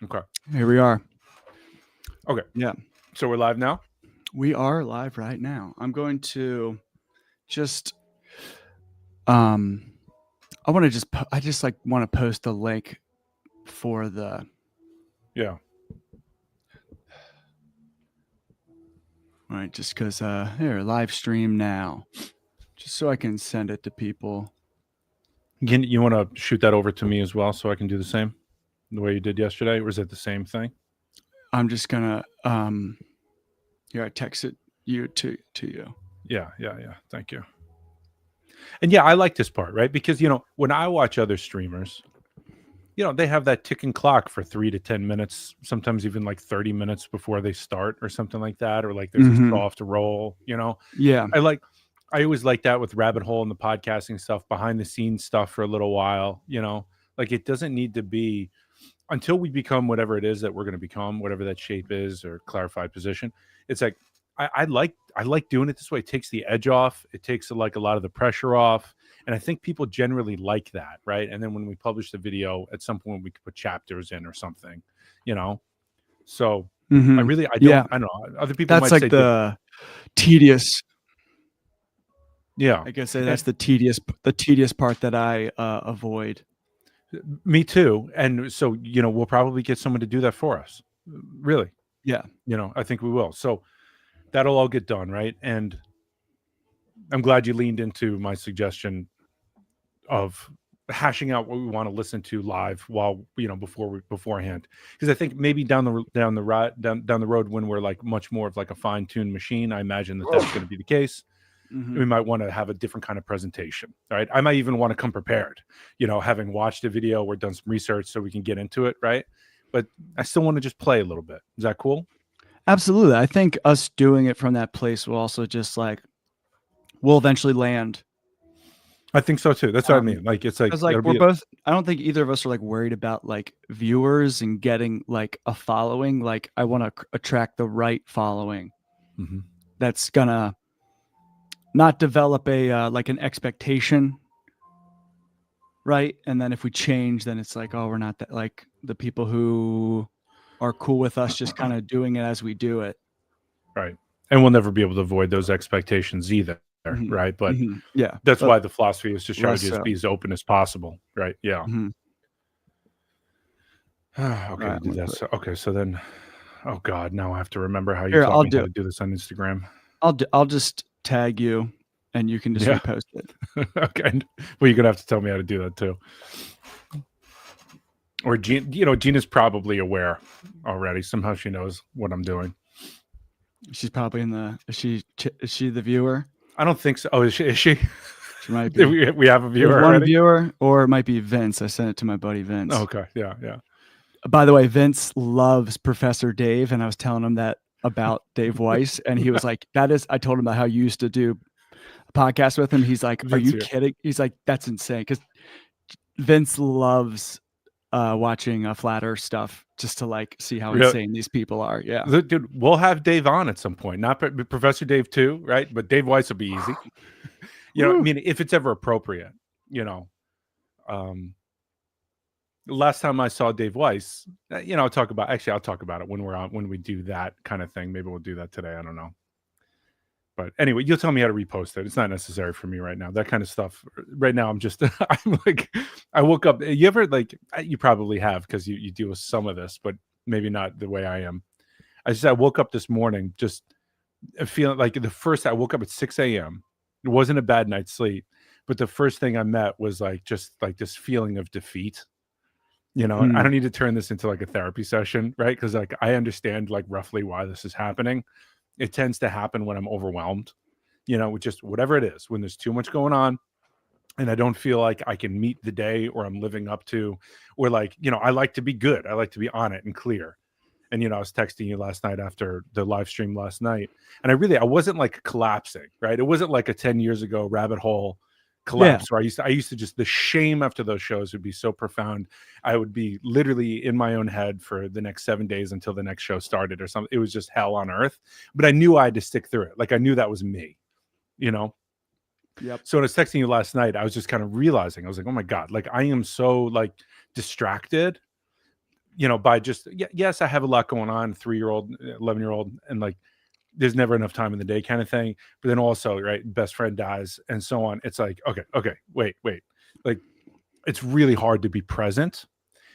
Okay. Here we are. Okay. Yeah, So we're live now? we are live right now. I'm going to just um I just like want to post a link for the Yeah. all right, just cuz here, live stream now. Just so I can send it to people. You want to shoot that over to me as well so I can do the same the way you did yesterday? Or is it the same thing? I'm just going to here I text it you to you. Yeah. Thank you. And yeah, I like this part, right? Because, when I watch other streamers, they have that ticking clock for 3 to 10 minutes, sometimes even like 30 minutes before they start or something like that. Or like there's a Mhm. soft roll. Yeah. I always like that with Rabbit Hole and the podcasting stuff, behind the scenes stuff for a little while, like it doesn't need to be until we become whatever it is that we're going to become, whatever that shape is or clarified position. It's like, I like doing it this way. It takes the edge off. It takes like a lot of the pressure off. And I think people generally like that. Right. And then when we publish the video, at some point we could put chapters in or something, you know? So Mhm. I Yeah. don't know. Other people That's might like say, the tedious yeah, I guess that's and the tedious part that I avoid. me too. And so, we'll probably get someone to do that for us. Really. Yeah. I think we will. So that'll all get done. Right. And I'm glad you leaned into my suggestion of hashing out what we want to listen to live while beforehand, because I think maybe down the road when we're like much more of like a fine-tuned machine, I imagine that's going to be the case. We Mhm. might want to have a different kind of presentation. Right, I might even want to come prepared, having watched a video or done some research so we can get into it. Right, but I still want to just play a little bit. Is that cool? Absolutely. I think us doing it from that place will also just like we'll eventually land. I think so too. That's what I mean. Like it's like Because like it'll we're be both I don't think either of us are like worried about like viewers and getting like a following. Like I want to attract the right following Mhm. that's gonna not develop a like an expectation, right? And then if we change, then it's like, oh, we're not that like the people who are cool with us just kind of doing it as we do it. Right. And we'll never be able to avoid those expectations either. Mhm. Right. But Mhm. Yeah, that's but why the philosophy is to try to less just so. be as open as possible. Right. Yeah. Mhm. Okay. Alright, We I'm did gonna that. put So, okay. So then, oh God, now I have to remember how you here, taught I'll me how do to do this on Instagram. I'll just tag you and you can just Yeah. repost it. Okay. Well, you're going to have to tell me how to do that too. Or Gina's probably aware already. Somehow she knows what I'm doing. She's probably in the is she the viewer? I don't think so. Oh, is she? She might be. We have a We have viewer one already? viewer, or it might be Vince. I sent it to my buddy Vince. Okay. Yeah. Yeah. By the way, Vince loves Professor Dave, and I was telling him that about Dave Weiss, and he was like, "That is." I told him about how you used to do a podcast with him. He's like, "Are Vince you here. kidding?" He's like, "That's insane," because Vince loves watching flat Earth stuff just to like see how Really? insane these people are. Yeah. Dude, we'll have Dave on at some point. Not Professor Dave too, right? But Dave Weiss will be easy. I Woo. mean, if it's ever appropriate, you know. Um, last time I saw Dave Weiss, I'll talk about it when we're on when we do that kind of thing. Maybe we'll do that today. I don't know. But anyway, you'll tell me how to repost it. It's not necessary for me right now. That kind of stuff. Right now, I'm just, I'm like, I woke up. You ever like, you probably have because you deal with some of this, but maybe not the way I am. I woke up this morning just feeling like I woke up at 6 a.m. It wasn't a bad night's sleep, but the first thing I met was like, just like this feeling of defeat. And I Mm. don't need to turn this into like a therapy session, right? Because like I understand like roughly why this is happening. It tends to happen when I'm overwhelmed, with just whatever it is, when there's too much going on and I don't feel like I can meet the day or I'm living up to, or like, I like to be good. I like to be on it and clear. And, I was texting you last night after the live stream last night. And I wasn't like collapsing, right? It wasn't like a 10 years ago rabbit hole Yeah. collapse where I used to just, the shame after those shows would be so profound. I would be literally in my own head for the next 7 days until the next show started or something. It was just hell on earth, but I knew I had to stick through it. Like I knew that was me, Yep. So when I was texting you last night, I was just kind of realizing, I was like, oh my God, like I am so like distracted by just yes, I have a lot going on, 3-year-old, 11-year-old, and like there's never enough time in the day kind of thing. But then also, right, best friend dies and so on. It's like, okay, wait. Like it's really hard to be present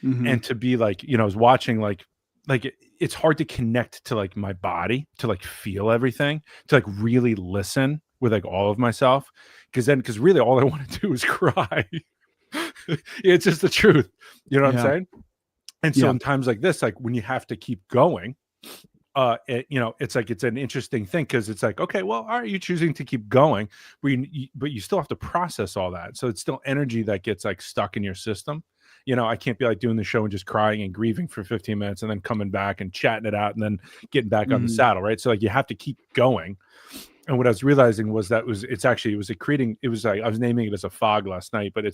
Mm-hmm. and to be like, I was watching it's hard to connect to like my body, to like feel everything, to like really listen with like all of myself. Because really all I want to do is cry. It's just the truth. You know what I'm Yeah. saying? And so Yeah. in times like this, like when you have to keep going, it's like it's an interesting thing because it's like, okay, well, are you choosing to keep going? But you still have to process all that. So it's still energy that gets like stuck in your system. I can't be like doing the show and just crying and grieving for 15 minutes and then coming back and chatting it out and then getting back on the Mm-hmm. saddle, right? So like you have to keep going. And what I was realizing was it was like I was naming it as a fog last night, but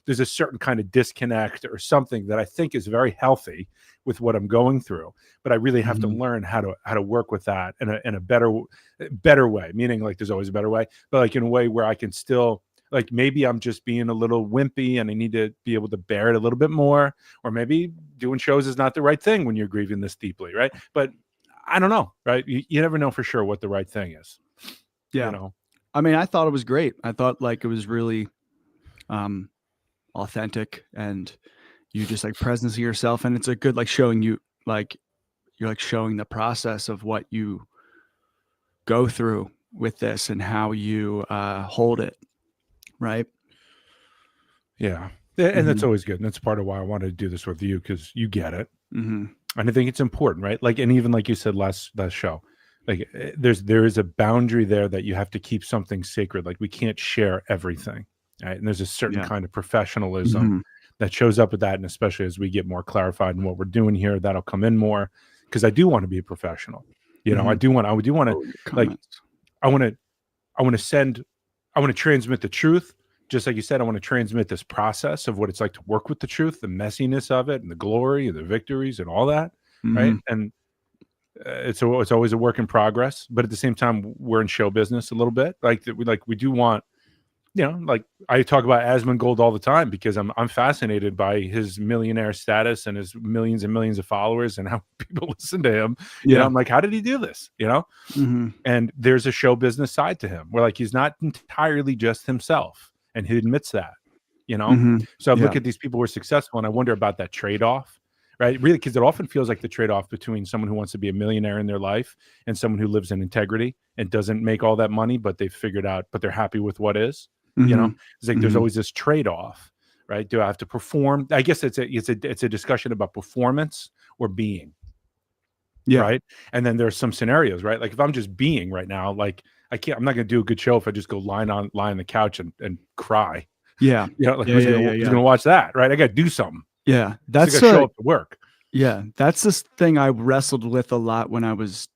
there's a certain kind of disconnect or something that I think is very healthy with what I'm going through. But I really have to Mm-hmm. learn how to work with that in a better way, meaning like there's always a better way, but like in a way where I can still like maybe I'm just being a little wimpy and I need to be able to bear it a little bit more, or maybe doing shows is not the right thing when you're grieving this deeply, right? But I don't know, right? You never know for sure what the right thing is. Yeah. I mean, I thought it was great. I thought like it was really authentic, and you just like presencing yourself, and it's a good like showing you like you're like showing the process of what you go through with this and how you hold it, right? Yeah. And that's Mm-hmm. always good. And that's part of why I wanted to do this with you because you get it. Mm-hmm. And I think it's important, right? Like, and even like you said last show, like there is a boundary there that you have to keep something sacred. Like we can't share everything, right? And there's a certain Yeah. kind of professionalism Mm-hmm. that shows up with that, and especially as we get more clarified in what we're doing here, that'll come in more because I do want to be a professional. Mm-hmm. I do want to Oh, your like comments. I want to I want to transmit the truth. Just like you said, I want to transmit this process of what it's like to work with the truth, the messiness of it, and the glory and the victories and all that, right? Mm-hmm. And it's always a work in progress, but at the same time, we're in show business a little bit. We do want, like I talk about Asmongold all the time because I'm fascinated by his millionaire status and his millions and millions of followers and how people listen to him. Yeah. I'm like, how did he do this? Mm-hmm. And there's a show business side to him where like he's not entirely just himself, and he admits that. Mm-hmm. So I Yeah. look at these people who are successful and I wonder about that trade-off, right? Really, because it often feels like the trade-off between someone who wants to be a millionaire in their life and someone who lives in integrity and doesn't make all that money, but they've figured out, but they're happy with what is. Mm-hmm. It's like there's always this trade-off, right? Do I have to perform? I guess it's a discussion about performance or being. Yeah. Right. And then there's some scenarios, right? Like if I'm just being right now, like I'm not going to do a good show if I just go lie on the couch and cry. Yeah. Like Yeah. who's Yeah. going Yeah. to watch that? Right. I got to do something. Yeah. I got to show up to work. Yeah. That's this thing I wrestled with a lot when I was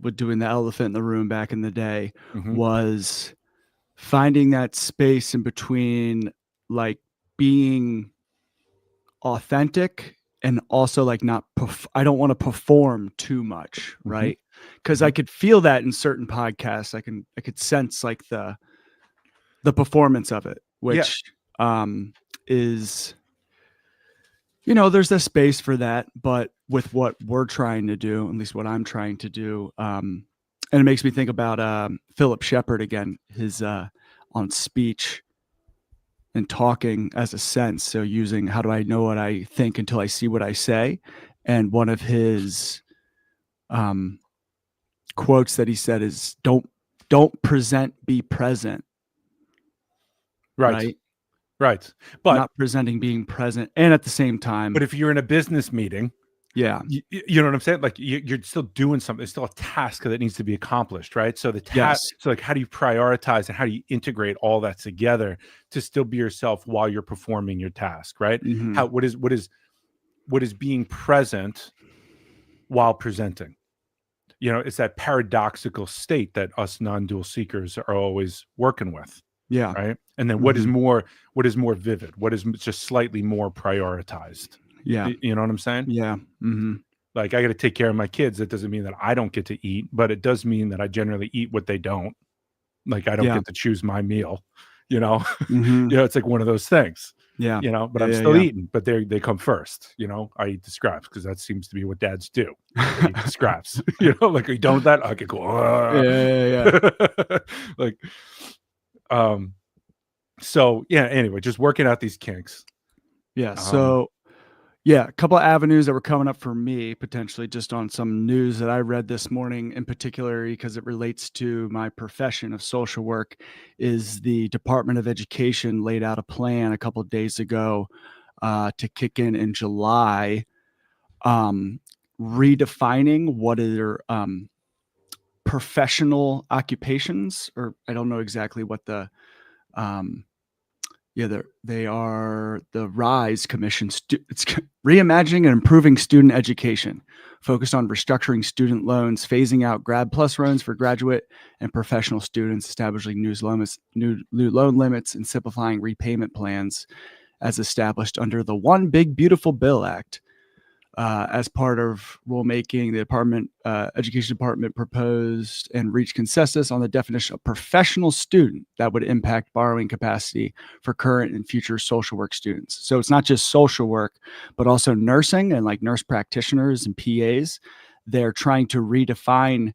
with doing the elephant in the room back in the day, was finding that space in between like being authentic and also like not I don't want to perform too much, right? Because I could feel that in certain podcasts. I could sense like the performance of it, which is, there's a space for that, but with what we're trying to do, at least what I'm trying to do, and it makes me think about Philip Shepard again, his on speech and talking as a sense. So using how do I know what I think until I see what I say? And one of his quotes that he said is don't present, be present. Right. But not presenting, being present. And at the same time, but if you're in a business meeting, yeah, you know what I'm saying? Like you're still doing something. It's still a task that needs to be accomplished, right? So the task, so like how do you prioritize and how do you integrate all that together to still be yourself while you're performing your task, right? What is being present while presenting? It's that paradoxical state that us non-dual seekers are always working with. Yeah. Right. And then what is more vivid? What is just slightly more prioritized? Yeah. You know what I'm saying? Yeah. Like I got to take care of my kids. That doesn't mean that I don't get to eat, but it does mean that I generally eat what they don't. Like I don't get to choose my meal. Mhm. It's like one of those things. Yeah. But Yeah, I'm yeah, still yeah. eating, but they come first. I eat the scraps because that seems to be what dads do. They eat the scraps. Like, are you done with that? Okay, cool. Yeah, yeah, yeah. Like, um, so yeah. Anyway, just working out these kinks. Yeah, Um, so yeah, a couple of avenues that were coming up for me potentially just on some news that I read this morning in particular because it relates to my profession of social work is the Department of Education laid out a plan a couple of days ago to kick in July, um, redefining what are professional occupations, or I don't know exactly what the um, yeah, they are the RISE Commission. It's reimagining and improving student education, focused on restructuring student loans, phasing out Grad Plus loans for graduate and professional students, establishing new loan limits, and simplifying repayment plans as established under the One Big Beautiful Bill Act. As part of rulemaking, the Education Department proposed and reached consensus on the definition of professional student that would impact borrowing capacity for current and future social work students. So it's not just social work, but also nursing and like nurse practitioners and PAs. They're trying to redefine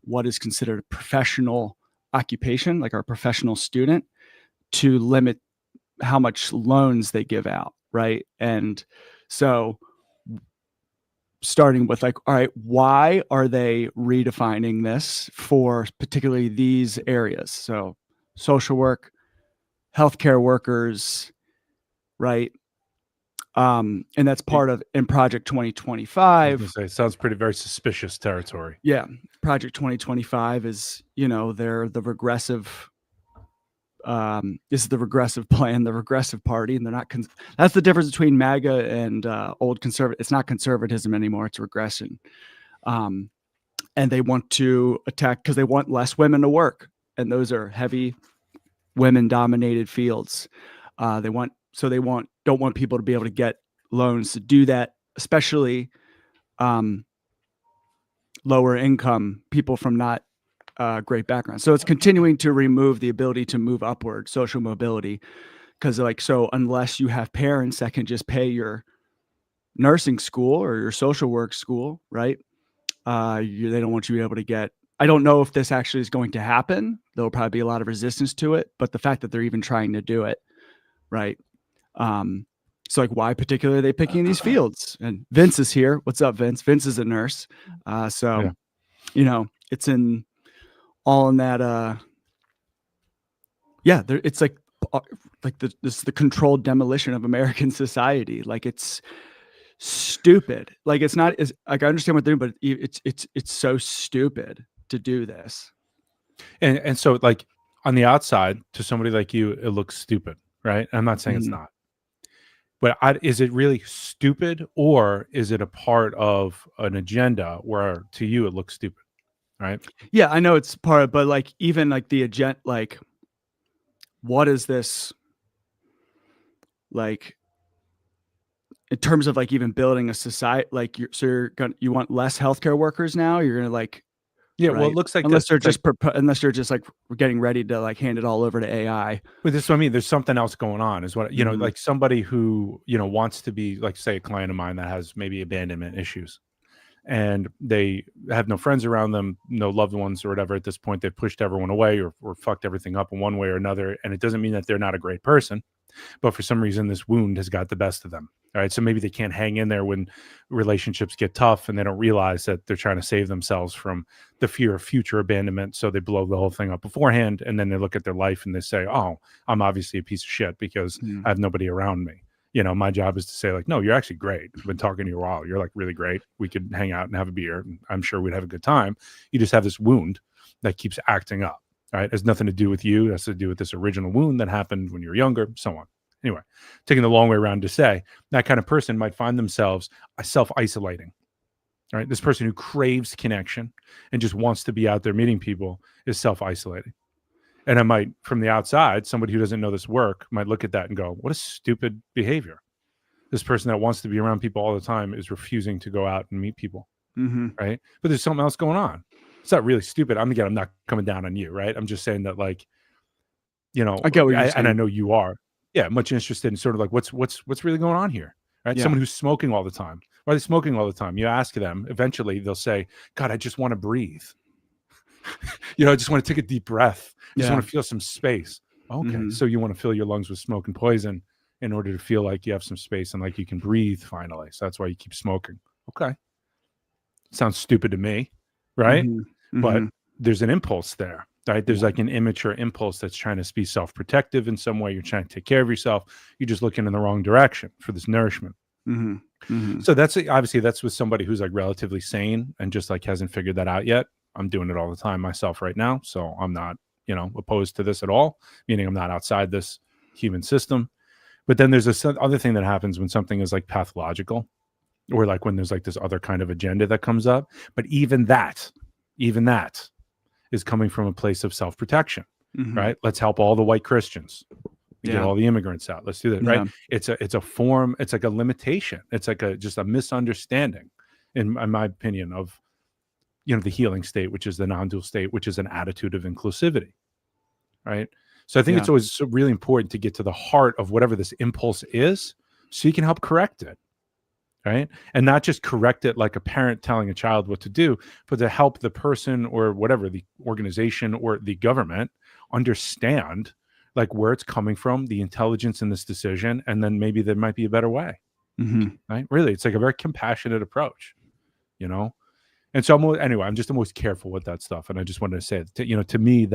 what is considered a professional occupation, like our professional student, to limit how much loans they give out, right? And so starting with like, all right, why are they redefining this for particularly these areas? So social work, healthcare workers, right? And that's I part of in Project was gonna 2025. say, it sounds very suspicious territory. Yeah, Project 2025 is, they're the regressive this is the regressive plan, the regressive party, and they're not. That's the difference between MAGA and old conservative. It's not conservatism anymore; it's regression. Um, and they want to attack because they want less women to work, and those are heavy women-dominated fields. They don't want people to be able to get loans to do that, especially um, lower income people from not great backgrounds. So it's continuing to remove the ability to move upward, social mobility, because unless you have parents that can just pay your nursing school or your social work school, right? They don't want you to be able to get. I don't know if this actually is going to happen. There'll probably be a lot of resistance to it, but the fact that they're even trying to do it, right? So like, why particularly are they picking these fields? And Vince is here. What's up, Vince? Vince is a nurse. So Yeah. It's in all in that. Yeah, it's like the controlled demolition of American society. Like it's stupid. Like it's not as like I understand what they're doing, but it's so stupid to do this. And so, like, on the outside, to somebody like you, it looks stupid, right? I'm not saying it's Mhm. not, but is it really stupid, or is it a part of an agenda where to you it looks stupid, right? Yeah, I know it's part of, but like even like the agenda, like what is this like in terms of like even building a society? Like you want less healthcare workers now? You're gonna like Yeah, well, it right? looks like Unless this. they're It's like, just like getting ready to like hand it all over to AI. but this is what I mean. There's something else going on, is what Mhm. like somebody who wants to be, like, say, a client of mine that has maybe abandonment issues, and they have no friends around them, no loved ones or whatever. At this point, they've pushed everyone away, or fucked everything up in one way or another. And it doesn't mean that they're not a great person, but for some reason this wound has got the best of them. All right, so maybe they can't hang in there when relationships get tough, and they don't realize that they're trying to save themselves from the fear of future abandonment, so they blow the whole thing up beforehand, and then they look at their life and they say, oh, I'm obviously a piece of shit because Mhm. I have nobody around me. My job is to say, like, no, you're actually great. I've been talking to you a while. You're like really great. We could hang out and have a beer, and I'm sure we'd have a good time. You just have this wound that keeps acting up. Right, it has nothing to do with you. It has to do with this original wound that happened when you were younger, so on. Anyway, taking the long way around to say, that kind of person might find themselves self-isolating. Right, this person who craves connection and just wants to be out there meeting people is self-isolating. And I might, from the outside, somebody who doesn't know this work might look at that and go, what a stupid behavior. This person that wants to be around people all the time is refusing to go out and meet people. Mhm. Right, but there's something else going on. It's not really stupid. I'm not coming down on you, right? I'm just saying that, like, You know, I get what you're and I saying. know you are. Yeah, much interested in sort of like what's really going on here, right? Yeah. Someone who's smoking all the time. Why are they smoking all the time? You ask them, eventually they'll say, "God, I just want to breathe. I just want to take a deep breath. I just Yeah. want to feel some space." Okay, Mhm. so you want to fill your lungs with smoke and poison in order to feel like you have some space and like you can breathe finally. So that's why you keep smoking. Okay, sounds stupid to me, right? Mhm. But Mhm. there's an impulse there, right? There's Yeah. like an immature impulse that's trying to be self-protective in some way. You're trying to take care of yourself. You're just looking in the wrong direction for this nourishment. Mhm. Mhm. So that's obviously that's with somebody who's like relatively sane and just like hasn't figured that out yet. I'm doing it all the time myself right now, so I'm not, opposed to this at all. Meaning I'm not outside this human system. But then there's this other thing that happens when something is like pathological, or like when there's like this other kind of agenda that comes up. But even that is coming from a place of self-protection, Mhm. right? Let's help all the white Christians. We get Yeah. all the immigrants out. Let's do that, right? Yeah. It's a form. It's like a limitation. It's like just a misunderstanding, in my opinion, of the healing state, which is the non-dual state, which is an attitude of inclusivity, right? So I think Yeah. it's always so really important to get to the heart of whatever this impulse is, so you can help correct it, right? And not just correct it like a parent telling a child what to do, but to help the person or whatever, the organization or the government, understand like where it's coming from, the intelligence in this decision, and then maybe there might be a better way, Mhm. right? Really, it's like a very compassionate approach, you know. And so I'm just always careful with that stuff, and I just wanted to say, to me,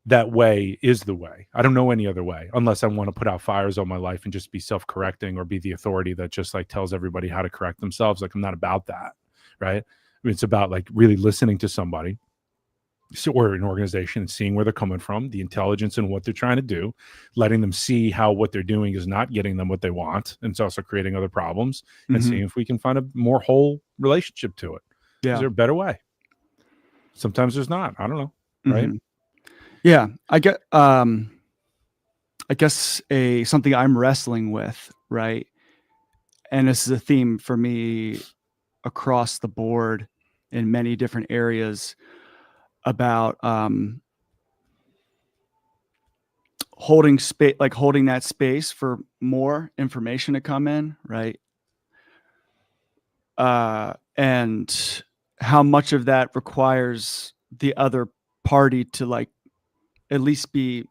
that way is the way. I don't know any other way, unless I want to put out fires on my life and just be self-correcting or be the authority that just like tells everybody how to correct themselves. Like I'm not about that, right? I mean, it's about like really listening to somebody, or an organization, and seeing where they're coming from, the intelligence and what they're trying to do, letting them see how what they're doing is not getting them what they want, and it's also creating other problems, and Mhm. seeing if we can find a more whole relationship to it. Is Yeah. there a better way? Sometimes there's not. I don't know, right? Mhm. Yeah. I guess a something I'm wrestling with, right? And this is a theme for me across the board in many different areas about holding that space for more information to come in, right? And how much of that requires the other party to like at least be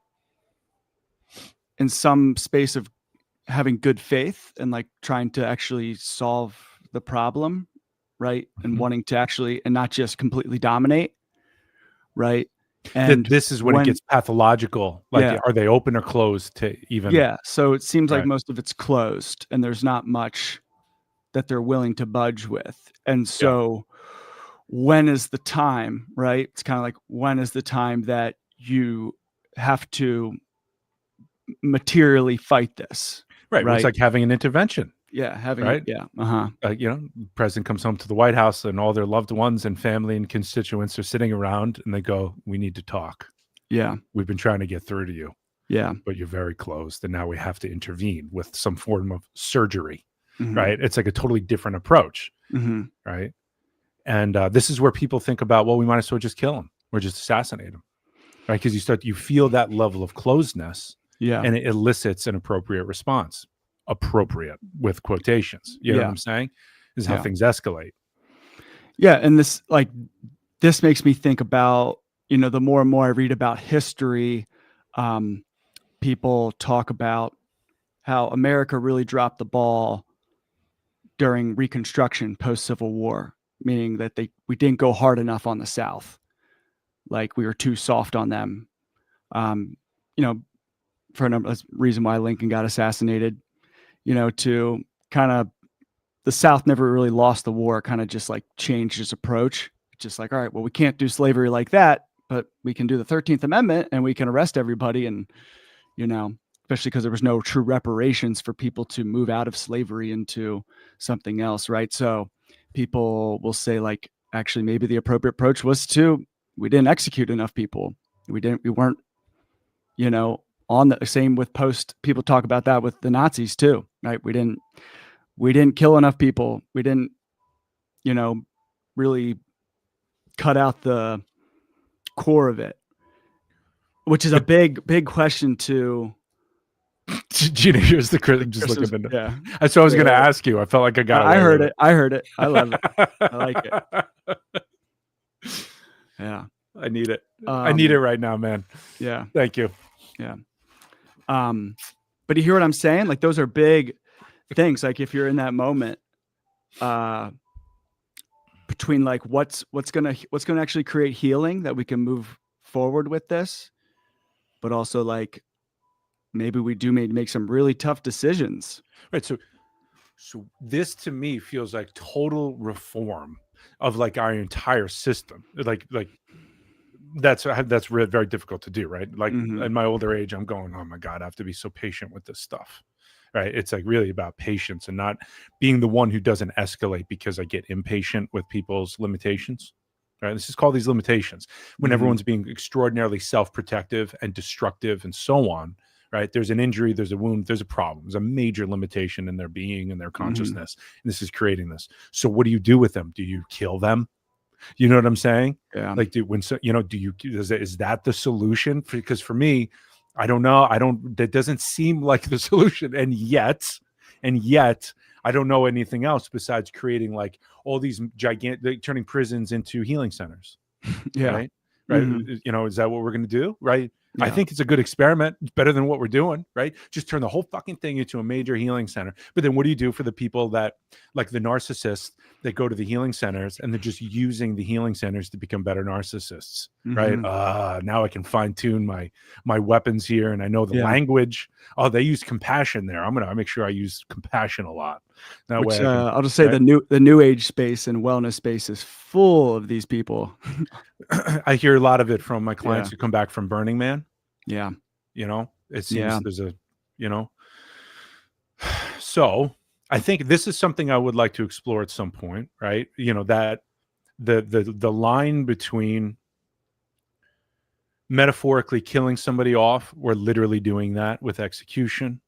in some space of having good faith and like trying to actually solve the problem, right? And Mhm. wanting to actually and not just completely dominate, right? That And this is when it when gets pathological. Like, yeah, are they open or closed to even yeah, so it seems like right? most of it's closed and there's not much that they're willing to budge with. And Yeah. so when is the time, right? It's kind of like when is the time that you have to materially fight this, Right. Well, it's right? like having an intervention, Yeah, having it right? yeah, uh-huh. The president comes home to the White House and all their loved ones and family and constituents are sitting around and they go, "We need to talk. Yeah, We've been trying to get through to you, yeah. but you're very closed. And now we have to intervene with some form of surgery." Mhm, Right. It's like a totally different approach. mhm. Right. And this is where people think about, well, we might as well just kill him or just assassinate him. Right. Because you feel that level of closeness Yeah, and it elicits an appropriate response. Appropriate with quotations. You know what yeah, I'm saying? This is how yeah. things escalate. Yeah, and this makes me think about, the more and more I read about history, um, people talk about how America really dropped the ball during Reconstruction post-Civil War, meaning that we didn't go hard enough on the South. Like, we were too soft on them. Um, you know, for a number that's reason why Lincoln got assassinated, to kinda the South never really lost the war, kinda just, like, changed its approach. Just like, "All right, well, we can't do slavery like that, but we can do the 13th Amendment, and we can arrest everybody," and, you know, especially because there was no true reparations for people to move out of slavery into something else, right? So, people will say, like, actually, maybe the appropriate approach was we didn't execute enough people. We weren't, on the same with post people talk about that with the Nazis too, right? We didn't kill enough people. We didn't, you know, really cut out the core of it. which is a big question to Gina, here's the critic. Just Christmas. looking at Yeah, that's what I was going to ask you. I felt like I got I away heard with it. I heard it. I love it. I like it. it. Yeah. I need it. I need it right now, man. Yeah. Thank you. Yeah. But you hear what I'm saying? Like those are big things. Like if you're in that moment, between like what's gonna actually create healing that we can move forward with this, but also like maybe we do make some really tough decisions. Right. So this to me feels like total reform of like our entire system. Like that's very difficult to do, right? Like in my older age, I'm going, oh my God, I have to be so patient with this stuff. Right. It's like really about patience and not being the one who doesn't escalate because I get impatient with people's limitations. Right. This is called these limitations when everyone's being extraordinarily self-protective and destructive and so on. Right. There's an injury, there's a wound, there's a problem. There's a major limitation in their being and their consciousness. And this is creating this. So what do you do with them? Do you kill them? You know what I'm saying? Yeah. Like, is that the solution? Because for me, I don't know. That doesn't seem like the solution. And yet I don't know anything else besides creating like all these gigantic, turning prisons into healing centers. Yeah. Right. Is that what we're going to do? Right. Yeah. I think it's a good experiment. It's better than what we're doing, right? Just turn the whole fucking thing into a major healing center. But then what do you do for the people that, like the narcissists that go to the healing centers and they're just using the healing centers to become better narcissists, right? Now I can fine tune my weapons here, and I know the language. Oh, they use compassion there. I'm gonna make sure I use compassion a lot. That way, I'll just say the new age space and wellness space is full of these people. I hear a lot of it from my clients who come back from Burning Man. Yeah. It seems there's a, so I think this is something I would like to explore at some point, right? That the line between metaphorically killing somebody off or literally doing that with execution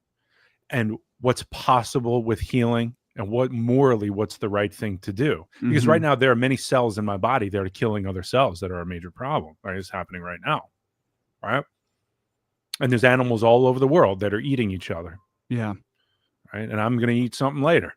and what's possible with healing and what's the right thing to do. Because right now there are many cells in my body that are killing other cells that are a major problem, right? It's happening right now, right? And there's animals all over the world that are eating each other. Yeah. Right. And I'm going to eat something later.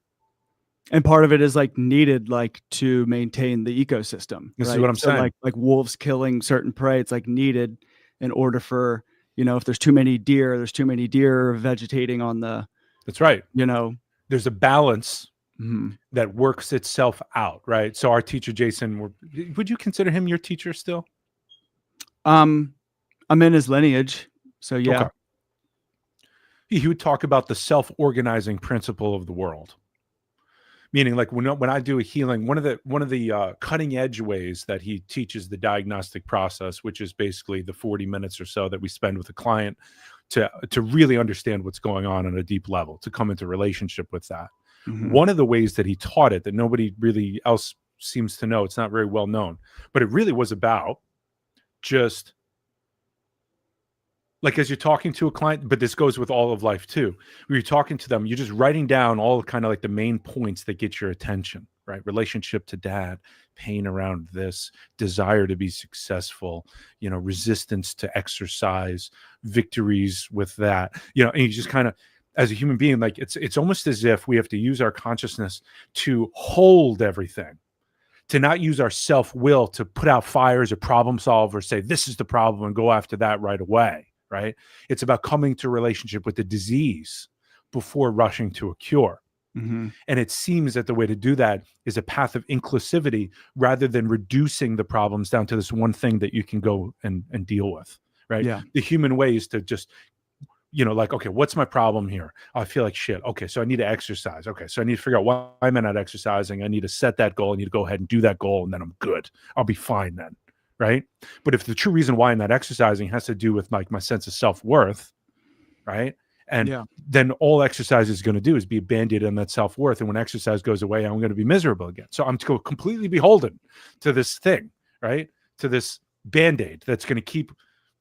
And part of it is like needed, like to maintain the ecosystem. This is what I'm saying. Like wolves killing certain prey. It's like needed in order for, if there's too many deer vegetating on the. That's right. There's a balance that works itself out. Right. So our teacher, Jason, would you consider him your teacher still? I'm in his lineage. So yeah. Okay. He would talk about the self-organizing principle of the world. Meaning like when I do a healing, one of the cutting edge ways that he teaches the diagnostic process, which is basically the 40 minutes or so that we spend with a client to really understand what's going on a deep level, to come into relationship with that. One of the ways that he taught it that nobody really else seems to know, it's not very well known, but it really was about just like as you're talking to a client, but this goes with all of life too. When you're talking to them, you're just writing down all kind of like the main points that get your attention, right? Relationship to dad, pain around this, desire to be successful, resistance to exercise, victories with that, and you just kind of, as a human being, like it's almost as if we have to use our consciousness to hold everything, to not use our self-will to put out fires or problem solve or say, this is the problem and go after that right away. Right? It's about coming to a relationship with the disease before rushing to a cure. And it seems that the way to do that is a path of inclusivity rather than reducing the problems down to this one thing that you can go and deal with. Right? Yeah. The human way is to just, like, okay, what's my problem here? I feel like shit. Okay, so I need to exercise. Okay, so I need to figure out why am I not exercising? I need to set that goal. I need to go ahead and do that goal, and then I'm good. I'll be fine then. Right. But if the true reason why I'm not exercising has to do with like my sense of self-worth, right? And then all exercise is going to do is be a band-aid on that self-worth. And when exercise goes away, I'm going to be miserable again. So I'm completely beholden to this thing, right? To this band-aid that's going to keep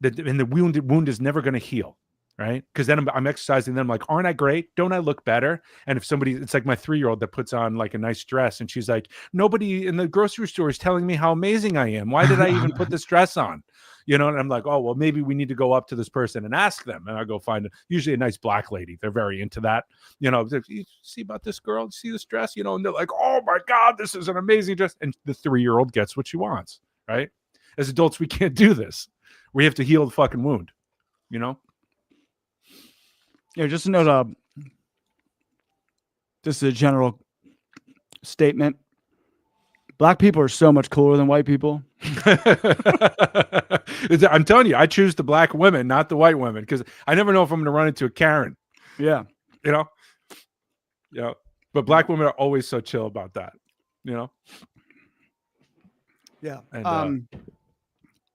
and the wound is never going to heal. Right. Because then I'm exercising. Then I'm like, aren't I great? Don't I look better? And if it's like my 3-year-old that puts on like a nice dress and she's like, nobody in the grocery store is telling me how amazing I am. Why did I even put this dress on? you know, and I'm like, oh, well, maybe we need to go up to this person and ask them. And I go find usually a nice black lady. They're very into that. You know, you see about this girl, you see this dress, you know, and they're like, oh my God, this is an amazing dress. And the 3-year-old gets what she wants, right? As adults, we can't do this. We have to heal the fucking wound, you know? Yeah, just to note, this is a general statement. Black people are so much cooler than white people. I'm telling you, I choose the black women, not the white women, because I never know if I'm going to run into a Karen. Yeah. You know? Yeah. But black women are always so chill about that, you know? Yeah. And,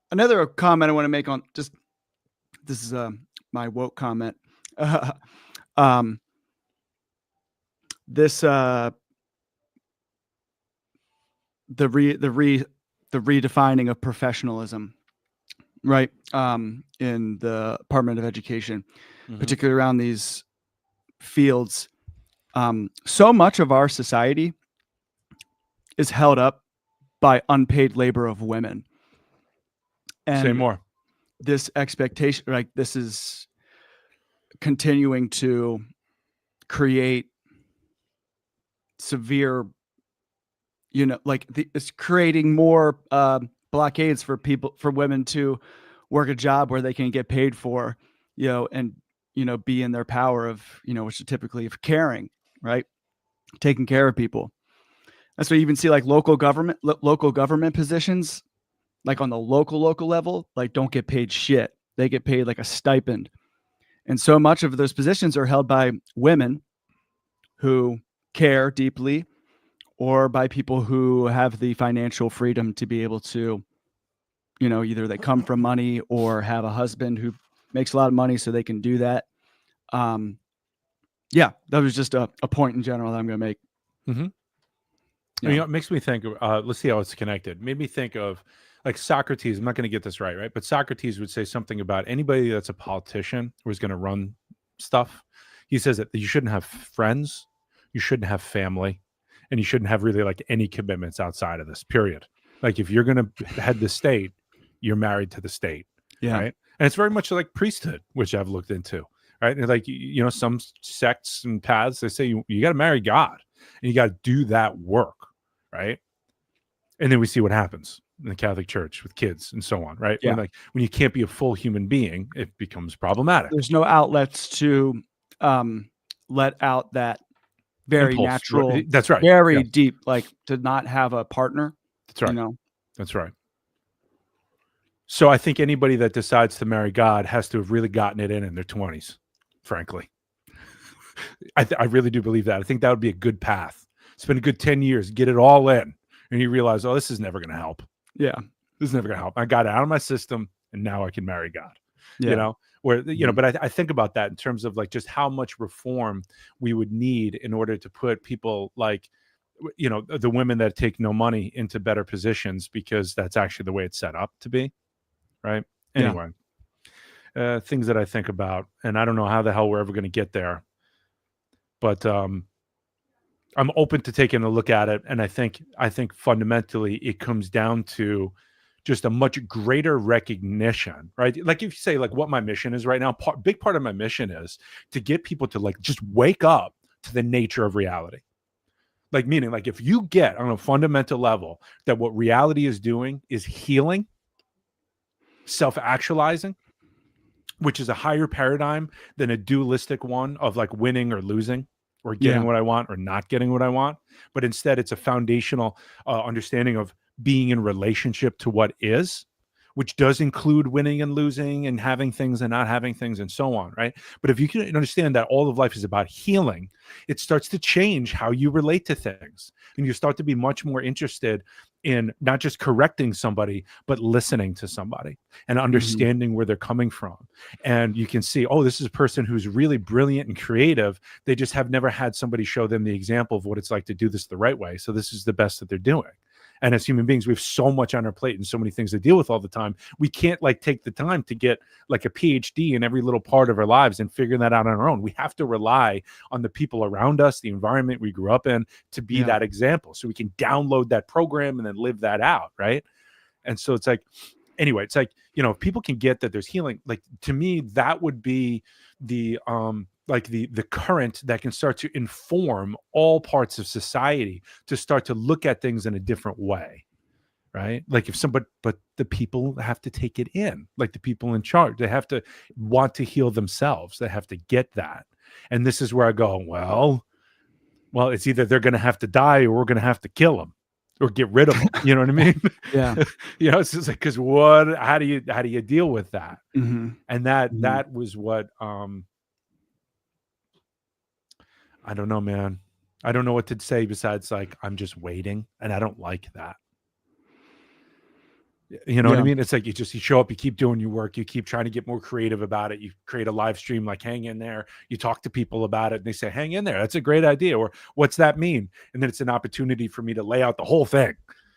another comment I want to make on this is my woke comment. This the redefining of professionalism, right? In the Department of Education, particularly around these fields. So much of our society is held up by unpaid labor of women. And say more. This expectation, like this is continuing to create severe, you know, like it's creating more blockades for women to work a job where they can get paid for, you know, and, you know, be in their power of, you know, which is typically of caring, right? Taking care of people. That's why you even see like local government positions, like on the local level, like don't get paid shit. They get paid like a stipend. And so much of those positions are held by women who care deeply, or by people who have the financial freedom to be able to, you know, either they come from money or have a husband who makes a lot of money so they can do that. Yeah, that was just a point in general that I'm going to make. Mm-hmm. You know, it makes me think of, let's see how it's connected. Made me think of like Socrates. I'm not going to get this right? But Socrates would say something about anybody that's a politician who's going to run stuff. He says that you shouldn't have friends, you shouldn't have family, and you shouldn't have really like any commitments outside of this, period. Like if you're going to head the state, you're married to the state. Yeah. Right. And it's very much like priesthood, which I've looked into. Right. And like, you know, some sects and paths, they say you got to marry God and you got to do that work. Right. And then we see what happens in the Catholic Church with kids and so on. Right. Yeah. When you can't be a full human being, it becomes problematic. There's no outlets to let out that very impulse. Natural. That's right. Very deep, like to not have a partner. That's right. You know? That's right. So I think anybody that decides to marry God has to have really gotten it in their 20s, frankly. I really do believe that. I think that would be a good path. Spend a good 10 years, get it all in, and you realize, oh, this is never going to help. Yeah. This is never going to help. I got it out of my system, and now I can marry God. Yeah. You know, where, you know, but I think about that in terms of like just how much reform we would need in order to put people like, you know, the women that take no money into better positions, because that's actually the way it's set up to be. Right. Anyway, things that I think about, and I don't know how the hell we're ever going to get there, but I'm open to taking a look at it. And I think fundamentally it comes down to just a much greater recognition, right? Like if you say like what my mission is right now, big part of my mission is to get people to like just wake up to the nature of reality. Like meaning like if you get on a fundamental level that what reality is doing is healing, self-actualizing, which is a higher paradigm than a dualistic one of like winning or losing or getting what I want or not getting what I want. But instead it's a foundational understanding of being in relationship to what is, which does include winning and losing and having things and not having things and so on, right? But if you can understand that all of life is about healing, it starts to change how you relate to things. And you start to be much more interested in not just correcting somebody, but listening to somebody and understanding where they're coming from. And you can see, oh, this is a person who's really brilliant and creative. They just have never had somebody show them the example of what it's like to do this the right way. So this is the best that they're doing. And as human beings, we have so much on our plate and so many things to deal with all the time. We can't like take the time to get like a PhD in every little part of our lives and figure that out on our own. We have to rely on the people around us, the environment we grew up in, to be that example. So we can download that program and then live that out, right? And so it's like, anyway, it's like, if people can get that there's healing, like, to me, that would be the like the current that can start to inform all parts of society to start to look at things in a different way. Right? Like, if somebody, but the people have to take it in, like the people in charge, they have to want to heal themselves. They have to get that. And this is where I go, well, it's either they're going to have to die or we're going to have to kill them or get rid of them. You know what I mean? Yeah. It's just like, because how do you deal with that? Mm-hmm. And that was what, I don't know, man. I don't know what to say besides, like, I'm just waiting, and I don't like that. You know what I mean? It's like, you show up, you keep doing your work, you keep trying to get more creative about it. You create a live stream, like, hang in there. You talk to people about it and they say, hang in there. That's a great idea. Or what's that mean? And then it's an opportunity for me to lay out the whole thing.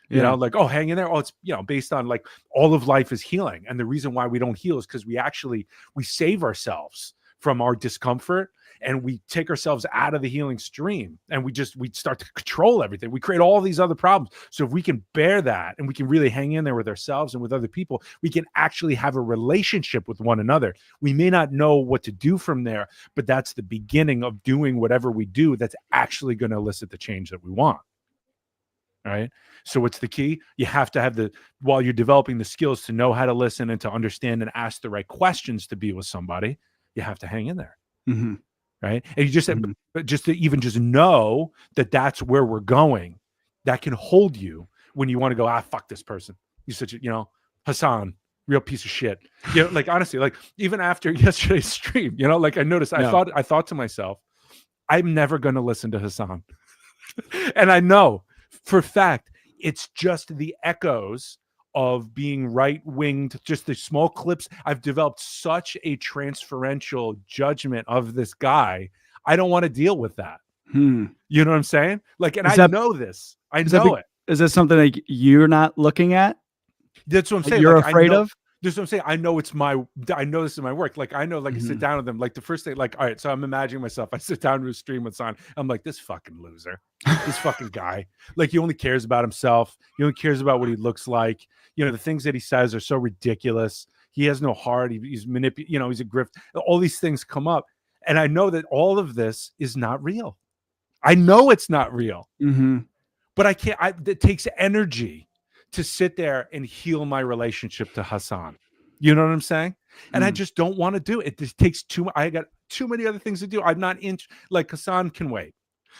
You know, like, oh, hang in there. Oh, it's, based on, like, all of life is healing. And the reason why we don't heal is because we save ourselves from our discomfort, and we take ourselves out of the healing stream, and we start to control everything. We create all these other problems. So if we can bear that, and we can really hang in there with ourselves and with other people, we can actually have a relationship with one another. We may not know what to do from there, but that's the beginning of doing whatever we do that's actually going to elicit the change that we want. Right? So what's the key? You have to have while you're developing the skills to know how to listen and to understand and ask the right questions to be with somebody, you have to hang in there. Mm-hmm. Right? And you just to even just know that that's where we're going, that can hold you when you want to go, fuck this person. You're such a, Hassan, real piece of shit. Like, honestly, like, even after yesterday's stream, like, I noticed, I thought to myself, I'm never going to listen to Hassan. And I know for a fact, it's just the echoes of being right-winged, just the small clips. I've developed such a transferential judgment of this guy. I don't want to deal with that. You know what I'm saying? Like, and I know this. I know it. Is this something like you're not looking at? That's what I'm saying. You're afraid of? This is what I'm saying. I know this is my work. Like, I know, like, I sit down with them. Like, the first thing, like, all right, so I'm imagining myself. I sit down to a stream with Son. I'm like, this fucking loser, this fucking guy. Like, he only cares about himself. He only cares about what he looks like. The things that he says are so ridiculous. He has no heart. He's manipulating. He's a grift. All these things come up, and I know that all of this is not real. I know it's not real, but I can't. It takes energy to sit there and heal my relationship to Hassan. You know what I'm saying? And I just don't want to do it. It just takes I got too many other things to do. I'm not like, Hassan can wait.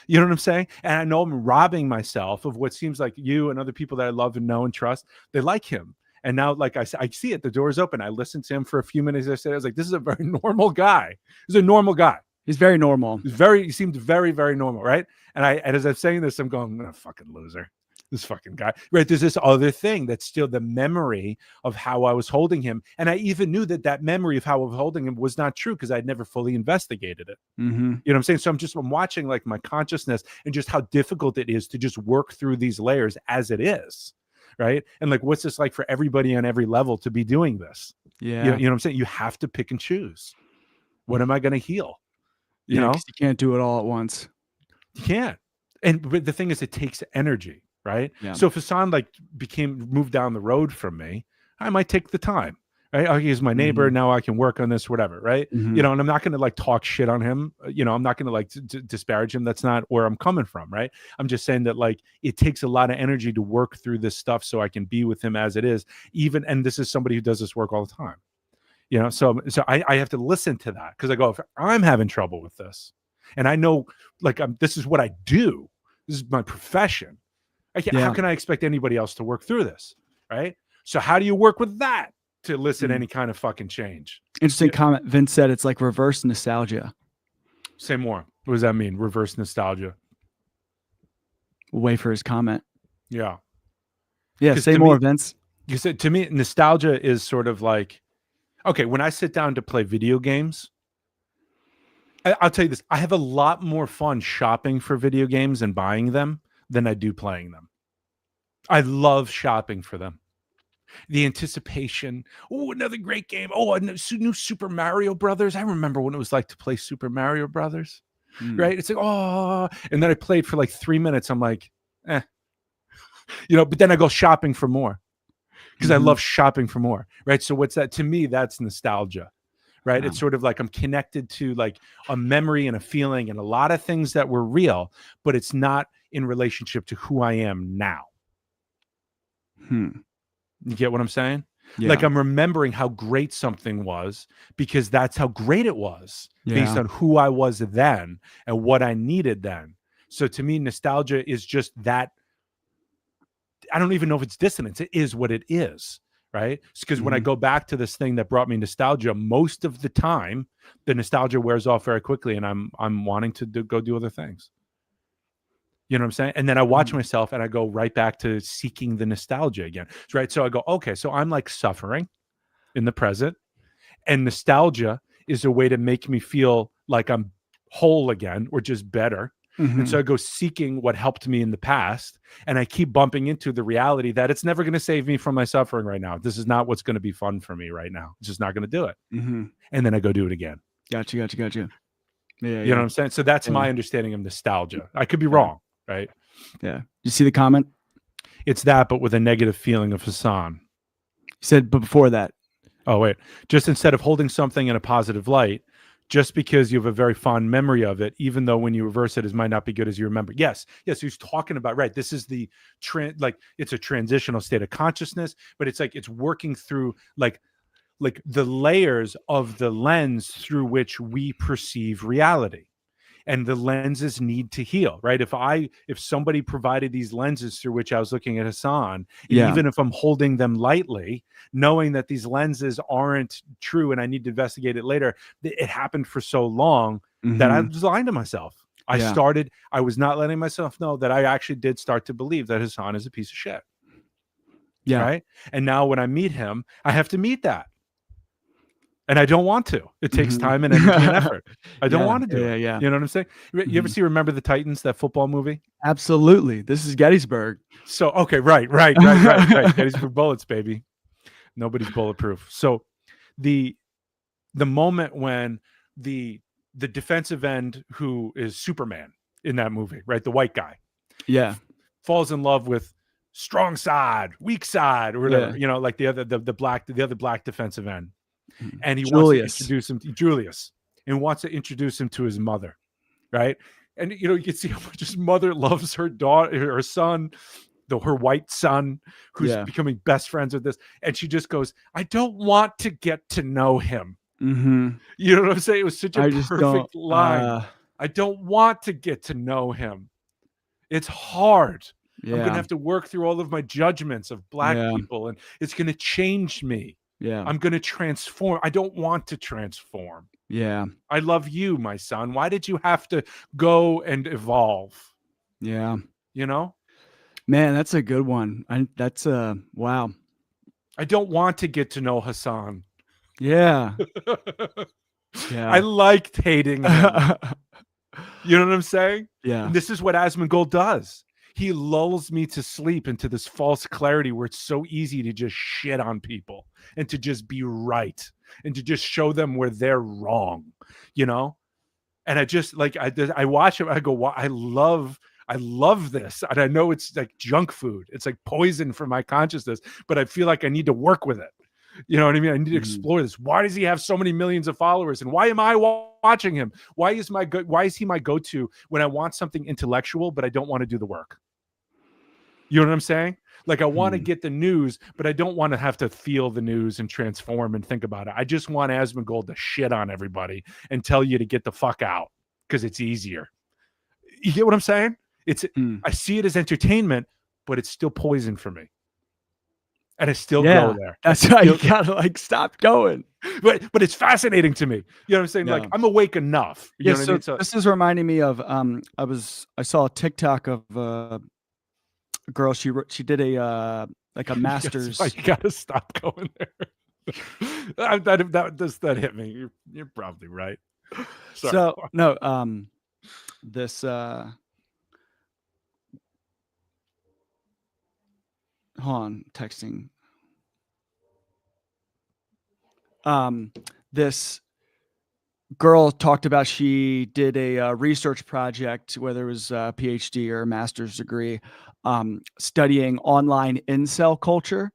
You know what I'm saying? And I know I'm robbing myself of what seems like you and other people that I love and know and trust. They like him. And now, like I see it, the door is open. I listened to him for a few minutes. I was like, this is a very normal guy. He's a normal guy. He's very normal. He seemed very, very normal. Right. And as I'm saying this, I'm going, oh, fucking loser. This fucking guy, right? There's this other thing that's still the memory of how I was holding him. And I even knew that memory of how I was holding him was not true because I'd never fully investigated it. You know what I'm saying? So I'm watching, like, my consciousness and just how difficult it is to just work through these layers as it is. Right. And, like, what's this like for everybody on every level to be doing this? Yeah. You know what I'm saying? You have to pick and choose. What am I going to heal? You know, 'cause you can't do it all at once. You can't. But the thing is, it takes energy. Right. Yeah. So if Hassan, like, moved down the road from me, I might take the time. Right. Oh, he's my neighbor. Now I can work on this, whatever. Right. And I'm not going to, like, talk shit on him. I'm not going to, like, disparage him. That's not where I'm coming from. Right. I'm just saying that, like, it takes a lot of energy to work through this stuff so I can be with him as it is. And this is somebody who does this work all the time. So I have to listen to that because I go, if I'm having trouble with this, and I know, like, this is what I do. This is my profession. How can I expect anybody else to work through this? Right. So how do you work with that to elicit any kind of fucking change? Interesting comment. Vince said it's like reverse nostalgia. Say more. What does that mean? Reverse nostalgia. Wait for his comment. Yeah. Yeah. Say more, Vince. You said, to me, nostalgia is sort of like, okay, when I sit down to play video games, I'll tell you this, I have a lot more fun shopping for video games and buying them than I do playing them. I love shopping for them. The anticipation. Oh, another great game. Oh, a new Super Mario Brothers. I remember when it was like to play Super Mario Brothers. Right? It's like, oh, and then I played for like 3 minutes. I'm like, but then I go shopping for more because I love shopping for more, right? So what's that to me? That's nostalgia, right? Wow. It's sort of like I'm connected to like a memory and a feeling and a lot of things that were real, but it's not in relationship to who I am now. You get what I'm saying? Like Yeah. I'm remembering how great something was because that's how great it was based Yeah. on who I was then and what I needed then. So to me, nostalgia is just that. I don't even know if it's dissonance. It is what it is, right? Because when I go back to this thing that brought me nostalgia, most of the time, the nostalgia wears off very quickly, and I'm wanting to go do other things. You know what I'm saying? And then I watch myself, and I go right back to seeking the nostalgia again, right? So I go, okay, so I'm like suffering in the present, and nostalgia is a way to make me feel like I'm whole again or just better. And so I go seeking what helped me in the past, and I keep bumping into the reality that it's never going to save me from my suffering right now. This is not what's going to be fun for me right now. It's just not going to do it. And then I go do it again. Gotcha. Yeah. You know what I'm saying? So that's my understanding of nostalgia. I could be wrong, right? Yeah. You see the comment? It's that, but with a negative feeling of Hassan. He said, but before that. Oh, wait. Just instead of holding something in a positive light, just because you have a very fond memory of it, even though when you reverse it, it might not be good as you remember. Yes. He's talking about, right. This is the like it's a transitional state of consciousness, but it's like it's working through like the layers of the lens through which we perceive reality. And the lenses need to heal, right? If somebody provided these lenses through which I was looking at Hassan, even if I'm holding them lightly, knowing that these lenses aren't true and I need to investigate it later, it happened for so long that I was lying to myself. I was not letting myself know that I actually did start to believe that Hassan is a piece of shit. Yeah. Right. And now when I meet him, I have to meet that. And I don't want to. It takes time and energy and effort. I don't want to do it. Yeah. You know what I'm saying? You ever see Remember the Titans, that football movie? Absolutely. This is Gettysburg. So, okay, right. Gettysburg bullets, baby. Nobody's bulletproof. So the moment when the defensive end who is Superman in that movie, right? The white guy. Yeah. Falls in love with strong side, weak side, or whatever, like the other black defensive end. And he wants to introduce him to Julius and wants to introduce him to his mother. Right. And, you can see how much his mother loves her daughter, her son, her white son, who's becoming best friends with this. And she just goes, I don't want to get to know him. You know what I'm saying? It was such a perfect line. I don't want to get to know him. It's hard. I'm going to have to work through all of my judgments of black people, and it's going to change me. I'm going to transform. I don't want to transform. Yeah. I love you, my son. Why did you have to go and evolve? Yeah. Man, that's a good one. That's wow. I don't want to get to know Hassan. Yeah. I liked hating him. You know what I'm saying? Yeah. And this is what Asmongold does. He lulls me to sleep into this false clarity where it's so easy to just shit on people and to just be right and to just show them where they're wrong, And I just I watch him. I go, wow, I love this. And I know it's like junk food. It's like poison for my consciousness, but I feel like I need to work with it. You know what I mean? I need to explore this. Why does he have so many millions of followers? And why am I watching him? Why is he my go-to when I want something intellectual, but I don't want to do the work? You know what I'm saying? Like I want to get the news, but I don't want to have to feel the news and transform and think about it. I just want Asmongold to shit on everybody and tell you to get the fuck out because it's easier. You get what I'm saying? I see it as entertainment, but it's still poison for me. And I still go there. That's why you gotta stop going. But it's fascinating to me. You know what I'm saying? Like I'm awake enough. You know what I mean? So this is reminding me of I saw a TikTok of a girl. She did a master's. You gotta stop going there. that hit me. You're probably right. Sorry. So no, this hold on, texting. This girl talked about she did a research project, whether it was a PhD or a master's degree, studying online incel culture.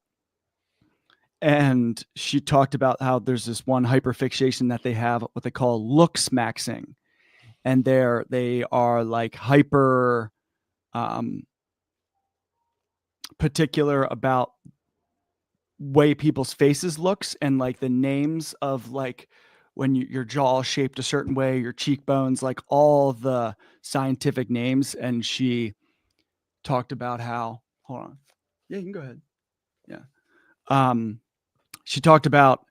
And she talked about how there's this one hyperfixation that they have, what they call looks maxing. And they are like hyper particular about way people's faces looks, and like the names of like when your jaw is shaped a certain way, your cheekbones, like all the scientific names. And she talked about how, hold on. Yeah, you can go ahead. Yeah. She talked about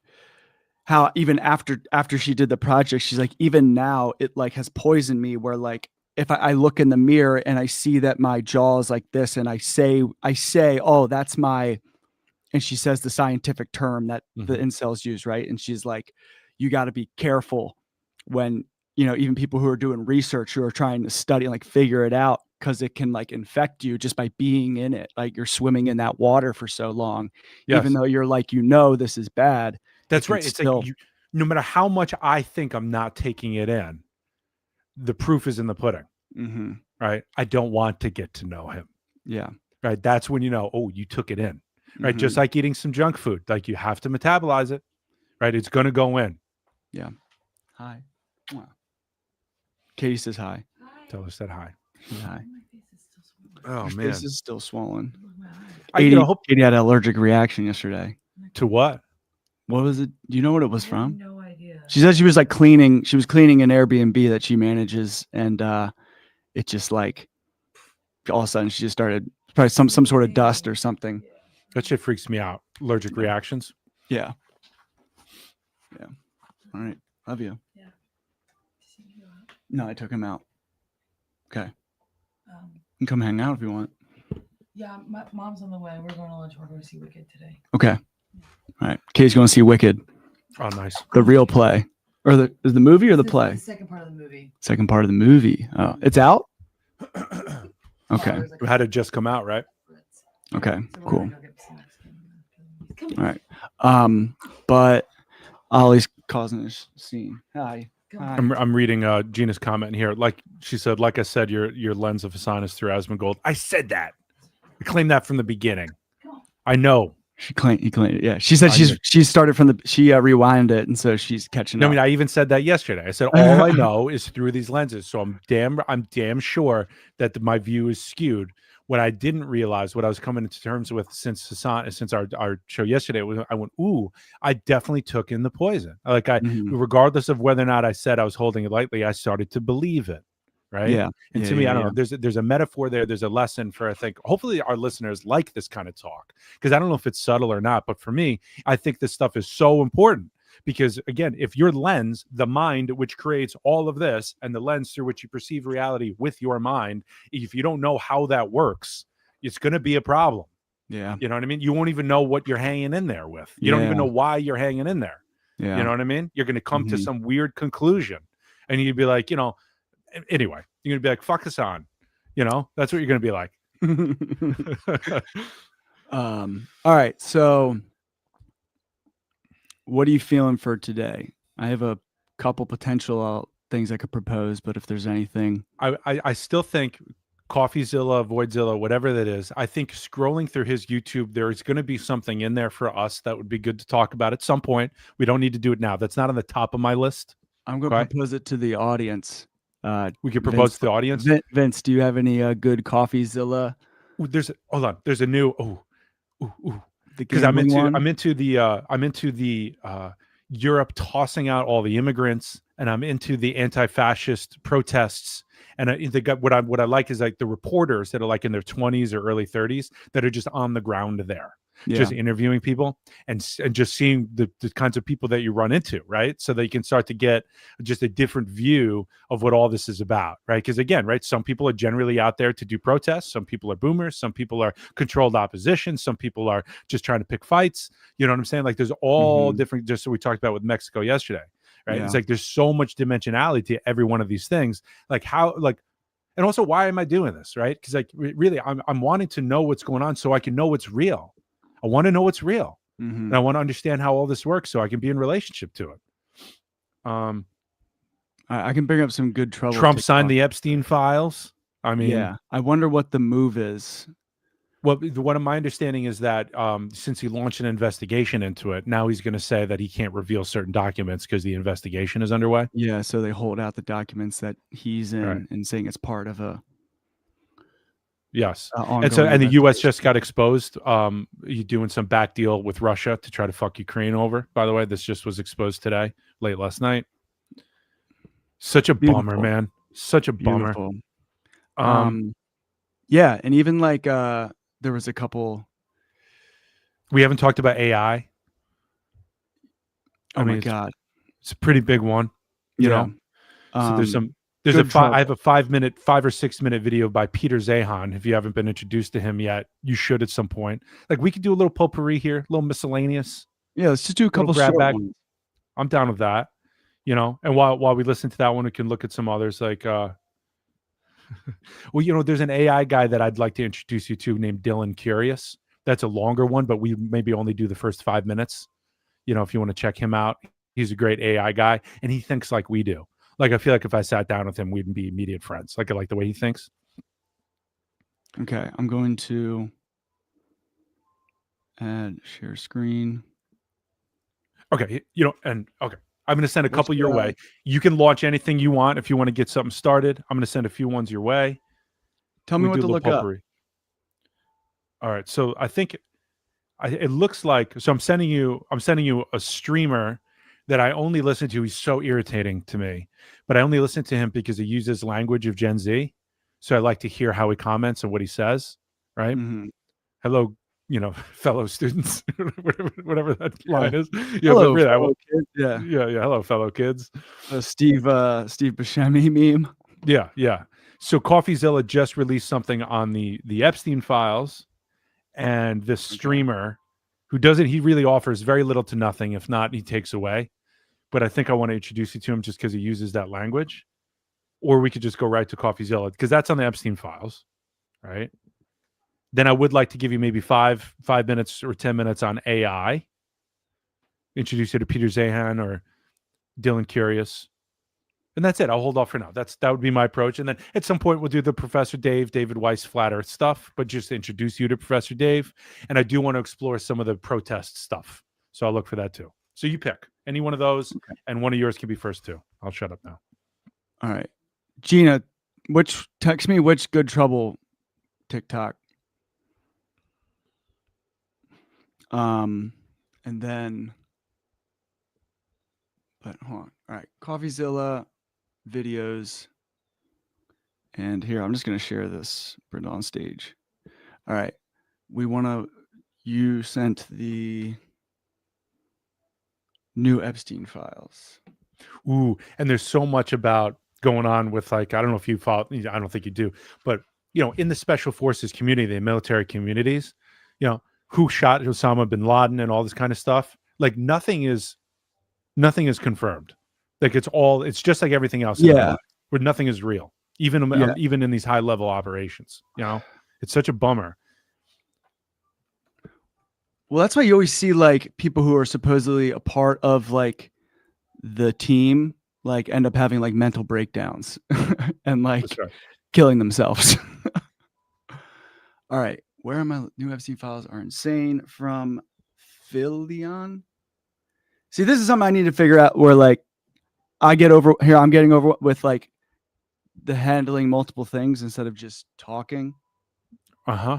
how even after she did the project, she's like, even now it like has poisoned me, where like if I look in the mirror and I see that my jaw is like this, and I say, oh, that's my, and she says the scientific term that the incels use, right? And she's like, you got to be careful when, even people who are doing research, who are trying to study, like figure it out, because it can like infect you just by being in it. Like you're swimming in that water for so long, even though you're like, this is bad. That's right. It's like no matter how much I think I'm not taking it in, the proof is in the pudding. Right? I don't want to get to know him. Yeah. Right. That's when you took it in. Right. Just like eating some junk food. Like you have to metabolize it. Right. It's going to go in. Yeah. Hi. Katie says hi. Tell her said hi. Hi. Oh, Your man. face is still swollen. Katie had an allergic reaction yesterday. To what? What was it? Do you know what it was from? No idea. She said she was like cleaning. She was cleaning an Airbnb that she manages, and it just like all of a sudden she just started probably some sort of dust or something. That shit freaks me out. Allergic reactions. Yeah. Yeah. All right. Love you. Yeah. No, I took him out. Okay. You can come hang out if you want. Yeah, my mom's on the way. We're going to lunch. We're going to see Wicked today. Okay. All right. Katie's going to see Wicked. Oh, nice. The real play. Or is the movie or the play? The second part of the movie. Second part of the movie. Oh, it's out? Okay. It had to just come out, right? Okay, So cool. Go get snacks. All right. But Ollie's causing this scene. Hi. I'm reading Gina's comment in here. Like she said, like I said, your lens of Hassan is through Asmongold. I said that. I claimed that from the beginning. I know. He claimed it. Yeah. She said she started from she rewound it, and so she's catching up. I mean, I even said that yesterday. I said all I know is through these lenses. So I'm damn sure that my view is skewed. What I didn't realize, what I was coming into terms with since our show yesterday, I went, ooh, I definitely took in the poison. Like regardless of whether or not I said I was holding it lightly, I started to believe it. Right. Yeah. And to me, I don't know. There's a metaphor there. There's a lesson for, I think, hopefully our listeners like this kind of talk, because I don't know if it's subtle or not. But for me, I think this stuff is so important because, again, if your lens, the mind, which creates all of this, and the lens through which you perceive reality with your mind, if you don't know how that works, it's going to be a problem. Yeah. You know what I mean? You won't even know what you're hanging in there with. You don't even know why you're hanging in there. Yeah. You know what I mean? You're going to come to some weird conclusion, and you'd be like, anyway, you're going to be like, fuck Hassan. That's what you're going to be like. All right. So what are you feeling for today? I have a couple potential things I could propose, but if there's anything. I still think Coffeezilla, Voidzilla, whatever that is, I think scrolling through his YouTube, there is going to be something in there for us that would be good to talk about at some point. We don't need to do it now. That's not on the top of my list. I'm going to propose it to the audience. We could propose to the audience. Vince, do you have any good Coffeezilla? Hold on. There's a new because I'm into the Europe tossing out all the immigrants, and I'm into the anti-fascist protests. And they got what I like is like the reporters that are like in their 20s or early 30s that are just on the ground there. Just interviewing people and just seeing the kinds of people that you run into, right? So that you can start to get just a different view of what all this is about, right? Because again, right, some people are generally out there to do protests. Some people are boomers. Some people are controlled opposition. Some people are just trying to pick fights. You know what I'm saying? Like there's all different, just so we talked about with Mexico yesterday, right? It's like there's so much dimensionality to every one of these things. Like how, like, and also why am I doing this, right? Because like really, I'm wanting to know what's going on so I can know what's real. I want to know what's real, and I want to understand how all this works so I can be in relationship to it. I can bring up some good trouble. Trump signed the Epstein files. I mean, yeah. I wonder what the move is. Well, what my understanding is that since he launched an investigation into it, now he's going to say that he can't reveal certain documents because the investigation is underway. Yeah, so they hold out the documents that he's in Right. and saying it's part of a Yes. ongoing And so, and the U.S. investigation. just got exposed. You doing some back deal with Russia to try to fuck Ukraine over. By the way, this just was exposed today, late last night. Such a bummer, Beautiful. man. Such a bummer. Beautiful. Um, Yeah, and even like there was a couple. we haven't talked about AI. Oh my God. It's a pretty big one, you Yeah. know. So there's good I have a 5 or 6 minute video by Peter Zahan. If you haven't been introduced to him yet, you should at some point. Like we could do a little potpourri here, a little miscellaneous. Yeah, let's just do a Little couple grab short bag. ones. I'm down with that, you know. And while we listen to that one, we can look at some others. Like, well, you know, there's an AI guy that I'd like to introduce you to named Dylan Curious. That's a longer one, but we maybe only do the first 5 minutes. You know, if you want to check him out, he's a great AI guy, and he thinks like we do. Like, I feel like if I sat down with him, we'd be immediate friends. Like, I like the way he thinks. Okay, I'm going to add share screen. Okay, you know, and okay, I'm going to send a couple your way. You can launch anything you want if you want to get something started. I'm going to send a few ones your way. Tell me what to look up. All right, so I think it looks like, so I'm sending you a streamer that I only listen to. He's so irritating to me, but I only listen to him because he uses language of Gen Z. So I like to hear how he comments and what he says. Right. Mhm. Hello, you know, fellow students, whatever that line is. Yeah, Hello, but really, fellow kids. Yeah. yeah. Hello, fellow kids. Steve Buscemi meme. Yeah. So CoffeeZilla just released something on the Epstein files, and this streamer who doesn't, he really offers very little to nothing. If not, he takes away. But I think I want to introduce you to him just because he uses that language. Or we could just go right to CoffeeZilla because that's on the Epstein files, right? Then I would like to give you maybe 5 minutes or 10 minutes on AI. Introduce you to Peter Zahan or Dylan Curious. And that's it. I'll hold off for now. That would be my approach. And then at some point we'll do the Professor David Weiss flat earth stuff, but just to introduce you to Professor Dave. And I do want to explore some of the protest stuff. So I'll look for that too. So you pick any one of those, and one of yours can be first too. I'll shut up now. All right. Gina, text me which good trouble TikTok. And then, but hold on. All right. CoffeeZilla videos. And here, I'm just going to share this, Brenda, on stage. All right. You sent the new Epstein files. Ooh, and there's so much about going on with, like, I don't know if you follow, I don't think you do, but, you know, in the special forces community, the military communities, you know, who shot Osama bin Laden and all this kind of stuff. Like nothing is confirmed. Like it's just like everything else. Yeah. Where nothing is real, even in these high level operations, you know, it's such a bummer. Well, that's why you always see like people who are supposedly a part of like the team, like end up having like mental breakdowns and like killing themselves. All right. Where are my new Epstein files are insane from Philion? See, this is something I need to figure out where like I'm getting over with like the handling multiple things instead of just talking. Uh-huh.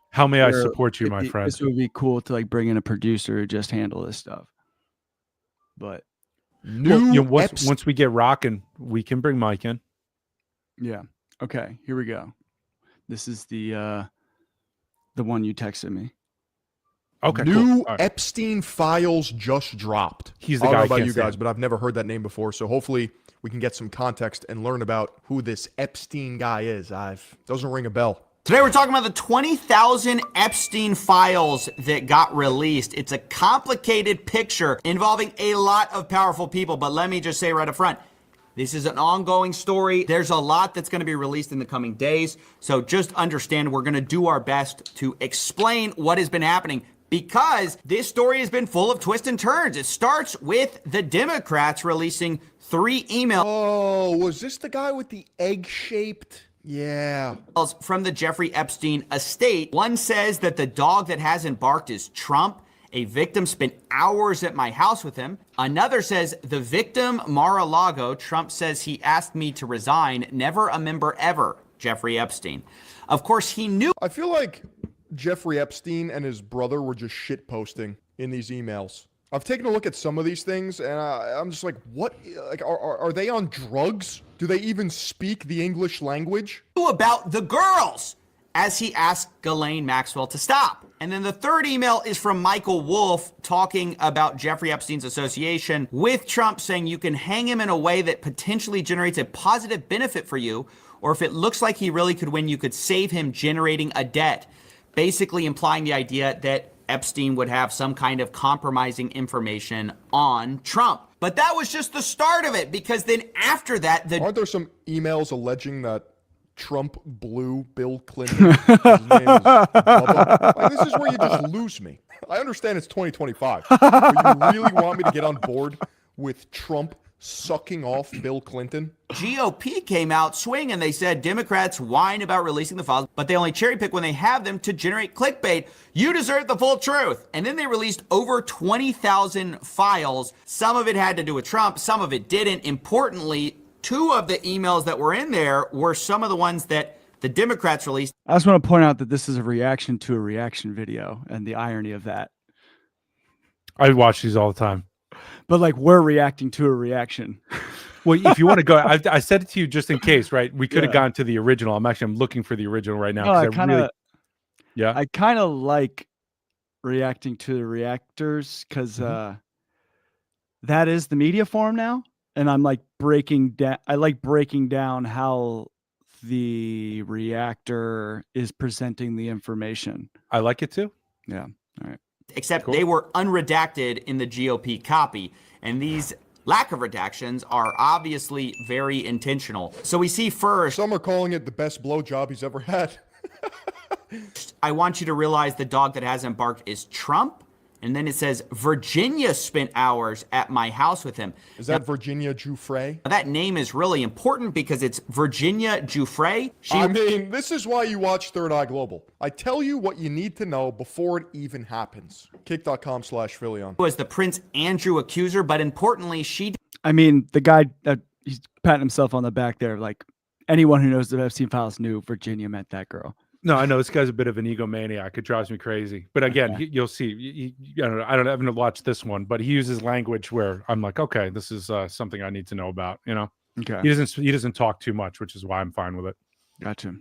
How may I support you, my friend? This would be cool to like bring in a producer who just handle this stuff. But once we get rocking, we can bring Mike in. Yeah. Okay. Here we go. This is the one you texted me. Okay. New Epstein files just dropped. He's the guy. I don't know guy about you guys, but I've never heard that name before. So hopefully we can get some context and learn about who this Epstein guy is. Doesn't ring a bell. Today we're talking about the 20,000 Epstein files that got released. It's a complicated picture involving a lot of powerful people, but let me just say right up front, this is an ongoing story. There's a lot that's going to be released in the coming days, so just understand we're going to do our best to explain what has been happening because this story has been full of twists and turns. It starts with the Democrats releasing 3 emails. Oh, was this the guy with the egg-shaped Yeah. From the Jeffrey Epstein estate. One says that the dog that hasn't barked is Trump. A victim spent hours at my house with him. Another says the victim, Mar-a-Lago, Trump says he asked me to resign. Never a member ever, Jeffrey Epstein. Of course, he knew. I feel like Jeffrey Epstein and his brother were just shit posting in these emails. I've taken a look at some of these things, and I'm just like, what? Like, are they on drugs? Do they even speak the English language? About the girls as he asked Ghislaine Maxwell to stop. And then the third email is from Michael Wolff talking about Jeffrey Epstein's association with Trump, saying you can hang him in a way that potentially generates a positive benefit for you, or if it looks like he really could win, you could save him generating a debt. Basically implying the idea that Epstein would have some kind of compromising information on Trump. But that was just the start of it, because then after that, aren't there some emails alleging that Trump blew Bill Clinton? His name is Bubba. Like, this is where you just lose me. I understand it's 2025, but you really want me to get on board with Trump sucking off Bill Clinton? GOP came out swinging, and they said Democrats whine about releasing the files, but they only cherry pick when they have them to generate clickbait. You deserve the full truth. And then they released over 20,000 files. Some of it had to do with Trump, some of it didn't. Importantly, 2 of the emails that were in there were some of the ones that the Democrats released. I just want to point out that this is a reaction to a reaction video, and the irony of that. I watch these all the time. But like, we're reacting to a reaction. Well, if you want to go, I said it to you just in case, right? We could have gone to the original. I'm looking for the original right now. No, I kind of like reacting to the reactors, because that is the media form now, and I'm like breaking down. I like breaking down how the reactor is presenting the information. I like it too. Yeah. All right. Except they were unredacted in the GOP copy. And these lack of redactions are obviously very intentional. So we see first, some are calling it the best blowjob he's ever had. I want you to realize the dog that hasn't barked is Trump. And then it says, Virginia spent hours at my house with him. Is that Virginia Giuffre? That name is really important because it's Virginia Giuffre. I mean, this is why you watch Third Eye Global. I tell you what you need to know before it even happens. Kick.com/Phillion. Was the Prince Andrew accuser, but importantly, I mean, the guy that he's patting himself on the back there, like anyone who knows the Epstein files knew Virginia meant that girl. No, I know this guy's a bit of an egomaniac. It drives me crazy. But again, you'll see. I haven't watched this one, but he uses language where I'm like, okay, this is something I need to know about. You know, okay. He doesn't talk too much, which is why I'm fine with it. Gotcha.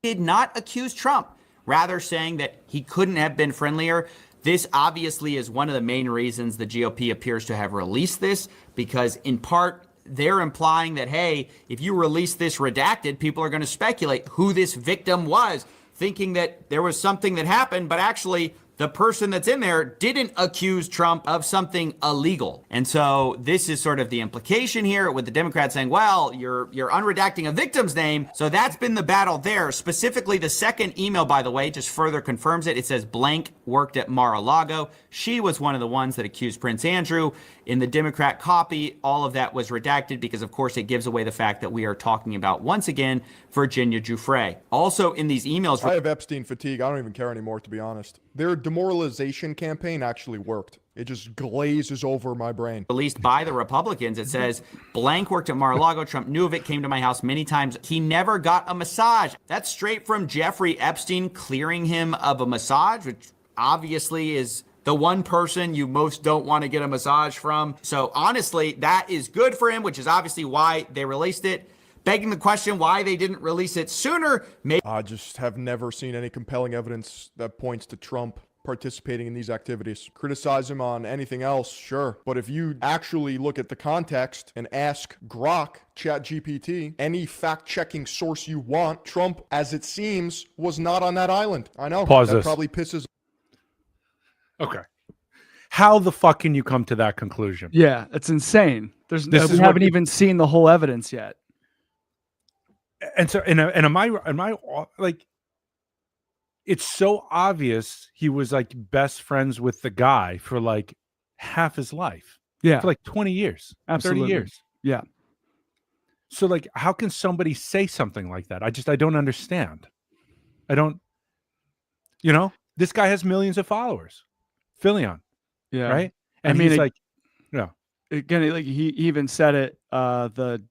Did not accuse Trump, rather saying that he couldn't have been friendlier. This obviously is one of the main reasons the GOP appears to have released this, because in part, they're implying that, hey, if you release this redacted, people are going to speculate who this victim was, thinking that there was something that happened, but actually the person that's in there didn't accuse Trump of something illegal. And so this is sort of the implication here, with the Democrats saying, well, you're unredacting a victim's name. So that's been the battle there. Specifically, the second email, by the way, just further confirms it. It says blank worked at Mar-a-Lago. She was one of the ones that accused Prince Andrew. In the Democrat copy, all of that was redacted because, of course, it gives away the fact that we are talking about, once again, Virginia Giuffre. Also in these emails, I have Epstein fatigue. I don't even care anymore, to be honest. Their demoralization campaign actually worked. It just glazes over my brain. Released by the Republicans, it says, blank worked at Mar-a-Lago. Trump knew of it, came to my house many times. He never got a massage. That's straight from Jeffrey Epstein clearing him of a massage, which obviously is the one person you most don't want to get a massage from. So honestly, that is good for him, which is obviously why they released it. Begging the question why they didn't release it sooner. I just have never seen any compelling evidence that points to Trump participating in these activities. Criticize him on anything else, sure. But if you actually look at the context and ask Grok, ChatGPT, any fact-checking source you want, Trump, as it seems, was not on that island. I know. Pause that this. Probably pisses. Okay. How the fuck can you come to that conclusion? Yeah, it's insane. We is haven't what- even seen the whole evidence yet. And so, and am I like, it's so obvious he was like best friends with the guy for like half his life. Yeah, For like 20 years, absolutely. 30 years. Yeah. So like, how can somebody say something like that? I don't understand. I don't, this guy has millions of followers, Philion, Yeah. right? I And mean, he's like, yeah, again, like he even said it, the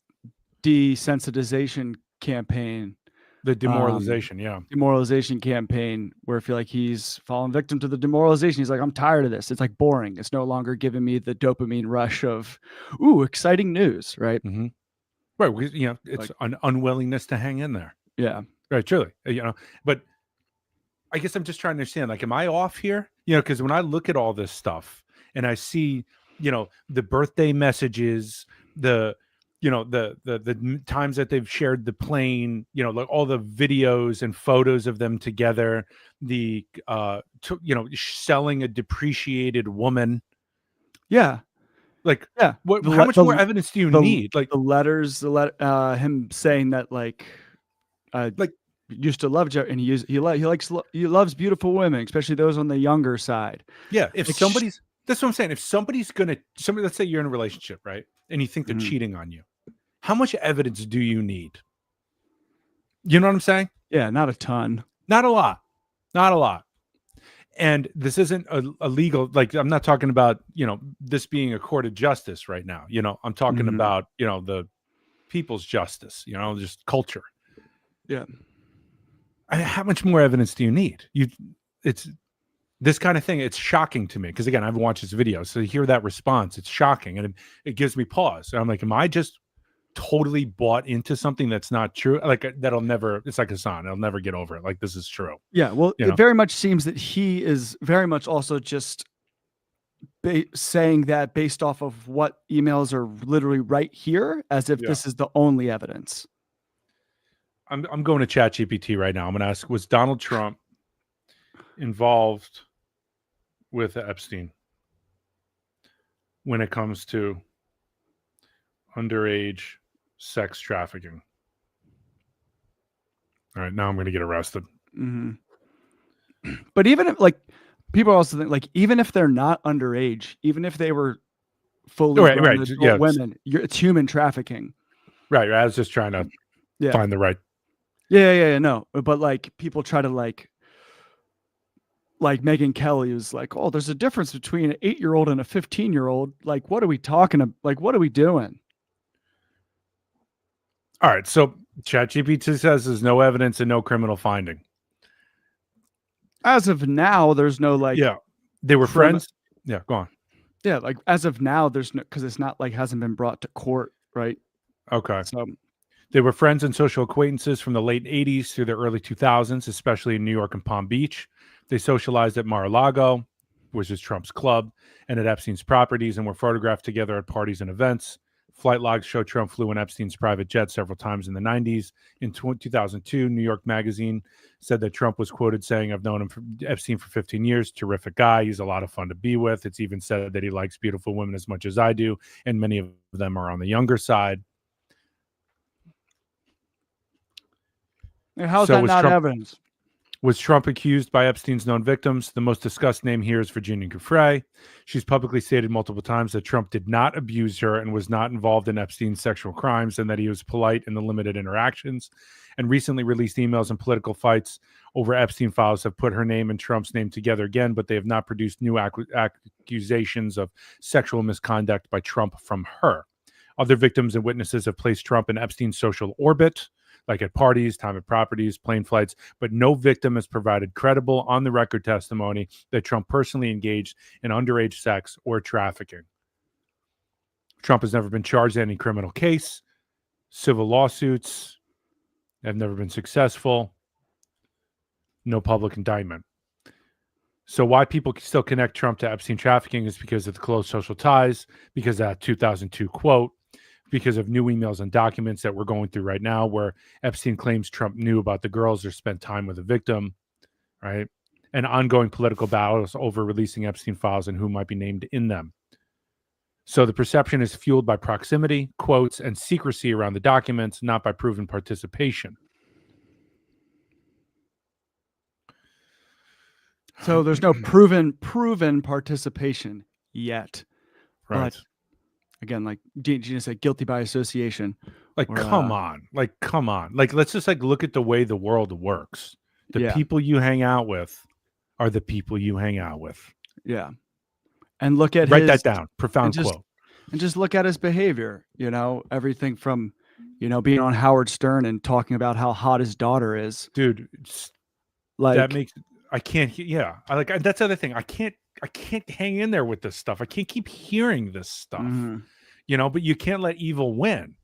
desensitization campaign, the um, demoralization. Yeah. demoralization campaign, where I feel like he's fallen victim to the demoralization. He's like, I'm tired of this. It's like boring. It's no longer giving me the dopamine rush of, ooh, exciting news, right? Mm-hmm. Right. It's Like, an unwillingness to hang in there. yeah. Right. Truly. But I guess I'm just trying to understand, like, am I off here? Because when I look at all this stuff and I see, the birthday messages, the times that they've shared the plane, like all the videos and photos of them together, the selling a depreciated woman. Yeah. Like, Yeah. what? How much more evidence do you need? Like, the letters, him saying that like, used to love Joe, and he loves beautiful women, especially those on the younger side. yeah. If Like, somebody's, that's what I'm saying. If somebody, let's say you're in a relationship, right, and you think they're Mhm. cheating on you, how much evidence do you need? You know what I'm saying? Yeah, not a ton. Not a lot. Not a lot. And this isn't a legal, like, I'm not talking about, this being a court of justice right now. I'm talking Mhm. about, the people's justice, just culture. Yeah. How much more evidence do you need? It's this kind of thing. It's shocking to me because, again, I haven't watched this video. So to hear that response, it's shocking. And it gives me pause. And I'm like, am I just totally bought into something that's not true? Like, it's like Hassan. I'll never get over it. Like, this is true. Yeah. Well, You it know? very much seems that he is very much also just saying that based off of what emails are literally right here, as if Yeah. this is the only evidence. I'm going to ChatGPT right now. I'm going to ask, was Donald Trump involved with Epstein when it comes to underage sex trafficking? All right, now I'm going to get arrested. Mhm. But even if, like, people also think, like, even if they're not underage, even if they were fully Right, grown right, adult yeah. women, it's human trafficking. Right. I was just trying to Yeah. find the right. Yeah. No, but like people try to like Megyn Kelly was like, oh, there's a difference between an 8-year-old and a 15-year-old. Like, what are we talking about? Like, what are we doing? All right, so ChatGPT says there's no evidence and no criminal finding. As of now, there's no like. Yeah, they were friends. Yeah, go on. Yeah, like as of now, there's no, because it's not like hasn't been brought to court, right? Okay. So They were friends and social acquaintances from the late 80s through the early 2000s, especially in New York and Palm Beach. They socialized at Mar-a-Lago, which is Trump's club, and at Epstein's properties, and were photographed together at parties and events. Flight logs show Trump flew in Epstein's private jet several times in the 90s. In 2002, New York Magazine said that Trump was quoted saying, I've known Epstein for 15 years. Terrific guy. He's a lot of fun to be with. It's even said that he likes beautiful women as much as I do, and many of them are on the younger side. how's So that not evidence? Was Trump accused by Epstein's known victims? The most discussed name here is Virginia Giuffre. She's publicly stated multiple times that Trump did not abuse her and was not involved in Epstein's sexual crimes, and that he was polite in the limited interactions. And recently released emails and political fights over Epstein files have put her name and Trump's name together again, but they have not produced new accusations of sexual misconduct by Trump from her. Other victims and witnesses have placed Trump in Epstein's social orbit, like at parties, time at properties, plane flights, but no victim has provided credible on-the-record testimony that Trump personally engaged in underage sex or trafficking. Trump has never been charged in any criminal case. Civil lawsuits have never been successful. No public indictment. So why people still connect Trump to Epstein trafficking is because of the close social ties, because of that 2002 quote, because of new emails and documents that we're going through right now where Epstein claims Trump knew about the girls or spent time with the victim, right? And ongoing political battles over releasing Epstein files and who might be named in them. So the perception is fueled by proximity, quotes, and secrecy around the documents, not by proven participation. So there's no proven participation yet. Right. again, like Gina said, guilty by association. Like, Or, come on. Like, come on. Like, let's just like look at the way the world works. The Yeah. people you hang out with are the people you hang out with. Yeah. And look at Write his, that down. Profound and just- quote. and just look at his behavior, everything from, being on Howard Stern and talking about how hot his daughter is. Dude, Like, that makes I can't yeah. That's the other thing. I can't hang in there with this stuff. I can't keep hearing this stuff. mhm. But you can't let evil win.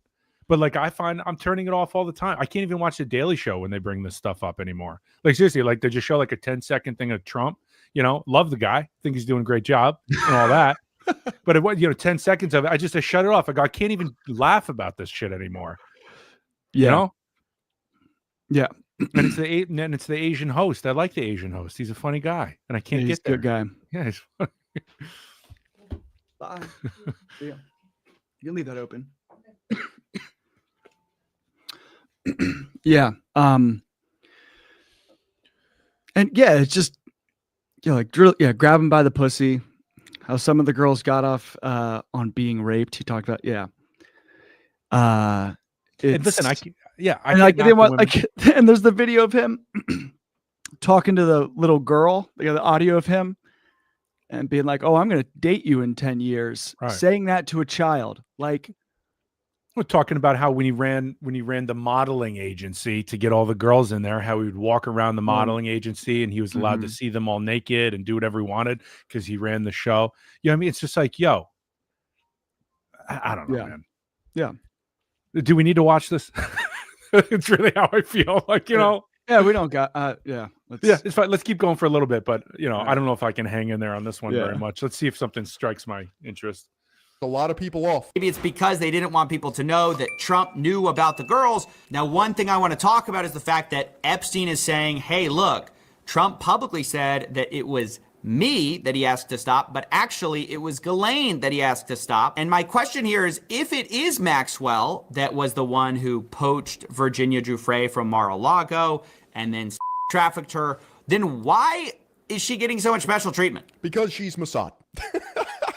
But like I find I'm turning it off all the time. I can't even watch the Daily Show when they bring this stuff up anymore. Like seriously, like they just show like a 10-second thing of Trump. Love the guy, think he's doing a great job and all that. But it was 10 seconds of it. I shut it off. I go, I can't even laugh about this shit anymore. Yeah. Yeah. And it's the Asian host. I like the Asian host. He's a funny guy, and I can't He's get there. a good guy. Yeah, he's funny. Bye. Yeah. You can leave that open. Yeah. And yeah, it's just grab him by the pussy. How some of the girls got off on being raped. He talked about, yeah. And listen, I and like, they want, like, and there's the video of him talking to the little girl. They got the audio of him and being like, "Oh, I'm going to date you in 10 years." Right. Saying that to a child, like, we're talking about how when he ran the modeling agency to get all the girls in there, how he would walk around the modeling agency and he was allowed to see them all naked and do whatever he wanted because he ran the show. You know what I mean? It's just like, yo, I don't know, man. Yeah. Do we need to watch this? It's really how I feel. Like, yeah, we don't got, yeah. It's fine. Let's keep going for a little bit, but I don't know if I can hang in there on this one very much. Let's see if something strikes my interest. A lot of people off. Maybe it's because they didn't want people to know that Trump knew about the girls. Now, one thing I want to talk about is the fact that Epstein is saying, hey, look, Trump publicly said that it was me that he asked to stop, but actually it was Ghislaine that he asked to stop. And my question here is, if it is Maxwell that was the one who poached Virginia Giuffre from Mar-a-Lago and then trafficked her, then why is she getting so much special treatment? Because she's Mossad.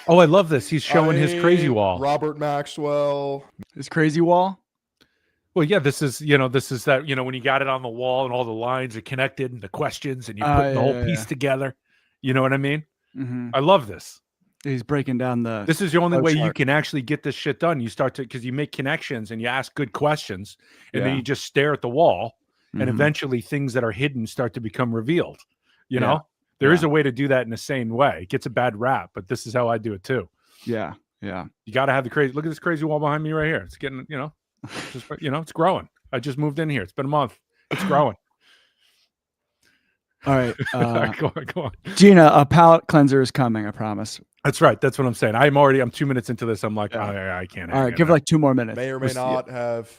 Oh, I love this. He's showing his crazy wall. Robert Maxwell. His crazy wall. Well, yeah, this is that, when you got it on the wall and all the lines are connected and the questions and you put the whole piece together. You know what I mean? Mm-hmm. I love this. He's breaking down this is the only way you can actually get this shit done. You start to, because you make connections and you ask good questions and then you just stare at the wall and eventually things that are hidden start to become revealed. There is a way to do that in a sane way. It gets a bad rap, but this is how I do it too. Yeah. Yeah. You got to have the crazy, look at this crazy wall behind me right here. It's getting, it's growing. I just moved in here. It's been a month. It's growing. All right. Go on. Gina, a palate cleanser is coming. I promise. That's right. That's what I'm saying. I'm 2 minutes into this. I'm like, I can't. All right. Give it like 2 more minutes. May or may not have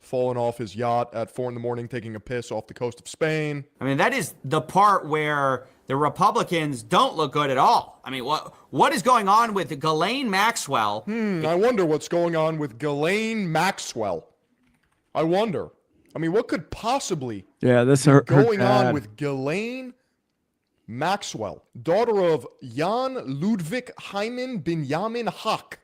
fallen off his yacht at 4 a.m, taking a piss off the coast of Spain. I mean, that is the part where the Republicans don't look good at all. I mean, what is going on with Ghislaine Maxwell? I wonder what's going on with Ghislaine Maxwell. I wonder. I mean, what could possibly going on with Ghislaine Maxwell, daughter of Jan Ludwig Hyman Benjamin Hack?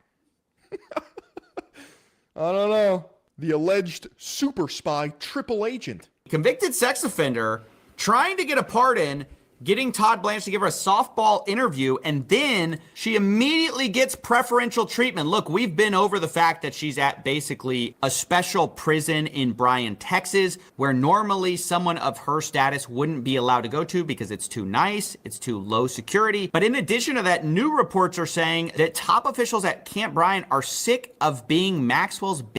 I don't know. The alleged super spy triple agent. Convicted sex offender trying to get a pardon, getting Todd Blanche to give her a softball interview, and then she immediately gets preferential treatment. Look, we've been over the fact that she's at basically a special prison in Bryan, Texas, where normally someone of her status wouldn't be allowed to go to because it's too nice, it's too low security. But in addition to that, new reports are saying that top officials at Camp Bryan are sick of being Maxwell's bitch.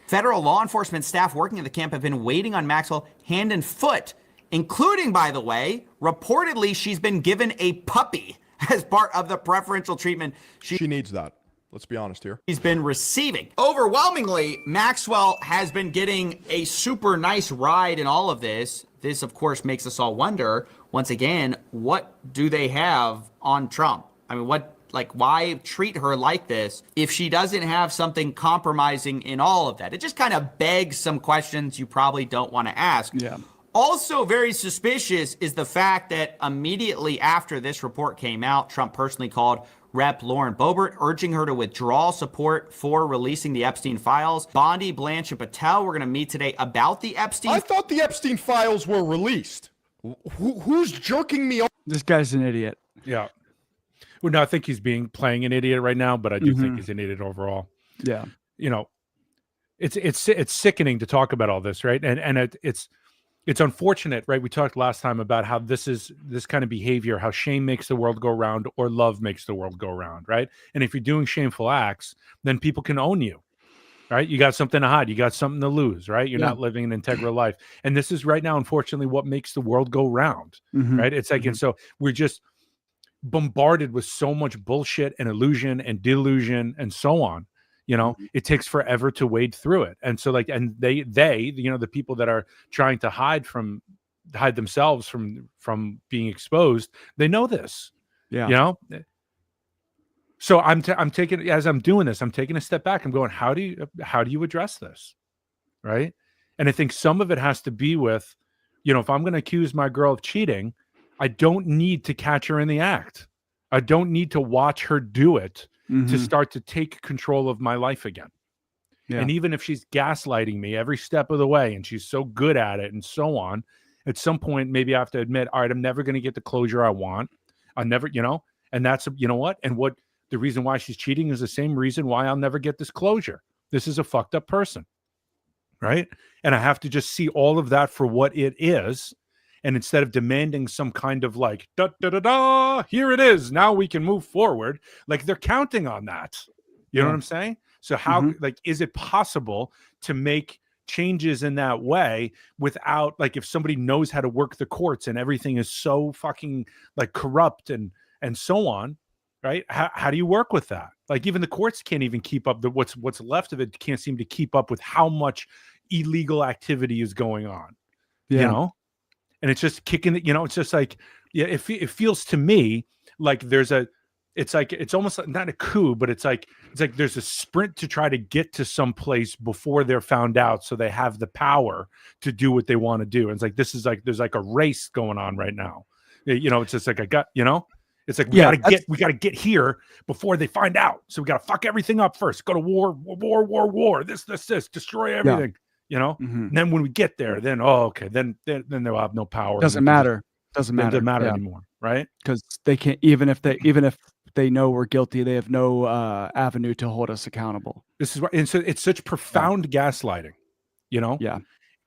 Federal law enforcement staff working at the camp have been waiting on Maxwell hand and foot, including, by the way, reportedly she's been given a puppy as part of the preferential treatment she needs that. Let's be honest here. She's been receiving. Overwhelmingly, Maxwell has been getting a super nice ride in all of this. This, of course, makes us all wonder, once again, what do they have on Trump? I mean, why treat her like this if she doesn't have something compromising in all of that? It just kind of begs some questions you probably don't want to ask. Yeah. Also very suspicious is the fact that immediately after this report came out, Trump personally called Rep. Lauren Boebert, urging her to withdraw support for releasing the Epstein files. Bondi, Blanche, and Patel, we're going to meet today about the Epstein. I thought the Epstein files were released. Who's jerking me off? This guy's an idiot. Yeah. Well, no, I think he's playing an idiot right now, but I do think he's an idiot overall. Yeah. You know, it's sickening to talk about all this, right? And it's unfortunate, right? We talked last time about how this kind of behavior, how shame makes the world go round or love makes the world go round, right? And if you're doing shameful acts, then people can own you, right? You got something to hide. You got something to lose, right? You're not living an integral life. And this is right now, unfortunately, what makes the world go round, right? It's like, and so we're just bombarded with so much bullshit and illusion and delusion and so on. You know, it takes forever to wade through it. And so like, and they, you know, the people that are trying to hide themselves from being exposed, they know this, you know? So I'm taking, as I'm doing this, I'm taking a step back. I'm going, how do you address this? Right. And I think some of it has to be with, you know, if I'm going to accuse my girl of cheating, I don't need to catch her in the act. I don't need to watch her do it to start to take control of my life again. Yeah. And even if she's gaslighting me every step of the way and she's so good at it and so on, at some point, maybe I have to admit, all right, I'm never going to get the closure I want. I never, you know, and that's, you know what? And what the reason why she's cheating is the same reason why I'll never get this closure. This is a fucked up person. Right. And I have to just see all of that for what it is. And instead of demanding some kind of like, da, da, da, da, here it is, now we can move forward. Like they're counting on that. You know what I'm saying? So how, like, is it possible to make changes in that way without, like, if somebody knows how to work the courts and everything is so fucking like corrupt and so on, right? How do you work with that? Like even the courts can't even keep up. What's left of it can't seem to keep up with how much illegal activity is going on, you know? And it's just kicking it, you know, it's just like, yeah, it feels to me like it's almost like, not a coup, but it's like there's a sprint to try to get to some place before they're found out. So they have the power to do what they want to do. And it's like, there's like a race going on right now. You know, it's just like, you know, it's like, we got to get here before they find out. So we got to fuck everything up first, go to war, this, destroy everything. Yeah. You know, and then when we get there, then then they'll have no power. Doesn't matter anymore, right? Because they can't, even if they know we're guilty, they have no avenue to hold us accountable. This is why, and so it's such profound gaslighting, you know. Yeah,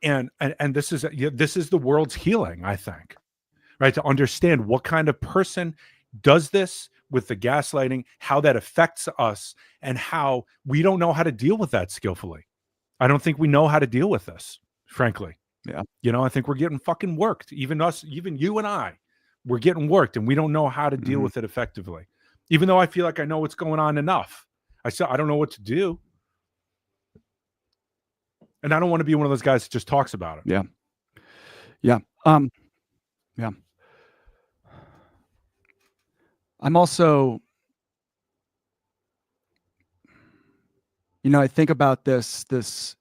and this is the world's healing, I think, right? To understand what kind of person does this with the gaslighting, how that affects us, and how we don't know how to deal with that skillfully. I don't think we know how to deal with this, frankly. Yeah. You know, I think we're getting fucking worked. Even us, even you and I, we're getting worked and we don't know how to deal with it effectively. Even though I feel like I know what's going on enough. I don't know what to do. And I don't want to be one of those guys that just talks about it. Yeah. Yeah. Yeah. I'm also, you know, I think about this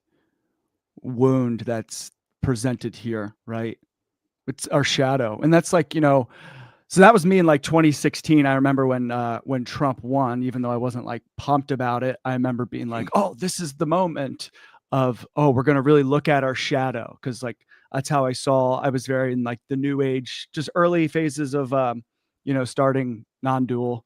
wound that's presented here, right? It's our shadow. And that's like, you know, so that was me in like 2016. I remember when Trump won, even though I wasn't like pumped about it, I remember being like, oh, this is the moment of, oh, we're going to really look at our shadow. Cause like, that's how I was very in like the new age, just early phases of, you know, starting non-dual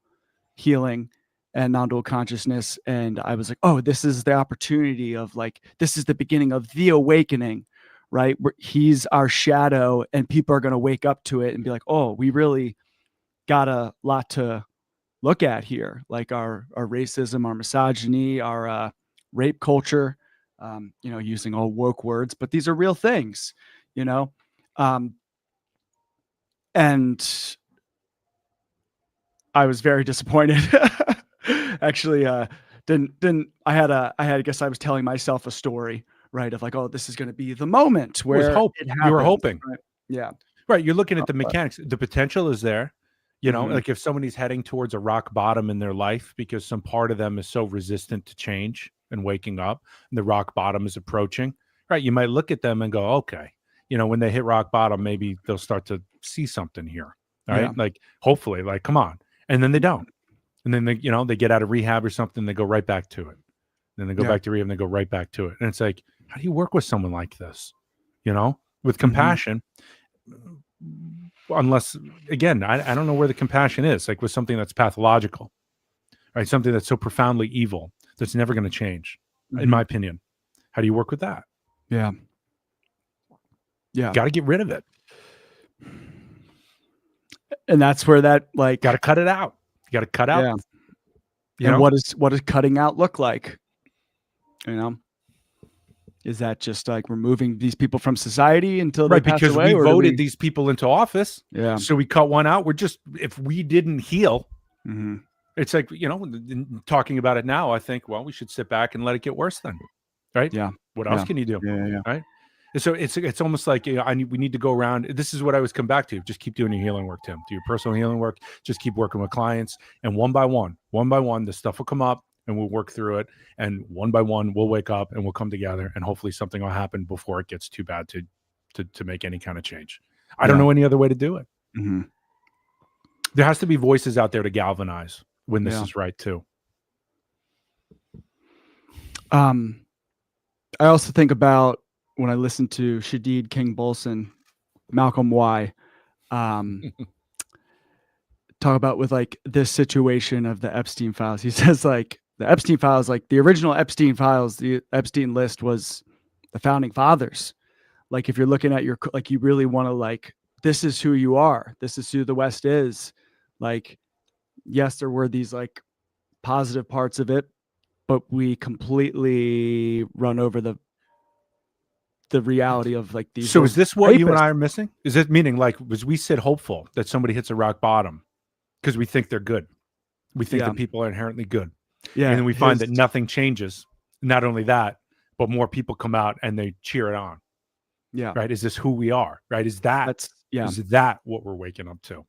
healing and non-dual consciousness. And I was like, oh, this is the opportunity of like, this is the beginning of the awakening, right? He's our shadow and people are going to wake up to it and be like, oh, we really got a lot to look at here. Like our racism, our misogyny, our rape culture, you know, using all woke words, but these are real things, you know? And I was very disappointed. Actually, I guess I was telling myself a story, right? Of like, oh, this is going to be the moment where you were hoping. Right? Yeah. Right. You're looking at the mechanics. The potential is there. You know, like if somebody's heading towards a rock bottom in their life because some part of them is so resistant to change and waking up and the rock bottom is approaching, right? You might look at them and go, okay, when they hit rock bottom, maybe they'll start to see something here. Right. Yeah. Like, hopefully, like, come on. And then they don't. And then they get out of rehab or something. They go right back to it. Then they go Yeah. back to rehab and they go right back to it. And it's like, how do you work with someone like this? With Mm-hmm. compassion, unless, again, I don't know where the compassion is, like with something that's pathological, right? Something that's so profoundly evil that's never going to change, in my opinion. How do you work with that? Yeah. Yeah. Got to get rid of it. And that's where that, like, Got to cut it out. You got to cut out. Yeah. And what does cutting out look like? Is that just like removing these people from society until they pass because away? we voted these people into office. Yeah. So we cut one out. If we didn't heal, Mm-hmm. it's like, talking about it now, I think, well, we should sit back and let it get worse then. Right. Yeah. What else can you do? Yeah. Right. So it's almost like, we need to go around. This is what I always come back to. Just keep doing your healing work, Tim. Do your personal healing work. Just keep working with clients, and one by one, the stuff will come up and we'll work through it. And one by one, we'll wake up and we'll come together, and hopefully something will happen before it gets too bad to make any kind of change. I don't know any other way to do it. Mm-hmm. There has to be voices out there to galvanize when this is right too. I also think about when I listen to Shadid King Bolson, Malcolm Y, talk about with like this situation of the Epstein files. He says like the Epstein files, like the original Epstein files, the Epstein list was the founding fathers. Like if you're looking at you really want to like, this is who you are. This is who the West is. Like, yes, there were these like positive parts of it, but we completely run over the reality of like these. So is this what you and I rapists. are missing? Is it meaning like, was we sit hopeful that somebody hits a rock bottom because we think they're good? We think that people are inherently good. Yeah. And then we find that nothing changes. Not only that, but more people come out and they cheer it on. Yeah. Right. Is this who we are? Right. Is that what we're waking up to?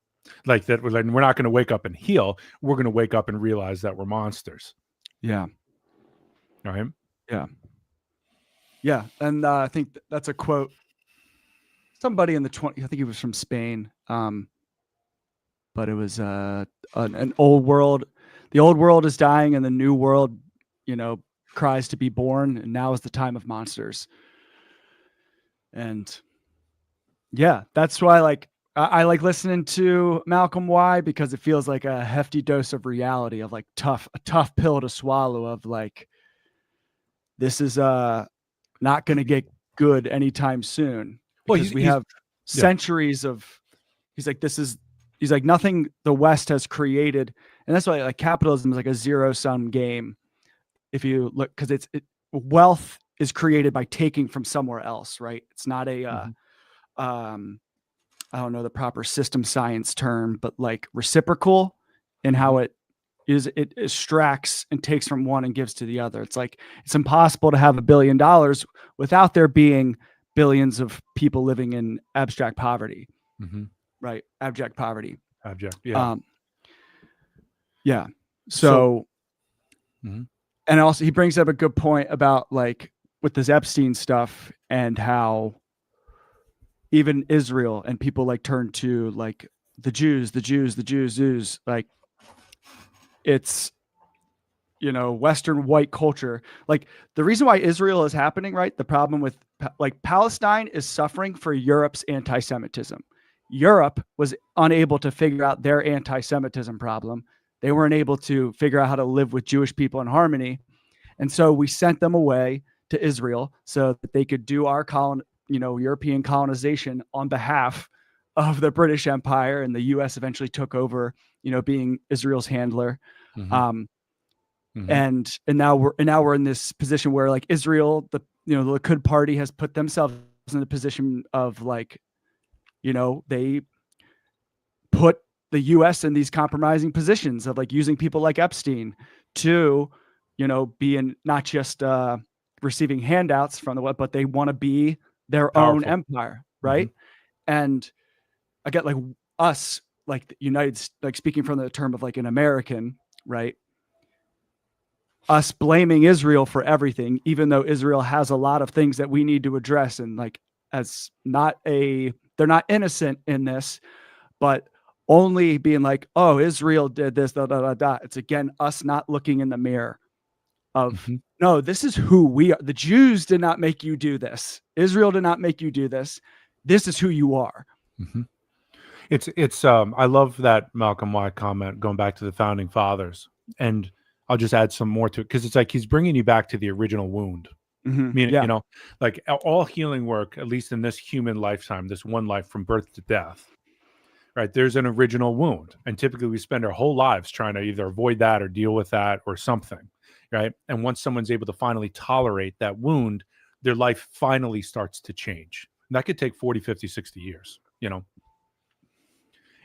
Like that, we're not going to wake up and heal. We're going to wake up and realize that we're monsters. Yeah. Right. Yeah. Yeah. And I think that's a quote. Somebody in the 20s, I think he was from Spain. But it was an old world. The old world is dying and the new world, cries to be born. And now is the time of monsters. And yeah, that's why I like listening to Malcolm Y, because it feels like a hefty dose of reality, of like a tough pill to swallow, of like, this is not going to get good anytime soon. Because we have centuries of, he's like, nothing the West has created. And that's why like capitalism is like a zero-sum game. If you look, because wealth is created by taking from somewhere else, right? It's not a, I don't know the proper system science term, but like reciprocal in how it extracts and takes from one and gives to the other. It's like, it's impossible to have $1 billion without there being billions of people living in abstract poverty, right? Abject poverty. Yeah. Yeah. So and also he brings up a good point about like with this Epstein stuff and how even Israel and people like turn to like the Jews, like it's, Western white culture. Like the reason why Israel is happening, right? The problem with like Palestine is suffering for Europe's anti-Semitism. Europe was unable to figure out their anti-Semitism problem. They weren't able to figure out how to live with Jewish people in harmony. And so we sent them away to Israel so that they could do our European colonization on behalf of the British Empire, and the US eventually took over, being Israel's handler. And now we're in this position where like Israel, the Likud party has put themselves in the position of like, they put the US in these compromising positions of like using people like Epstein to, being not just receiving handouts from the web, but they want to be their own empire. Right. And I get like us, like the United, like speaking from the term of like an American, right? Us blaming Israel for everything, even though Israel has a lot of things that we need to address. And like as they're not innocent in this, but only being like, oh, Israel did this, da, da, da, da. It's again, us not looking in the mirror of, no, this is who we are. The Jews did not make you do this. Israel did not make you do this. This is who you are. It's I love that Malcolm Y comment going back to the founding fathers, and I'll just add some more to it because it's like he's bringing you back to the original wound. Meaning, you know, like all healing work, at least in this human lifetime, this one life from birth to death, right? There's an original wound, and typically we spend our whole lives trying to either avoid that or deal with that or something, right? And once someone's able to finally tolerate that wound, their life finally starts to change. And that could take 40, 50, 60 years, you know?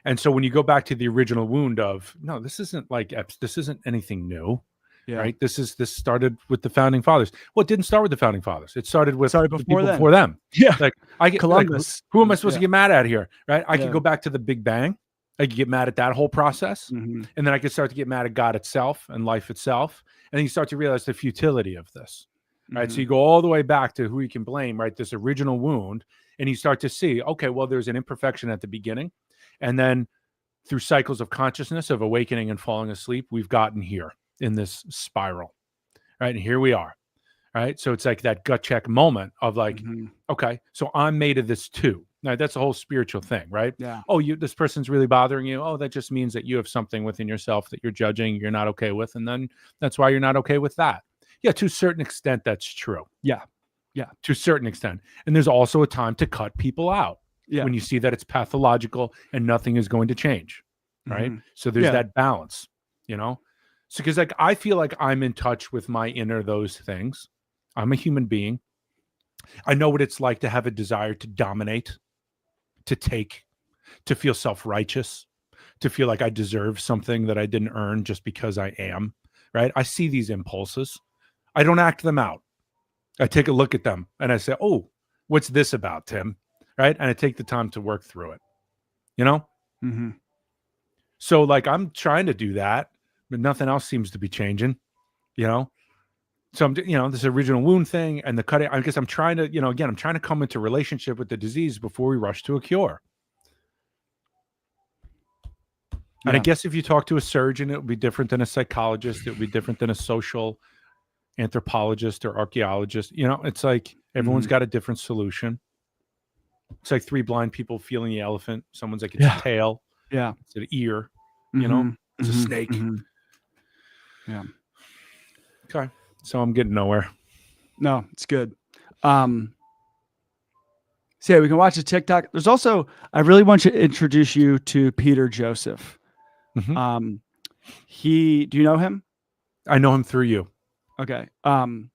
And so when you go back to the original wound of, no, this isn't anything new, right? This started with the founding fathers. Well, it didn't start with the founding fathers. It started with the people before them. Yeah. Like Columbus. Who am I supposed to get mad at here? Right. I could go back to the Big Bang. I could get mad at that whole process. And then I could start to get mad at God itself and life itself. And then you start to realize the futility of this. Right. So you go all the way back to who you can blame, right? This original wound. And you start to see, okay, well, there's an imperfection at the beginning. And then through cycles of consciousness, of awakening and falling asleep, we've gotten here in this spiral, right? And here we are, right? So it's like that gut check moment of like, okay, so I'm made of this too. Now that's a whole spiritual thing, right? Yeah. Oh, this person's really bothering you. Oh, that just means that you have something within yourself that you're judging, you're not okay with. And then that's why you're not okay with that. Yeah, to a certain extent, that's true. Yeah. To a certain extent. And there's also a time to cut people out. When you see that it's pathological and nothing is going to change, right? So there's that balance, you know? So because like I feel like I'm in touch with my inner those things. I'm a human being. I know what it's like to have a desire to dominate, to take, to feel self-righteous, to feel like I deserve something that I didn't earn just because I am, right? I see these impulses. I don't act them out. I take a look at them and I say, oh, what's this about, Tim? Right. And I take the time to work through it, you know? So like, I'm trying to do that, but nothing else seems to be changing, you know? So I'm, you know, this original wound thing and the cutting, I guess I'm trying to, you know, again, I'm trying to come into relationship with the disease before we rush to a cure. And I guess if you talk to a surgeon, it would be different than a psychologist. It would be different than a social anthropologist or archaeologist. You know, it's like everyone's got a different solution. It's like three blind people feeling the elephant. Someone's like, it's a tail. Yeah. It's an ear. You know, it's a snake. Yeah. Okay. So I'm getting nowhere. No, it's good. So yeah, we can watch a TikTok. There's also, I really want to introduce you to Peter Joseph. Do you know him? I know him through you. Okay. Well,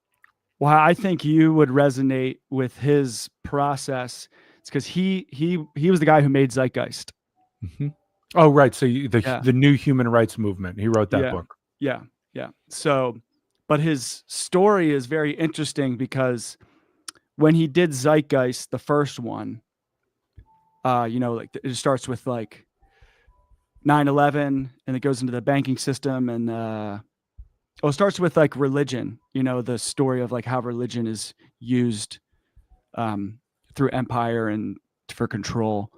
I think you would resonate with his process. It's because he was the guy who made Zeitgeist. Oh, right. So the new human rights movement. He wrote that book. Yeah. So, but his story is very interesting because when he did Zeitgeist, the first one, you know, like it starts with like 9/11 and it goes into the banking system and it starts with like religion, you know, the story of like how religion is used through empire and for control.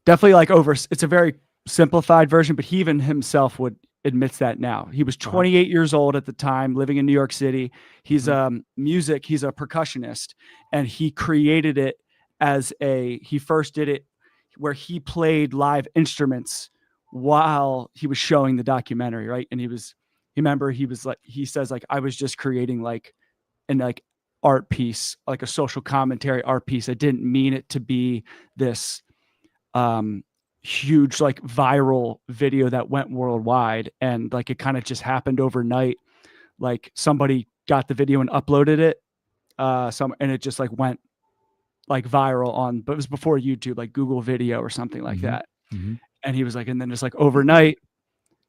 Definitely like it's a very simplified version, but he even himself admits that now. He was 28 years old at the time, living in New York City. He's he's a percussionist, and he created it he first did it where he played live instruments while he was showing the documentary, right? And he says like, I was just creating like an like art piece, like a social commentary art piece. I didn't mean it to be this huge like viral video that went worldwide, and like it kind of just happened overnight. Like somebody got the video and uploaded it and it just like went like viral but it was before YouTube, like Google Video or something like that. And he was like, and then just like overnight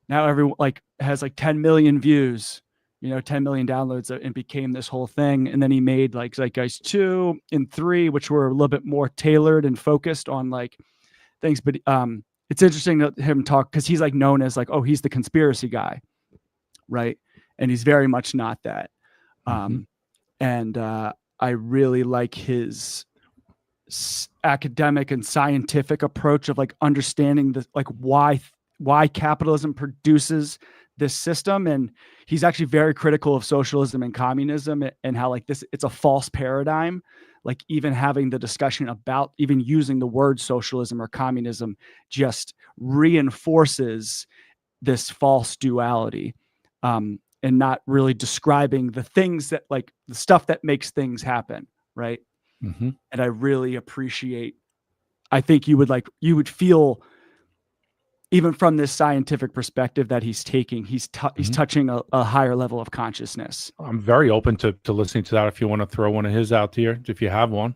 now everyone like has like 10 million views, you know, 10 million downloads, and became this whole thing. And then he made like Zeitgeist 2 and 3, which were a little bit more tailored and focused on like things. But it's interesting to him talk because he's like known as like, oh, he's the conspiracy guy, right? And he's very much not that. And I really like his academic and scientific approach of like understanding the like why capitalism produces this system. And he's actually very critical of socialism and communism and how like it's a false paradigm. Like even having the discussion about even using the word socialism or communism just reinforces this false duality, and not really describing the things that like the stuff that makes things happen. Right. Mm-hmm. And I really appreciate, I think you would feel even from this scientific perspective that he's taking, he's touching a higher level of consciousness. I'm very open to listening to that. If you want to throw one of his out here, if you have one,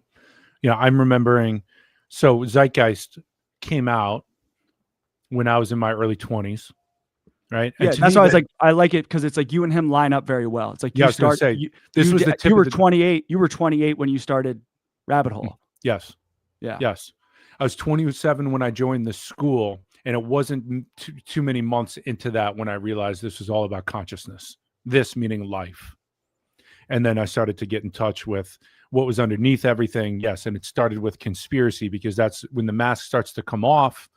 I'm remembering. So Zeitgeist came out when I was in my early 20s, right? And that's why I was like, I like it because it's like you and him line up very well. It's like you start. You were 28. You were 28 when you started Rabbit Hole. Yes. Yeah. Yes. I was 27 when I joined the school. And it wasn't too many months into that when I realized this was all about consciousness, this meaning life. And then I started to get in touch with what was underneath everything. Yes. And it started with conspiracy, because that's when the mask starts to come off,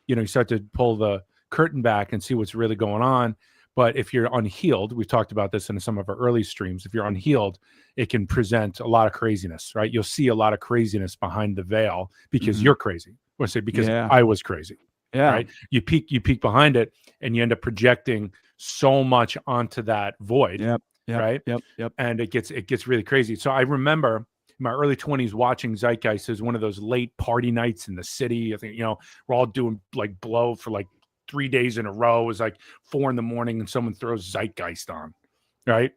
you start to pull the curtain back and see what's really going on. But if you're unhealed, we've talked about this in some of our early streams, if you're unhealed, it can present a lot of craziness, right? You'll see a lot of craziness behind the veil because you're crazy. Or say because I was crazy. Yeah. Right. You peek behind it and you end up projecting so much onto that void. Yep. Right. Yep. And it gets really crazy. So I remember in my early 20s watching Zeitgeist as one of those late party nights in the city. I think, we're all doing like blow for like 3 days in a row. It was like 4 a.m. and someone throws Zeitgeist on. Right.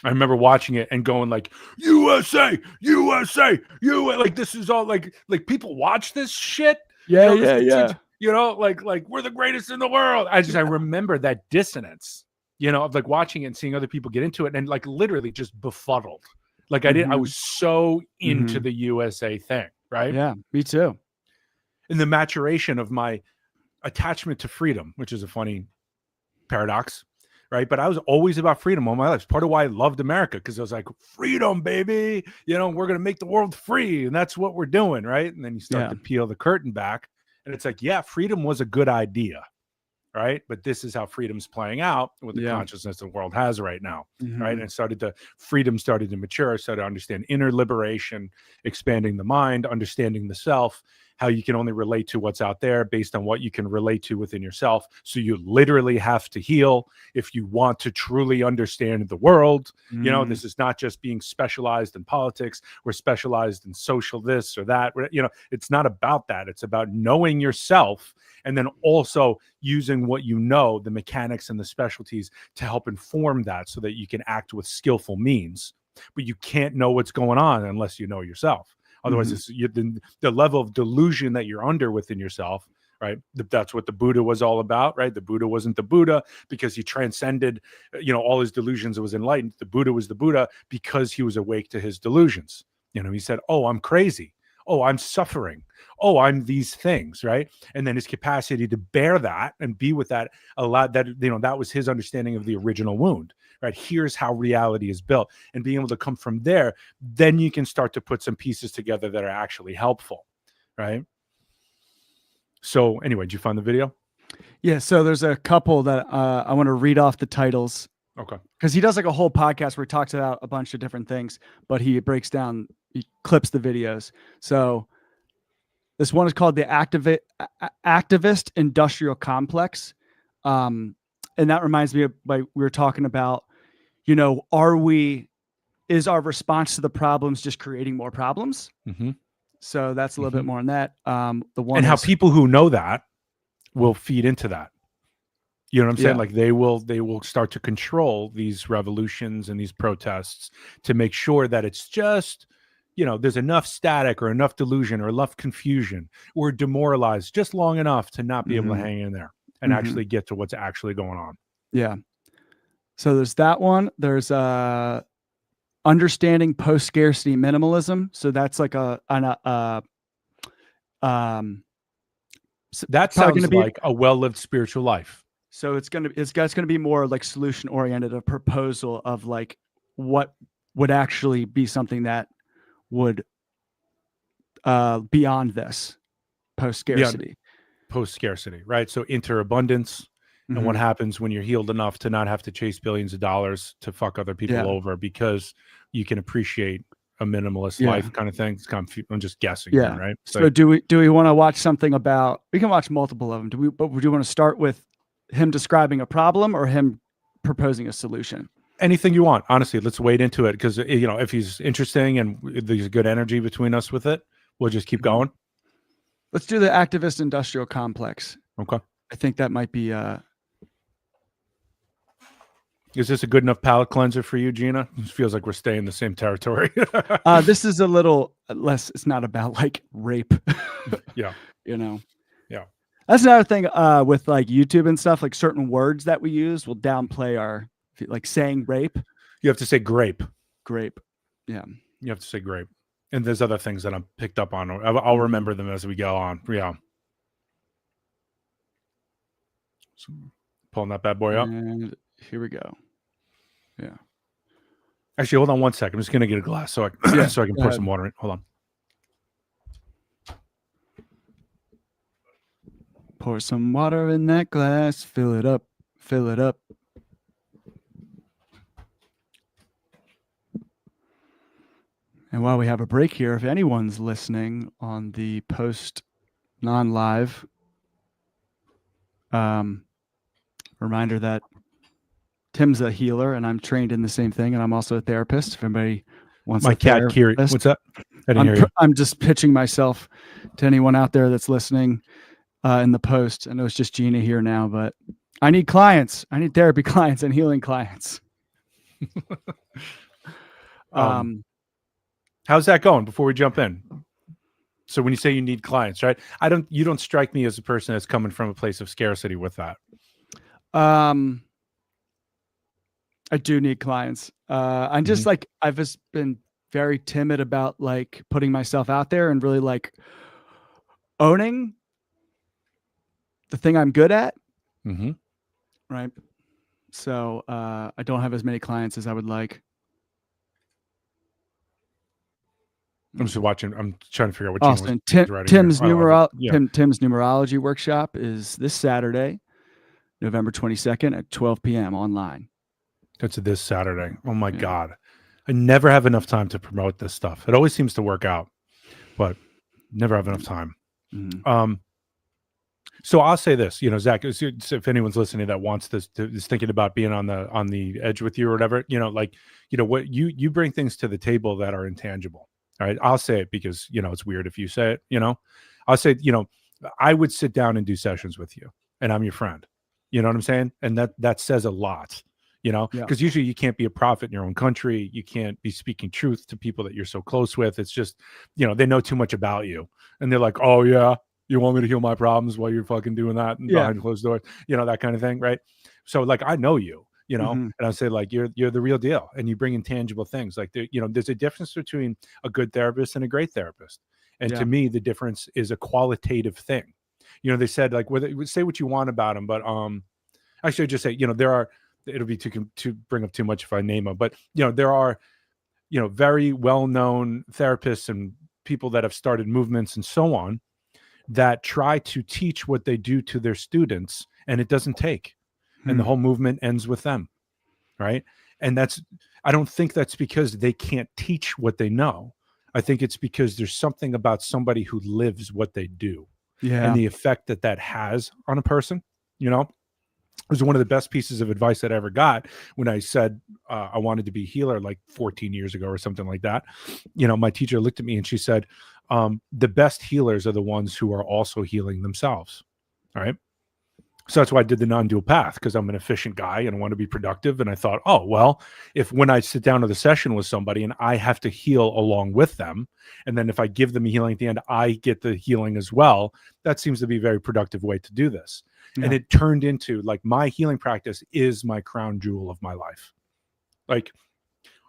I remember watching it and going like, USA, like this is all like people watch this shit. Yeah. Like we're the greatest in the world. I remember that dissonance, of like watching it and seeing other people get into it and like literally just befuddled. Like I was so into the USA thing. Right. Yeah, me too. In the maturation of my attachment to freedom, which is a funny paradox. Right. But I was always about freedom all my life. It's part of why I loved America, because I was like, freedom, baby, we're going to make the world free. And that's what we're doing. Right. And then you start to peel the curtain back. And it's like, yeah, freedom was a good idea, right? But this is how freedom's playing out with the consciousness the world has right now, right? And freedom started to mature, started to understand inner liberation, expanding the mind, understanding the self, how you can only relate to what's out there based on what you can relate to within yourself. So you literally have to heal if you want to truly understand the world. This is not just being specialized in politics or specialized in social this or that. It's not about that. It's about knowing yourself and then also using what the mechanics and the specialties to help inform that so that you can act with skillful means. But you can't know what's going on unless you know yourself. Otherwise, it's the level of delusion that you're under within yourself, right? That's what the Buddha was all about, right? The Buddha wasn't the Buddha because he transcended, all his delusions and was enlightened. The Buddha was the Buddha because he was awake to his delusions. He said, oh, I'm crazy. Oh, I'm suffering. Oh, I'm these things, right? And then his capacity to bear that and be with that that was his understanding of the original wound, right? Here's how reality is built. And being able to come from there, then you can start to put some pieces together that are actually helpful, right? So anyway, did you find the video? Yeah, so there's a couple that I want to read off the titles. Okay. Because he does like a whole podcast where he talks about a bunch of different things, but he clips the videos. So this one is called the Activist Industrial Complex. And that reminds me of like we were talking about, is our response to the problems just creating more problems? So that's a little bit more on that. The one and how people who know that will feed into that. You know what I'm saying? Like they will start to control these revolutions and these protests to make sure that it's just, there's enough static or enough delusion or enough confusion or demoralized just long enough to not be able to hang in there and actually get to what's actually going on. Yeah. So there's that one. There's understanding post-scarcity minimalism. So that's like that sounds like a well-lived spiritual life. So it's gonna be more like solution oriented, a proposal of like what would actually be something that would beyond this post scarcity. Post scarcity, right? So interabundance. And what happens when you're healed enough to not have to chase billions of dollars to fuck other people over because you can appreciate a minimalist life kind of thing. It's kind of, I'm just guessing here, right? So do we want to watch something about, we can watch multiple of them. But would you want to start with him describing a problem or him proposing a solution? Anything you want, honestly. Let's wade into it because, you know, if he's interesting and there's good energy between us with it, we'll just keep going. Let's do the activist industrial complex. Okay. I think that might be Is this a good enough palate cleanser for you, Gina? It feels like we're staying in the same territory. This is a little less, it's not about like rape. Yeah. You know? Yeah. That's another thing with like YouTube and stuff, like certain words that we use will downplay our, like saying rape. You have to say grape. Grape. Yeah. You have to say grape. And there's other things that I'm picked up on. I'll remember them as we go on. Yeah. So, pulling that bad boy up. And here we go. Yeah. Actually, hold on 1 second. I'm just gonna get a glass so I can pour some water in. Hold on. Pour some water in that glass. Fill it up. Fill it up. And while we have a break here, if anyone's listening on the post non-live, reminder that Tim's a healer and I'm trained in the same thing, and I'm also a therapist. If anybody wants my cat Kiri, what's that? I didn't hear you. I'm just pitching myself to anyone out there that's listening in the post. I know it's just Gina here now, but I need clients. I need therapy clients and healing clients. How's that going before we jump in? So when you say you need clients, right? You don't strike me as a person that's coming from a place of scarcity with that. I do need clients. I'm just like, I've just been very timid about like putting myself out there and really like owning the thing I'm good at. Right. So I don't have as many clients as I would like. I'm just watching. I'm trying to figure out what Austin. Tim's numerology workshop is this Saturday, November 22nd at 12 p.m. online. That's this Saturday. Oh my God. I never have enough time to promote this stuff. It always seems to work out, but never have enough time. So I'll say this, you know, Zach, if anyone's listening that wants this, is thinking about being on the edge with you or whatever, you know, like, you know, what you bring things to the table that are intangible. All right. I'll say it because, you know, it's weird if you say it, you know, I'll say, you know, I would sit down and do sessions with you and I'm your friend. You know what I'm saying? And that says a lot, you know, because usually you can't be a prophet in your own country. You can't be speaking truth to people that you're so close with. It's just, you know, they know too much about you and they're like, oh yeah, you want me to heal my problems while you're fucking doing that behind closed doors, you know, that kind of thing. Right. So like, I know you, you know, and I say like, you're the real deal and you bring intangible things like, you know, there's a difference between a good therapist and a great therapist. And to me, the difference is a qualitative thing. You know, they said like, say what you want about them, but actually I just say, you know, it'll be to bring up too much if I name them, but you know, there are, you know, very well-known therapists and people that have started movements and so on that try to teach what they do to their students and it doesn't take. And the whole movement ends with them. Right. And I don't think that's because they can't teach what they know. I think it's because there's something about somebody who lives what they do and the effect that has on a person. You know, it was one of the best pieces of advice that I ever got when I said I wanted to be a healer like 14 years ago or something like that. You know, my teacher looked at me and she said, the best healers are the ones who are also healing themselves. All right. So that's why I did the non-dual path, because I'm an efficient guy and I want to be productive. And I thought, oh, well, if when I sit down to the session with somebody and I have to heal along with them, and then if I give them a healing at the end, I get the healing as well, that seems to be a very productive way to do this. And it turned into like my healing practice is my crown jewel of my life. Like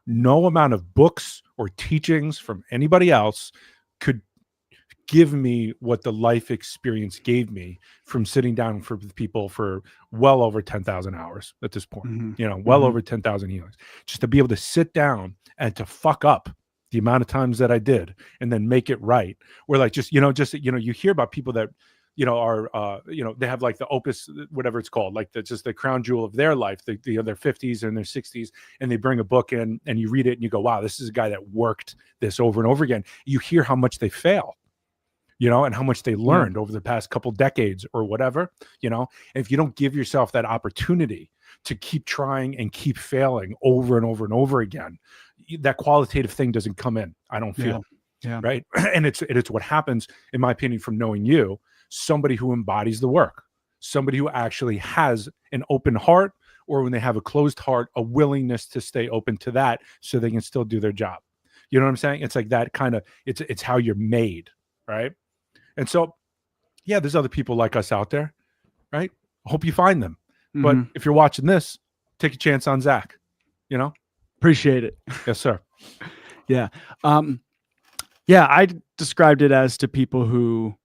no amount of books or teachings from anybody else could give me what the life experience gave me from sitting down for people for well over 10,000 hours at this point, you know, well over 10,000 healings, just to be able to sit down and to fuck up the amount of times that I did, and then make it right. Where like just you hear about people that are they have like the opus, whatever it's called, like just the crown jewel of their life, their 50s and their 60s, and they bring a book in and you read it and you go, wow, this is a guy that worked this over and over again. You hear how much they fail, and how much they learned over the past couple decades or whatever, and if you don't give yourself that opportunity to keep trying and keep failing over and over and over again, that qualitative thing doesn't come in, I don't feel. Yeah. Right. And it's what happens, in my opinion, from knowing you, somebody who embodies the work, somebody who actually has an open heart, or when they have a closed heart, a willingness to stay open to that so they can still do their job. You know what I'm saying? It's like that kind of, it's how you're made. Right. And so, yeah, there's other people like us out there. Right. I hope you find them. But if you're watching this, take a chance on Zach, Appreciate it. Yes, sir. Yeah. I described it as to people who,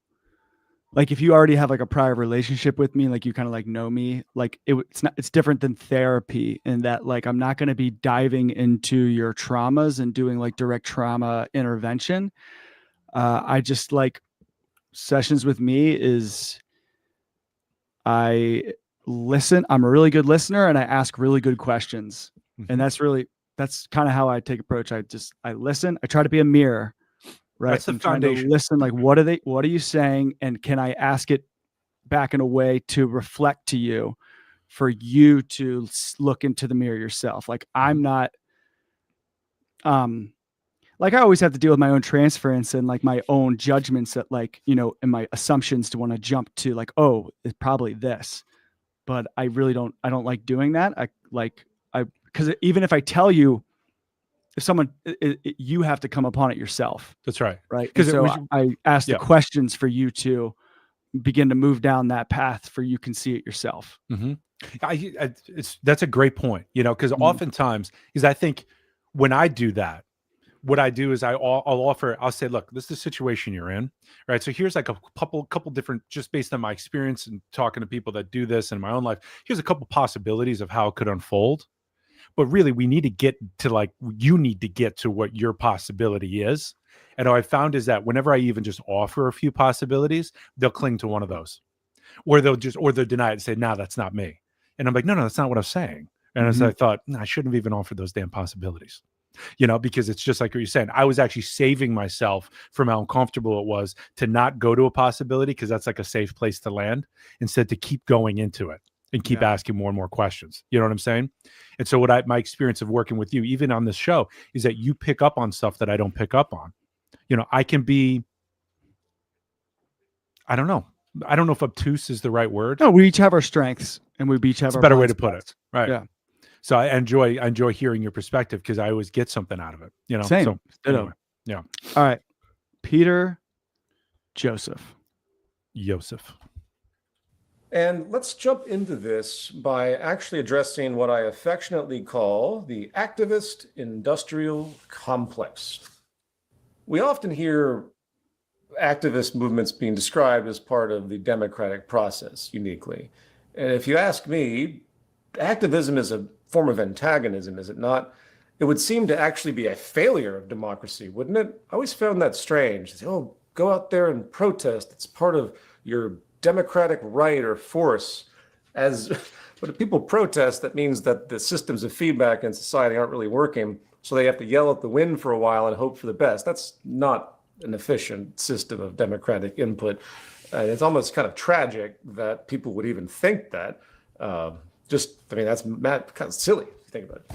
like, if you already have like a prior relationship with me, like you kind of like know me, like it's different than therapy in that, like, I'm not going to be diving into your traumas and doing like direct trauma intervention. I just like sessions with me is I listen. I'm a really good listener and I ask really good questions. And that's kind of how I take approach. I listen. I try to be a mirror. Right. That's the I'm trying foundation. to listen, like, what are you saying? And can I ask it back in a way to reflect to you, for you to look into the mirror yourself? Like, I'm not, like, I always have to deal with my own transference and like my own judgments that, like, and my assumptions to want to jump to like, oh, it's probably this, but I don't like doing that. Because even if I tell you, if someone, you have to come upon it yourself. That's right. Right. Because I asked the questions for you to begin to move down that path, for you can see it yourself. That's a great point, because oftentimes, because I think when I do that, what I do is I'll say, look, this is the situation you're in, right? So here's like a couple different, just based on my experience and talking to people that do this in my own life, here's a couple possibilities of how it could unfold. But really, we need to get to you need to get to what your possibility is. And what I found is that whenever I even just offer a few possibilities, they'll cling to one of those, or they'll deny it and say, no, that's not me. And I'm like, no, that's not what I'm saying. And as I thought, no, I shouldn't have even offered those damn possibilities, because it's just like what you're saying. I was actually saving myself from how uncomfortable it was to not go to a possibility, because that's like a safe place to land, instead to keep going into it and keep asking more and more questions. You know what I'm saying? And so my experience of working with you, even on this show, is that you pick up on stuff that I don't pick up on. I can be, I don't know if obtuse is the right word. No, we each have our strengths, and we each have It's our a better way blind to put spots. it. Right. Yeah. So I enjoy hearing your perspective, because I always get something out of it. Same. So anyway, yeah. All right. Peter Joseph. And let's jump into this by actually addressing what I affectionately call the activist industrial complex. We often hear activist movements being described as part of the democratic process uniquely. And if you ask me, activism is a form of antagonism, is it not? It would seem to actually be a failure of democracy, wouldn't it? I always found that strange. Oh, go out there and protest. It's part of your democratic right or force. But if people protest, that means that the systems of feedback in society aren't really working, so they have to yell at the wind for a while and hope for the best. That's not an efficient system of democratic input. It's almost kind of tragic that people would even think that. That's kind of silly if you think about it.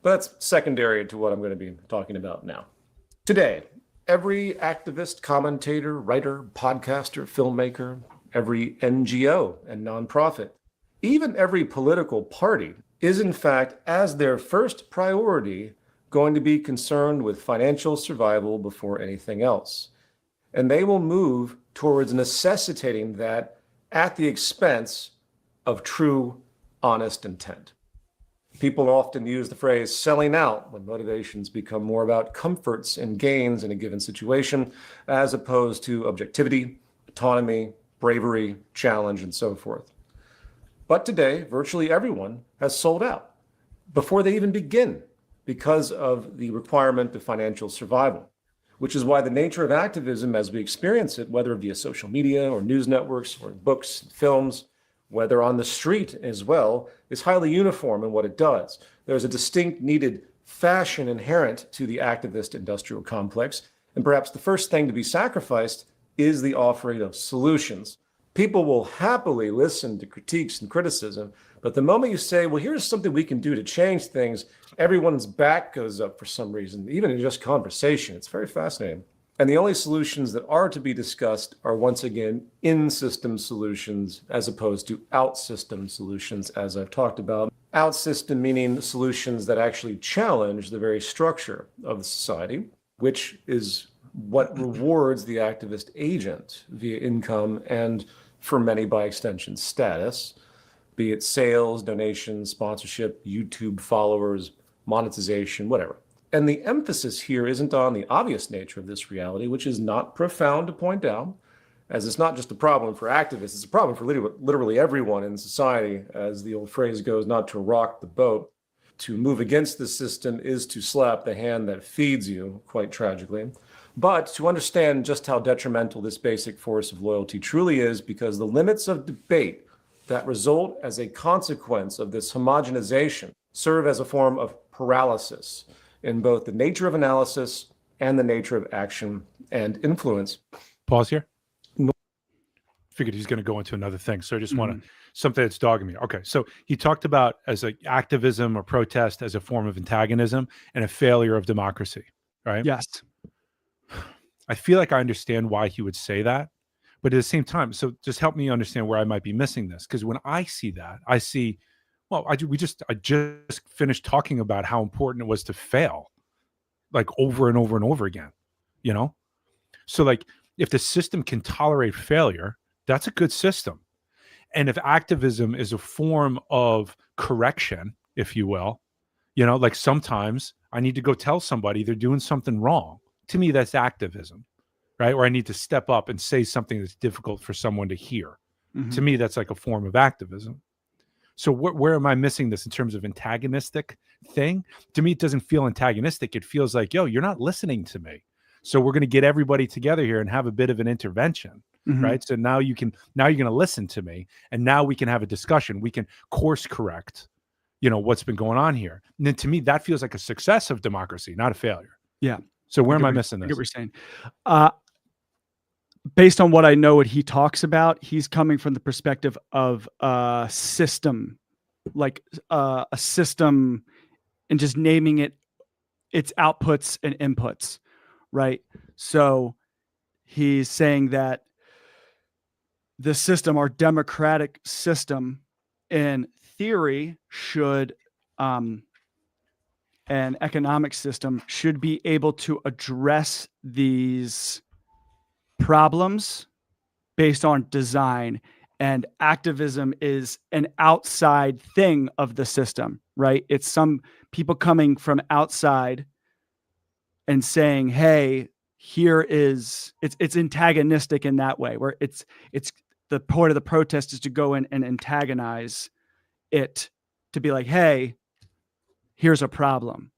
But that's secondary to what I'm going to be talking about now. Today, every activist, commentator, writer, podcaster, filmmaker, every NGO and nonprofit, even every political party is in fact, as their first priority, going to be concerned with financial survival before anything else. And they will move towards necessitating that at the expense of true, honest intent. People often use the phrase selling out when motivations become more about comforts and gains in a given situation, as opposed to objectivity, autonomy, bravery, challenge, and so forth. But today, virtually everyone has sold out before they even begin. because of the requirement of financial survival, which is why the nature of activism as we experience it, whether via social media or news networks or books, films, whether on the street as well, is highly uniform in what it does. There's a distinct needed fashion inherent to the activist industrial complex, and perhaps the first thing to be sacrificed is the offering of solutions. People will happily listen to critiques and criticism, but the moment you say, well, here's something we can do to change things, everyone's back goes up for some reason, even in just conversation. It's very fascinating. And the only solutions that are to be discussed are, once again, in-system solutions as opposed to out-system solutions, as I've talked about. Out-system meaning solutions that actually challenge the very structure of the society, which is what rewards the activist agent via income and, for many by extension, status, be it sales, donations, sponsorship, YouTube followers, monetization, whatever. And the emphasis here isn't on the obvious nature of this reality, which is not profound to point out, as it's not just a problem for activists, it's a problem for literally everyone in society, as the old phrase goes, not to rock the boat. To move against the system is to slap the hand that feeds you, quite tragically. But to understand just how detrimental this basic force of loyalty truly is, because the limits of debate that result as a consequence of this homogenization serve as a form of paralysis in both the nature of analysis and the nature of action and influence. Pause here. Figured he's going to go into another thing. So I just want to, something that's dogging me. Okay. So he talked about as like activism or protest as a form of antagonism and a failure of democracy, right? Yes. I feel like I understand why he would say that, but at the same time, so just help me understand where I might be missing this. Because when I see that, I see, well, I just finished talking about how important it was to fail, like over and over and over again, you know? So like, if the system can tolerate failure, that's a good system. And if activism is a form of correction, if you will, you know, like sometimes I need to go tell somebody they're doing something wrong. To me, that's activism, right? Or I need to step up and say something that's difficult for someone to hear. To me, that's like a form of activism. So where am I missing this in terms of antagonistic thing? To me, it doesn't feel antagonistic. It feels like, yo, you're not listening to me. So we're going to get everybody together here and have a bit of an intervention, right? So now you're going to listen to me, and now we can have a discussion. We can course correct, you know, what's been going on here. And then to me, that feels like a success of democracy, not a failure. Yeah. So where am I missing this? I get what you're saying. Based on what I know, what he talks about, he's coming from the perspective of a system, like a system, and just naming it, its outputs and inputs, right? So he's saying that the system, our democratic system, in theory, should, an economic system should be able to address these problems based on design, and activism is an outside thing of the system, right? It's some people coming from outside and saying, hey, here is, it's antagonistic in that way, where it's the point of the protest is to go in and antagonize it, to be like, hey, here's a problem.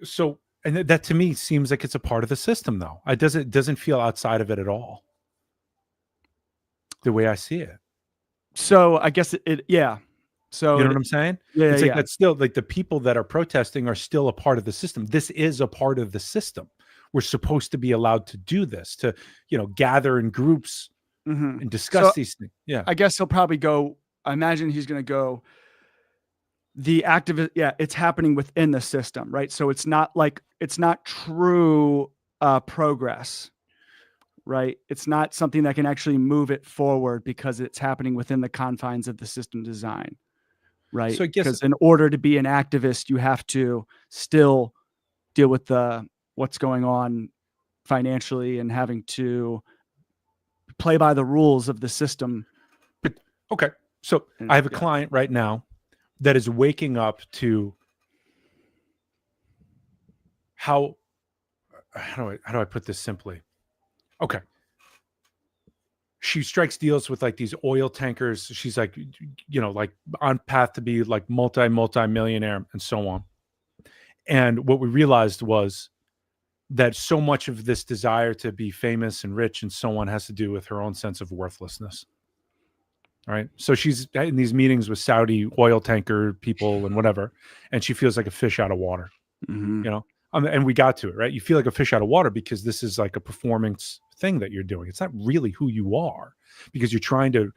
So, and that to me seems like it's a part of the system, though. It doesn't feel outside of it at all, the way I see it. So I guess yeah. So you know what I'm saying? Yeah, it's like yeah. that's still like the people that are protesting are still a part of the system. This is a part of the system. We're supposed to be allowed to do this, to, you know, gather in groups and discuss these things. Yeah. I guess he'll probably go, I imagine he's going to go, the activist, yeah, it's happening within the system, right? So it's not true progress, right? It's not something that can actually move it forward because it's happening within the confines of the system design, right? So I guess, because in order to be an activist, you have to still deal with what's going on financially and having to play by the rules of the system. But okay, so I have a client right now that is waking up to how do I put this simply? Okay. She strikes deals with like these oil tankers. She's like, you know, like on path to be like multi-millionaire and so on. And what we realized was that so much of this desire to be famous and rich and so on has to do with her own sense of worthlessness. Right. So she's in these meetings with Saudi oil tanker people and whatever, and she feels like a fish out of water, Mhm. you know? And we got to it, right? You feel like a fish out of water because this is like a performance thing that you're doing. It's not really who you are because you're trying to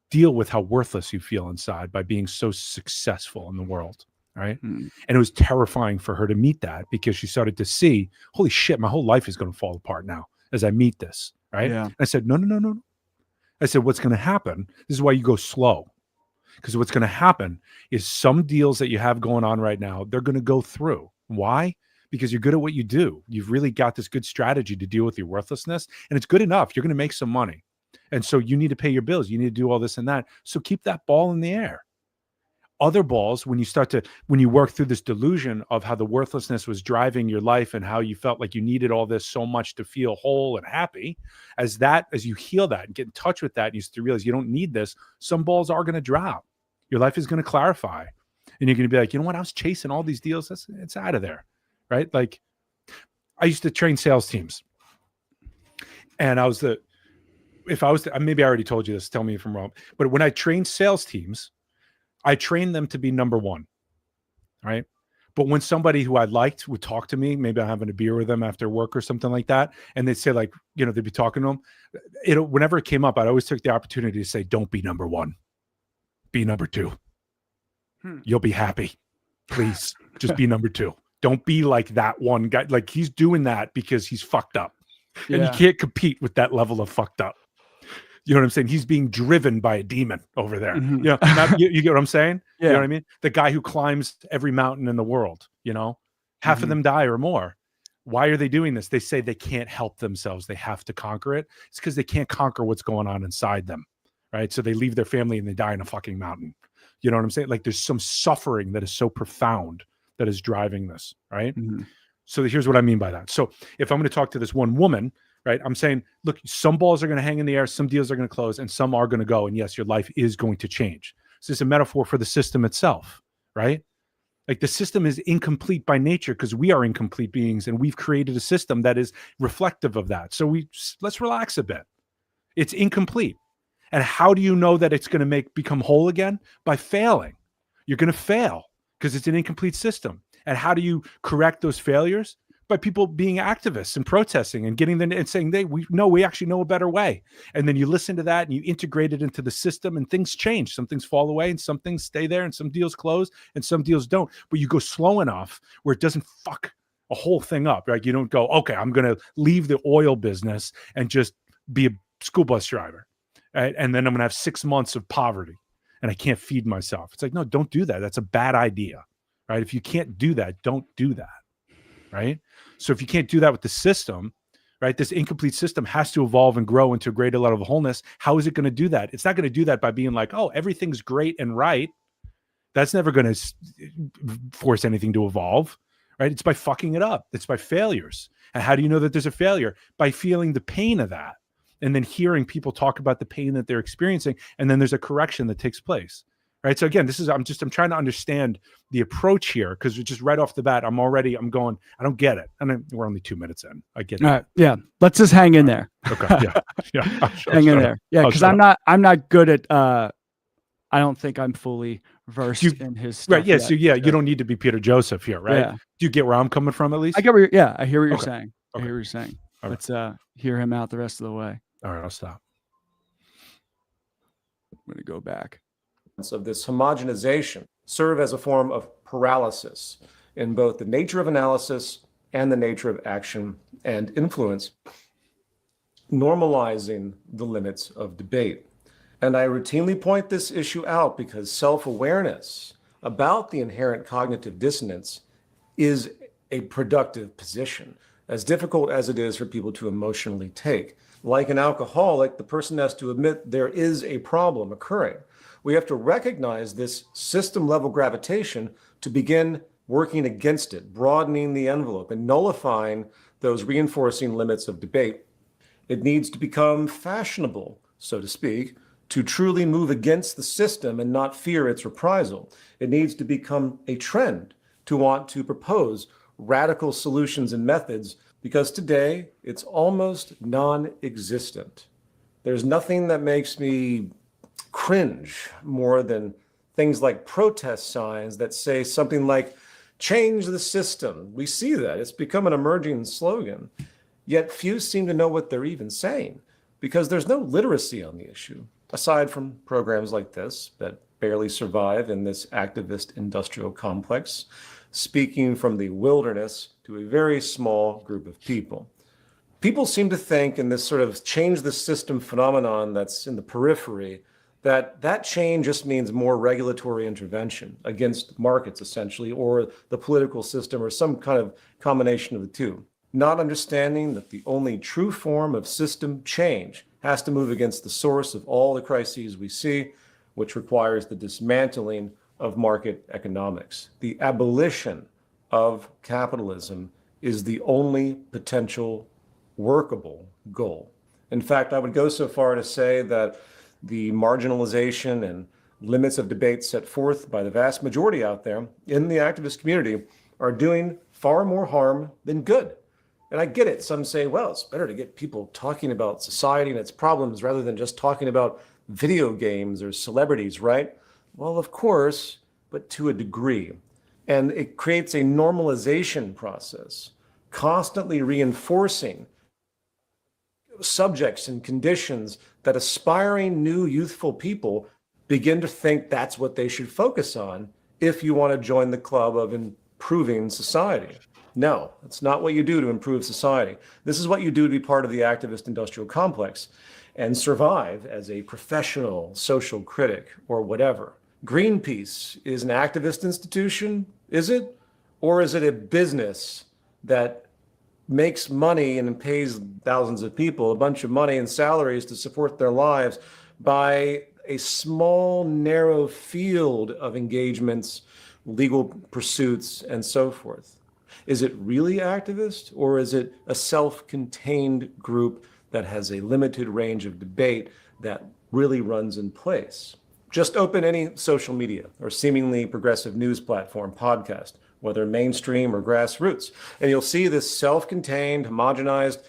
deal with how worthless you feel inside by being so successful in the world. Right. Mm. And it was terrifying for her to meet that because she started to see, holy shit, my whole life is going to fall apart now as I meet this. Right. Yeah. And I said, no. I said, what's going to happen? This is why you go slow. Because what's going to happen is some deals that you have going on right now, they're going to go through. Why? Because you're good at what you do. You've really got this good strategy to deal with your worthlessness, and it's good enough. You're going to make some money. And so you need to pay your bills. You need to do all this and that. So keep that ball in the air. Other balls, when you work through this delusion of how the worthlessness was driving your life and how you felt like you needed all this so much to feel whole and happy, as you heal that and get in touch with that, and you start to realize you don't need this, some balls are going to drop. Your life is going to clarify. And you're going to be like, you know what? I was chasing all these deals. It's out of there. Right? Like, I used to train sales teams. And maybe I already told you this, tell me if I'm wrong. But when I trained sales teams, I trained them to be number one, right? But when somebody who I liked would talk to me, maybe I'm having a beer with them after work or something like that, and they'd say like, they'd be talking to them. Whenever it came up, I'd always take the opportunity to say, don't be number one, be number two. You'll be happy. Please, just be number two. Don't be like that one guy. Like he's doing that because he's fucked up, and you can't compete with that level of fucked up. You know what I'm saying? He's being driven by a demon over there. Mhm. You get what I'm saying? Yeah. You know what I mean? The guy who climbs every mountain in the world, half of them die or more. Why are they doing this? They say they can't help themselves. They have to conquer it. It's because they can't conquer what's going on inside them. Right. So they leave their family and they die in a fucking mountain. You know what I'm saying? Like there's some suffering that is so profound that is driving this. Right. Mhm. So here's what I mean by that. So if I'm going to talk to this one woman, right, I'm saying, look, some balls are going to hang in the air, some deals are going to close, and some are going to go. And yes, your life is going to change. So it's a metaphor for the system itself, right? Like the system is incomplete by nature because we are incomplete beings, and we've created a system that is reflective of that. So let's relax a bit. It's incomplete. And how do you know that it's going to become whole again? By failing. You're going to fail because it's an incomplete system. And how do you correct those failures? By people being activists and protesting and getting them and saying, we actually know a better way. And then you listen to that and you integrate it into the system and things change. Some things fall away and some things stay there and some deals close and some deals don't. But you go slow enough where it doesn't fuck a whole thing up. Right? You don't go, okay, I'm going to leave the oil business and just be a school bus driver. Right? And then I'm going to have 6 months of poverty and I can't feed myself. It's like, no, don't do that. That's a bad idea. Right? If you can't do that, don't do that. Right? So if you can't do that with the system, right, this incomplete system has to evolve and grow into a greater level of wholeness. How is it going to do that? It's not going to do that by being like, oh, everything's great and right. That's never going to force anything to evolve, right? It's by fucking it up. It's by failures. And how do you know that there's a failure? By feeling the pain of that and then hearing people talk about the pain that they're experiencing. And then there's a correction that takes place. Right. So again, I'm trying to understand the approach here because just right off the bat, I'm going, I don't get it. And we're only 2 minutes in. I get it. All right. Yeah. Let's just hang in there. Okay. Yeah. Yeah. Hang in there. Yeah. Because I'm not good at, I don't think I'm fully versed in his stuff. Right. Yeah. So you don't need to be Peter Joseph here. Right. Yeah. Do you get where I'm coming from at least? I get where I hear what you're Okay. saying. Okay. I hear what you're saying. All right. Let's hear him out the rest of the way. All right. I'll stop. I'm going to go back. Of this homogenization serve as a form of paralysis in both the nature of analysis and the nature of action and influence, normalizing the limits of debate. And I routinely point this issue out because self-awareness about the inherent cognitive dissonance is a productive position, as difficult as it is for people to emotionally take. Like an alcoholic, the person has to admit there is a problem occurring. We have to recognize this system-level gravitation to begin working against it, broadening the envelope and nullifying those reinforcing limits of debate. It needs to become fashionable, so to speak, to truly move against the system and not fear its reprisal. It needs to become a trend to want to propose radical solutions and methods because today it's almost non-existent. There's nothing that makes me cringe more than things like protest signs that say something like, change the system. We see that. It's become an emerging slogan. Yet few seem to know what they're even saying because there's no literacy on the issue, aside from programs like this that barely survive in this activist industrial complex, speaking from the wilderness to a very small group of people. People seem to think in this sort of change the system phenomenon that's in the periphery that change just means more regulatory intervention against markets, essentially, or the political system, or some kind of combination of the two. Not understanding that the only true form of system change has to move against the source of all the crises we see, which requires the dismantling of market economics. The abolition of capitalism is the only potential workable goal. In fact, I would go so far to say that the marginalization and limits of debate set forth by the vast majority out there in the activist community are doing far more harm than good. And I get it. Some say, well, it's better to get people talking about society and its problems rather than just talking about video games or celebrities, right? Well, of course, but to a degree. And it creates a normalization process, constantly reinforcing subjects and conditions that aspiring new youthful people begin to think that's what they should focus on if you want to join the club of improving society. No, that's not what you do to improve society. This is what you do to be part of the activist industrial complex and survive as a professional social critic or whatever. Greenpeace is an activist institution, is it? Or is it a business that makes money and pays thousands of people a bunch of money and salaries to support their lives by a small, narrow field of engagements, legal pursuits, and so forth? Is it really activist, or is it a self-contained group that has a limited range of debate that really runs in place? Just open any social media or seemingly progressive news platform, podcast, whether mainstream or grassroots, and you'll see this self-contained, homogenized,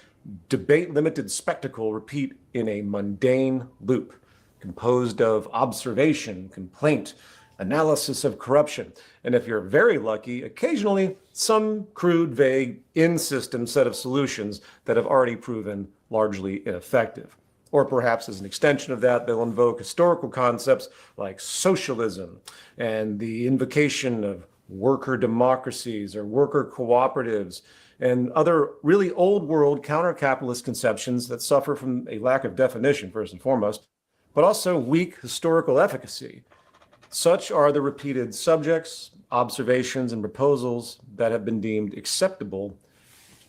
debate-limited spectacle repeat in a mundane loop, composed of observation, complaint, analysis of corruption, and if you're very lucky, occasionally some crude, vague, in-system set of solutions that have already proven largely ineffective. Or perhaps as an extension of that, they'll invoke historical concepts like socialism and the invocation of worker democracies or worker cooperatives and other really old world counter-capitalist conceptions that suffer from a lack of definition, first and foremost, but also weak historical efficacy. Such are the repeated subjects, observations, and proposals that have been deemed acceptable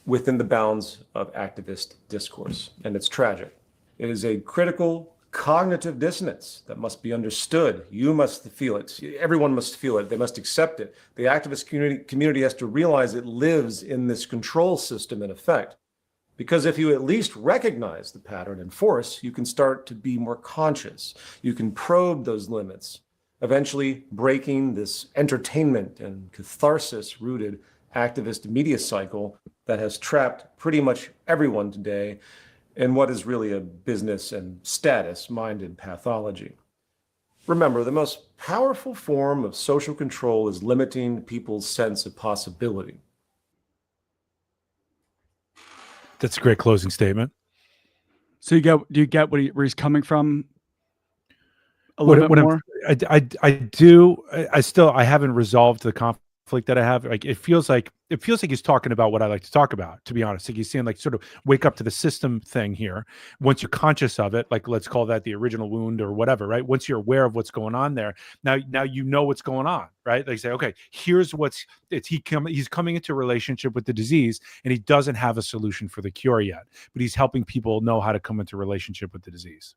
within the bounds of activist discourse. And it's tragic. It is a critical cognitive dissonance that must be understood. You must feel it. Everyone must feel it. They must accept it. The activist community has to realize it lives in this control system in effect. Because if you at least recognize the pattern and force, you can start to be more conscious. You can probe those limits, eventually breaking this entertainment and catharsis-rooted activist media cycle that has trapped pretty much everyone today in what is really a business and status-minded pathology. Remember, the most powerful form of social control is limiting people's sense of possibility. That's a great closing statement. So do you get where he's coming from a little bit more? I do. I haven't resolved the conflict that I have. Like it feels like he's talking about what I like to talk about, to be honest. Like he's saying, like, sort of wake up to the system thing here. Once you're conscious of it, like let's call that the original wound or whatever, right? Once you're aware of what's going on there, now you know what's going on, right? Like say, okay, here's he's coming into a relationship with the disease and he doesn't have a solution for the cure yet, but he's helping people know how to come into a relationship with the disease,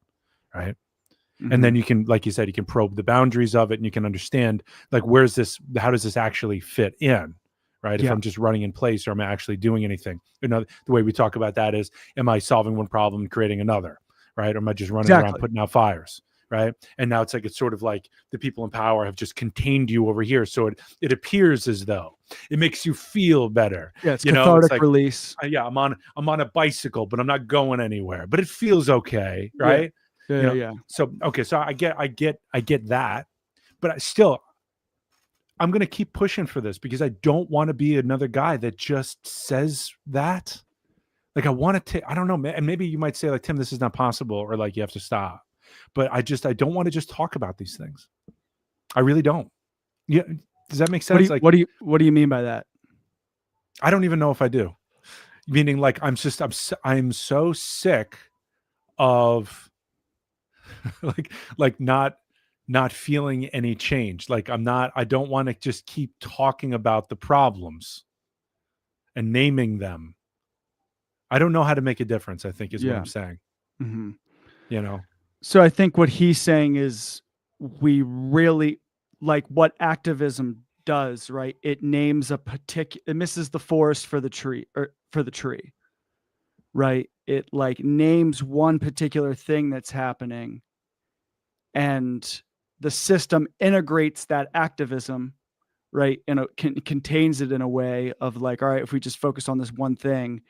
right? And then you can, like you said, you can probe the boundaries of it and you can understand, like, how does this actually fit in, right? If I'm just running in place or am I actually doing anything? The way we talk about that is, am I solving one problem and creating another, right? Or am I just running around putting out fires, right? And now it's sort of like the people in power have just contained you over here. So it appears as though it makes you feel better. Yeah, it's You know, it's cathartic release. yeah, I'm on a bicycle, but I'm not going anywhere, but it feels okay, Yeah. right? Yeah, yeah. So okay, so I get that, but I'm going to keep pushing for this because I don't want to be another guy that just says that. Like I want to, I don't know, and maybe you might say like, Tim, this is not possible, or like you have to stop. But I don't want to just talk about these things. I really don't. Yeah, does that make sense? What do you mean by that? I don't even know if I do. Meaning, like I'm so sick of like not feeling any change. Like I don't want to just keep talking about the problems and naming them. I don't know how to make a difference, I think is what I'm saying. Mm-hmm. You know? So I think what he's saying is we really like what activism does, right? It names a particular, it misses the forest for the tree right? It like names one particular thing that's happening, and the system integrates that activism, right? And it contains it in a way of like, all right, if we just focus on this one thing,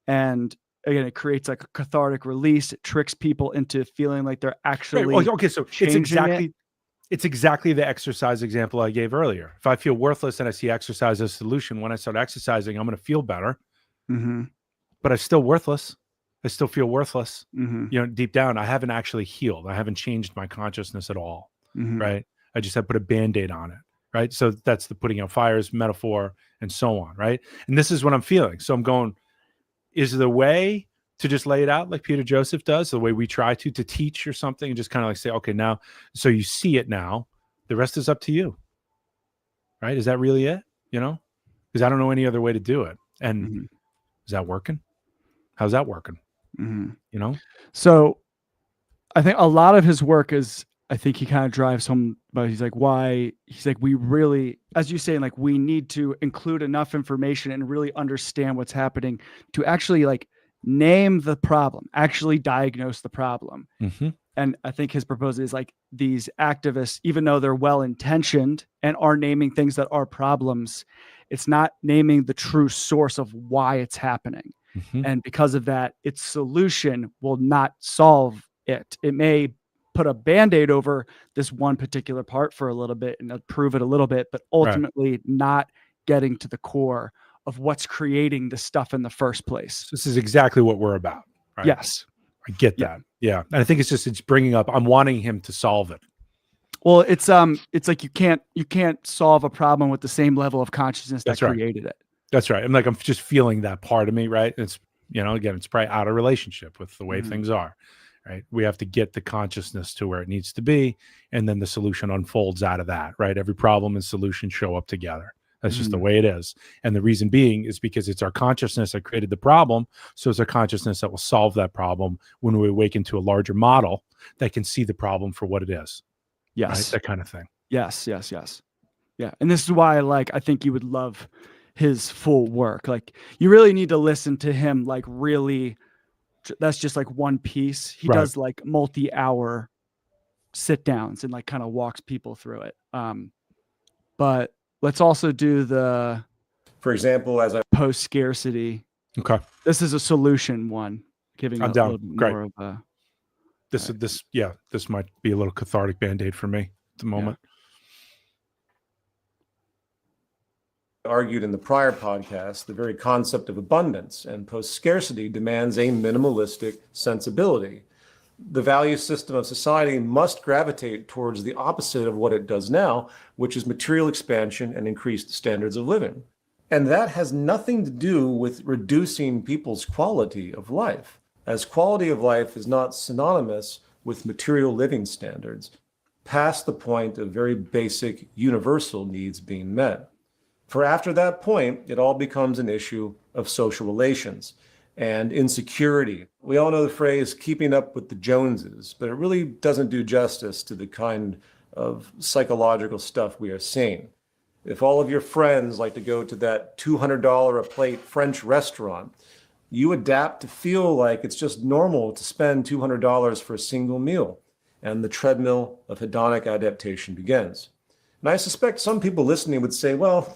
and again, it creates like a cathartic release. It tricks people into feeling like they're actually right. Okay. So changing it's exactly the exercise example I gave earlier. If I feel worthless and I see exercise as a solution, when I start exercising, I'm going to feel better. Mm-hmm. But I'm still worthless. I still feel worthless. Mm-hmm. You know, deep down, I haven't actually healed. I haven't changed my consciousness at all. Mm-hmm. Right? I just have put a Band-Aid on it. Right? So that's the putting out fires metaphor and so on. Right? And this is what I'm feeling. So I'm going, is the way to just lay it out like Peter Joseph does, the way we try to teach or something, and just kind of like say, okay, now, so you see it now, the rest is up to you. Right? Is that really it? You know? Because I don't know any other way to do it. And Mm-hmm. is that working? How's that working? Mm-hmm. You know? So I think a lot of his work is, I think he kind of drives home, but he's like, we really, as you're saying, like we need to include enough information and really understand what's happening to actually like name the problem, actually diagnose the problem. Mm-hmm. And I think his proposal is like these activists, even though they're well-intentioned and are naming things that are problems, it's not naming the true source of why it's happening. Mm-hmm. And because of that, its solution will not solve it. It may put a Band-Aid over this one particular part for a little bit and improve it a little bit, but ultimately not getting to the core of what's creating the stuff in the first place. This is exactly what we're about. Right? Yes. I get that. Yeah. And I think it's bringing up, I'm wanting him to solve it. Well, it's like you can't solve a problem with the same level of consciousness that created it. That's right. I'm just feeling that part of me, right? It's, again, it's probably out of relationship with the way things are, right? We have to get the consciousness to where it needs to be, and then the solution unfolds out of that, right? Every problem and solution show up together. That's just the way it is. And the reason being is because it's our consciousness that created the problem. So it's our consciousness that will solve that problem when we awaken to a larger model that can see the problem for what it is. Yes. Right? That kind of thing. Yes. Yeah. And this is why, I think you would love his full work. Like, you really need to listen to him, really. That's just one piece. He does multi-hour sit downs and kind of walks people through it. But let's also do for example, as I post scarcity. Okay. This is a solution one, giving I'm a down. little bit Great. more of a. This might be a little cathartic Band-Aid for me at the moment. argued in the prior podcast, the very concept of abundance and post-scarcity demands a minimalistic sensibility. The value system of society must gravitate towards the opposite of what it does now, which is material expansion and increased standards of living. And that has nothing to do with reducing people's quality of life, as quality of life is not synonymous with material living standards, past the point of very basic universal needs being met. For after that point, it all becomes an issue of social relations and insecurity. We all know the phrase keeping up with the Joneses, but it really doesn't do justice to the kind of psychological stuff we are seeing. If all of your friends like to go to that $200 a plate French restaurant, you adapt to feel like it's just normal to spend $200 for a single meal. and the treadmill of hedonic adaptation begins. And I suspect some people listening would say, well,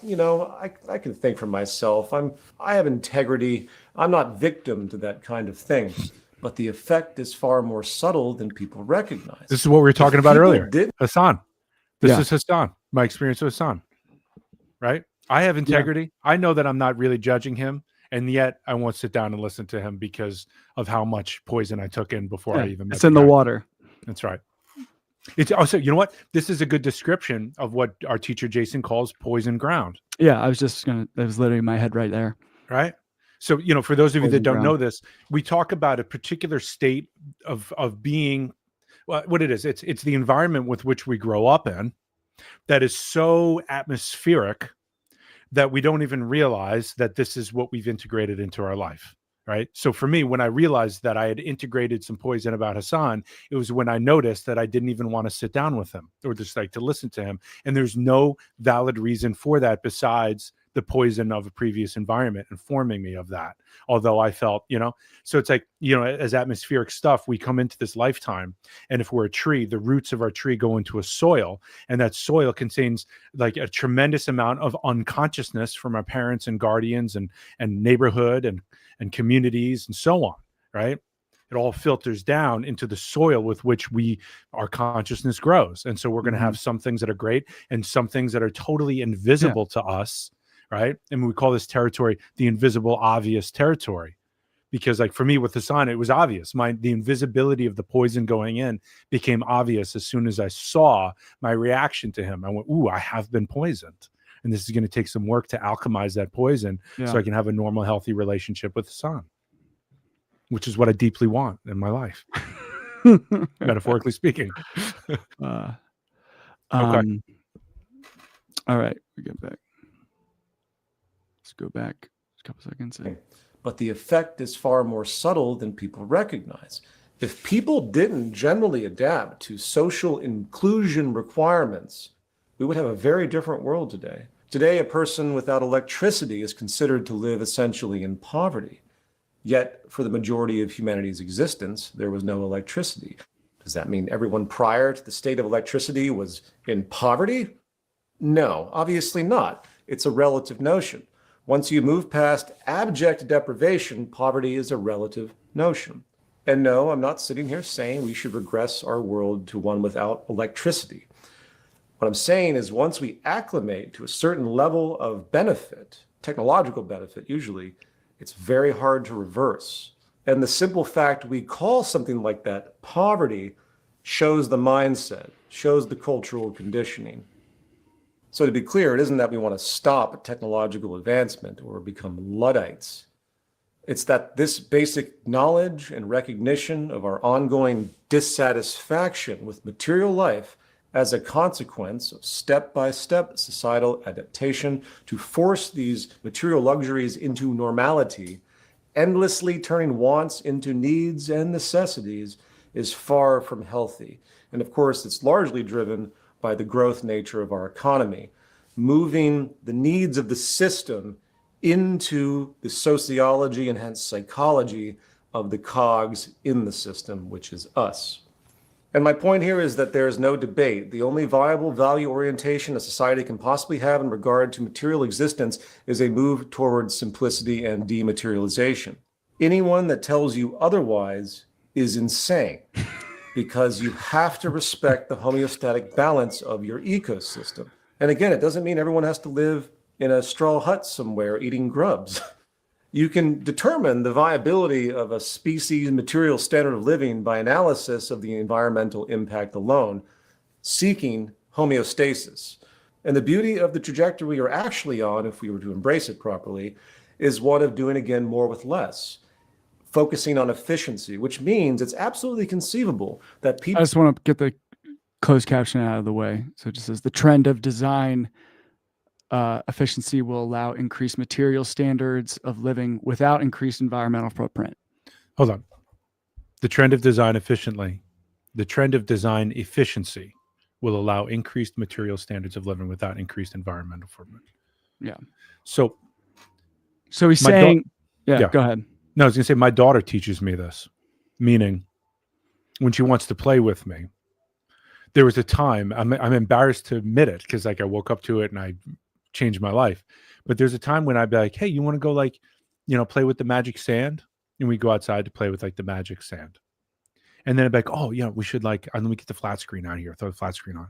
I can think for myself. I have integrity. I'm not victim to that kind of thing. But the effect is far more subtle than people recognize. This is what we were talking about earlier. Hassan. This is Hassan. My experience with Hassan. Right? I have integrity. Yeah. I know that I'm not really judging him. And yet I won't sit down and listen to him because of how much poison I took in before I even met. It's in the water. That's right. It's also, you know what? This is a good description of what our teacher Jason calls poison ground. Yeah, that was literally in my head right there. Right. So, for those of you that don't know this, we talk about a particular state of being, well, what it is. It's the environment with which we grow up in that is so atmospheric that we don't even realize that this is what we've integrated into our life. Right. So for me, when I realized that I had integrated some poison about Hassan, it was when I noticed that I didn't even want to sit down with him or just like to listen to him. And there's no valid reason for that besides the poison of a previous environment informing me of that. Although I felt, so it's like, as atmospheric stuff, we come into this lifetime. And if we're a tree, the roots of our tree go into a soil, and that soil contains like a tremendous amount of unconsciousness from our parents and guardians and neighborhood and communities and so on, right? It all filters down into the soil with which our consciousness grows. And so we're going to have some things that are great and some things that are totally invisible to us, right? And we call this territory the invisible, obvious territory. Because like for me with Hassan, it was obvious. The invisibility of the poison going in became obvious as soon as I saw my reaction to him. I went, ooh, I have been poisoned. And this is going to take some work to alchemize that poison so I can have a normal, healthy relationship with Hassan, which is what I deeply want in my life, metaphorically speaking. Okay. All right, we get back. Let's go back a couple seconds. But the effect is far more subtle than people recognize. If people didn't generally adapt to social inclusion requirements, we would have a very different world today. Today, a person without electricity is considered to live essentially in poverty. Yet, for the majority of humanity's existence, there was no electricity. Does that mean everyone prior to the state of electricity was in poverty? No, obviously not. It's a relative notion. Once you move past abject deprivation, poverty is a relative notion. And no, I'm not sitting here saying we should regress our world to one without electricity. What I'm saying is once we acclimate to a certain level of benefit, technological benefit usually, it's very hard to reverse. And the simple fact we call something like that poverty shows the mindset, shows the cultural conditioning. So to be clear, it isn't that we want to stop technological advancement or become Luddites. It's that this basic knowledge and recognition of our ongoing dissatisfaction with material life as a consequence of step-by-step societal adaptation to force these material luxuries into normality, endlessly turning wants into needs and necessities, is far from healthy. And of course, it's largely driven by the growth nature of our economy, moving the needs of the system into the sociology and hence psychology of the cogs in the system, which is us. And my point here is that there is no debate. The only viable value orientation a society can possibly have in regard to material existence is a move towards simplicity and dematerialization. Anyone that tells you otherwise is insane, because you have to respect the homeostatic balance of your ecosystem. And again, it doesn't mean everyone has to live in a straw hut somewhere eating grubs. You can determine the viability of a species' material standard of living by analysis of the environmental impact alone, seeking homeostasis. And the beauty of the trajectory we are actually on, if we were to embrace it properly, is one of doing again more with less, focusing on efficiency, which means it's absolutely conceivable that people... I just want to get the closed caption out of the way. So it just says the trend of design efficiency will allow increased material standards of living without increased environmental footprint. Hold on. The trend of design efficiency will allow increased material standards of living without increased environmental footprint. Yeah. So he's saying, go ahead. No, I was going to say my daughter teaches me this, meaning when she wants to play with me, there was a time, I'm embarrassed to admit it because like I woke up to it and I changed my life. But there's a time when I'd be like, hey, you want to go like, play with the magic sand? And we go outside to play with like the magic sand. And then I'd be like, oh, yeah, we should like, let me get the flat screen out here, throw the flat screen on,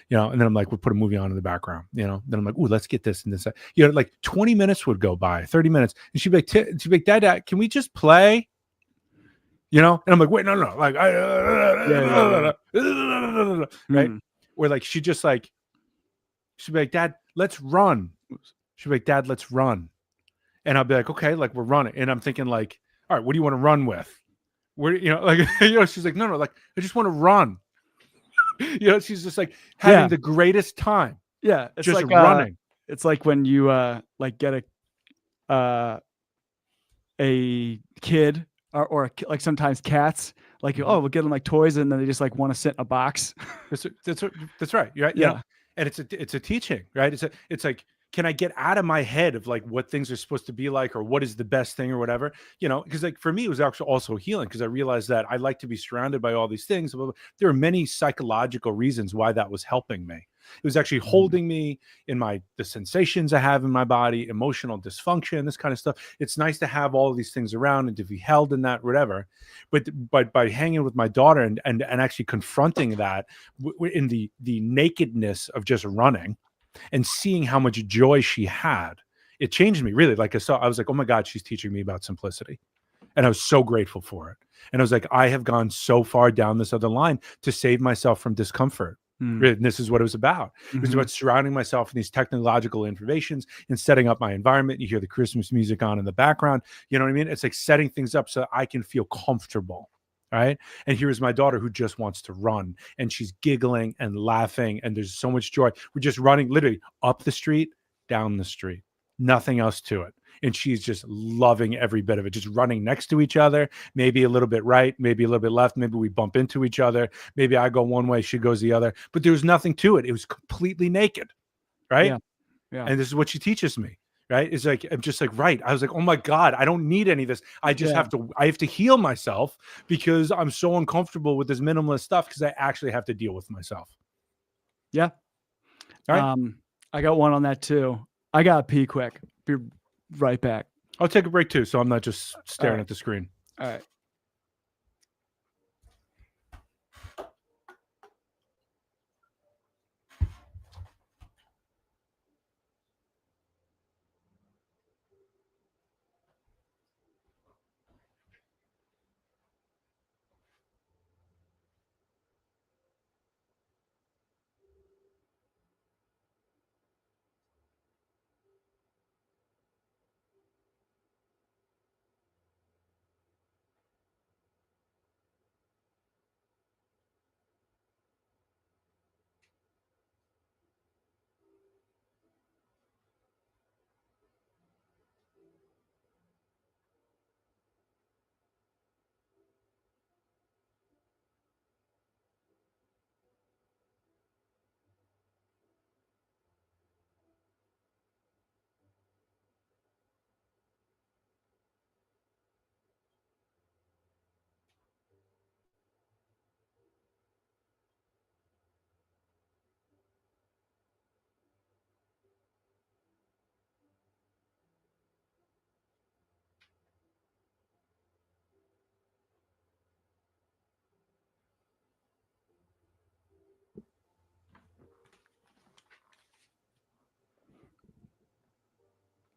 and then I'm like, we'll put a movie on in the background, then I'm like, ooh, let's get this and this. Like 20 minutes would go by, 30 minutes. And she'd be like, Dad, can we just play? And I'm like, wait, no, like, right? Where like, she'd be like, Dad, let's run. She'd be like, Dad, let's run. And I'll be like, okay, like we're running. And I'm thinking like, all right, what do you want to run with? Where, like, she's like, no, like, I just want to run. She's just like having the greatest time. Yeah. It's just like running. It's like when you like get a kid or like sometimes cats, like, oh, we'll get them like toys and then they just like want to sit in a box. That's right. Right. Yeah. And it's a teaching, right? It's like, can I get out of my head of like what things are supposed to be like, or what is the best thing or whatever, because like for me, it was actually also healing because I realized that I like to be surrounded by all these things. There are many psychological reasons why that was helping me. It was actually holding me in the sensations I have in my body, emotional dysfunction, this kind of stuff. It's nice to have all of these things around and to be held in that, whatever. But by hanging with my daughter and actually confronting that in the nakedness of just running and seeing how much joy she had, it changed me really. Like I was like, oh my God, she's teaching me about simplicity. And I was so grateful for it. And I was like, I have gone so far down this other line to save myself from discomfort. Really, and this is what it was about. It was about surrounding myself in these technological innovations and setting up my environment. You hear the Christmas music on in the background. You know what I mean? It's like setting things up so I can feel comfortable. Right. And here is my daughter who just wants to run and she's giggling and laughing. And there's so much joy. We're just running literally up the street, down the street, nothing else to it. And she's just loving every bit of it, just running next to each other, maybe a little bit right, maybe a little bit left. Maybe we bump into each other. Maybe I go one way, she goes the other, but there was nothing to it. It was completely naked. Right. Yeah. And this is what she teaches me. Right. It's like, I'm just like, right. I was like, oh my God, I don't need any of this. I just have to heal myself because I'm so uncomfortable with this minimalist stuff because I actually have to deal with myself. Yeah. All right. I got one on that too. I got to pee quick. Be right back. I'll take a break too. So I'm not just staring at the screen. All right.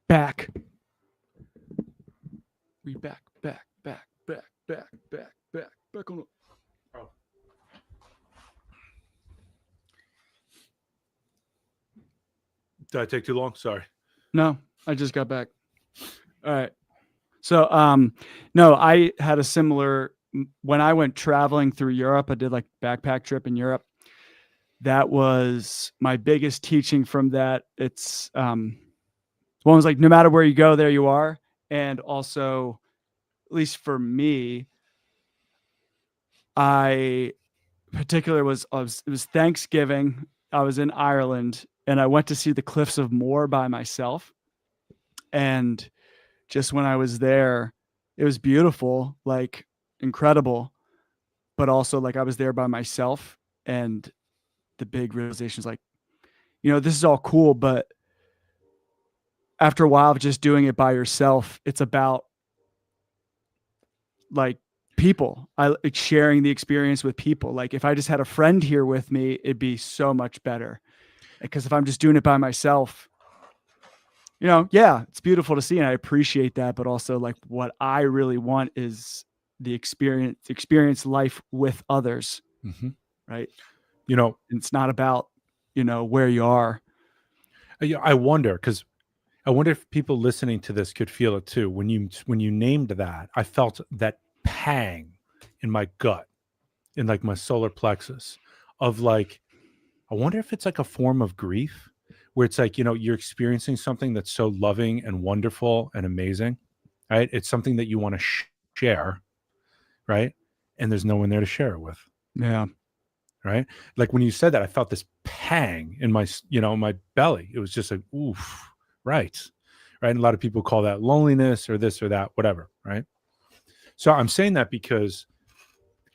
Back. We back on the. Oh. Did I take too long? Sorry. No, I just got back. All right. So, no, I had a similar, when I went traveling through Europe, I did like backpack trip in Europe. That was my biggest teaching from that. It's, one was like, no matter where you go, there you are. And also, at least for me, it was Thanksgiving. I was in Ireland and I went to see the Cliffs of Moher by myself. And just when I was there, it was beautiful, like incredible, but also like I was there by myself and the big realizations, like, this is all cool, but after a while of just doing it by yourself, it's about like people. I like sharing the experience with people. Like if I just had a friend here with me, it'd be so much better. Because if I'm just doing it by myself, yeah, it's beautiful to see and I appreciate that, but also like what I really want is the experience life with others. Mhm. Right? It's not about, where you are. I wonder if people listening to this could feel it too. When you named that, I felt that pang in my gut, in like my solar plexus of like, I wonder if it's like a form of grief where it's like, you're experiencing something that's so loving and wonderful and amazing, right? It's something that you want to share, right? And there's no one there to share it with. Yeah. Right. Like when you said that, I felt this pang in my, my belly. It was just like, oof. Right. Right. And a lot of people call that loneliness or this or that, whatever. Right. So I'm saying that because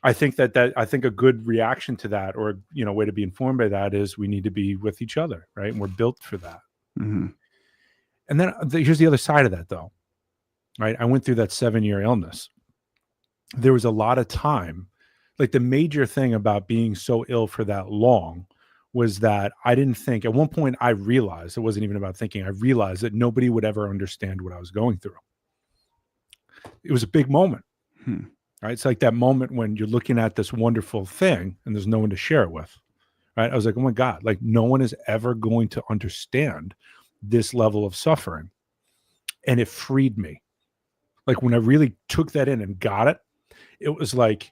I think I think a good reaction to that, or, way to be informed by that is we need to be with each other. Right. And we're built for that. Mm-hmm. And then here's the other side of that though. Right. I went through that 7-year illness. There was a lot of time. Like the major thing about being so ill for that long was that I didn't think, at one point I realized, it wasn't even about thinking, I realized that nobody would ever understand what I was going through. It was a big moment, right? It's like that moment when you're looking at this wonderful thing and there's no one to share it with, right? I was like, oh my God, like no one is ever going to understand this level of suffering. And it freed me. Like when I really took that in and got it, it was like,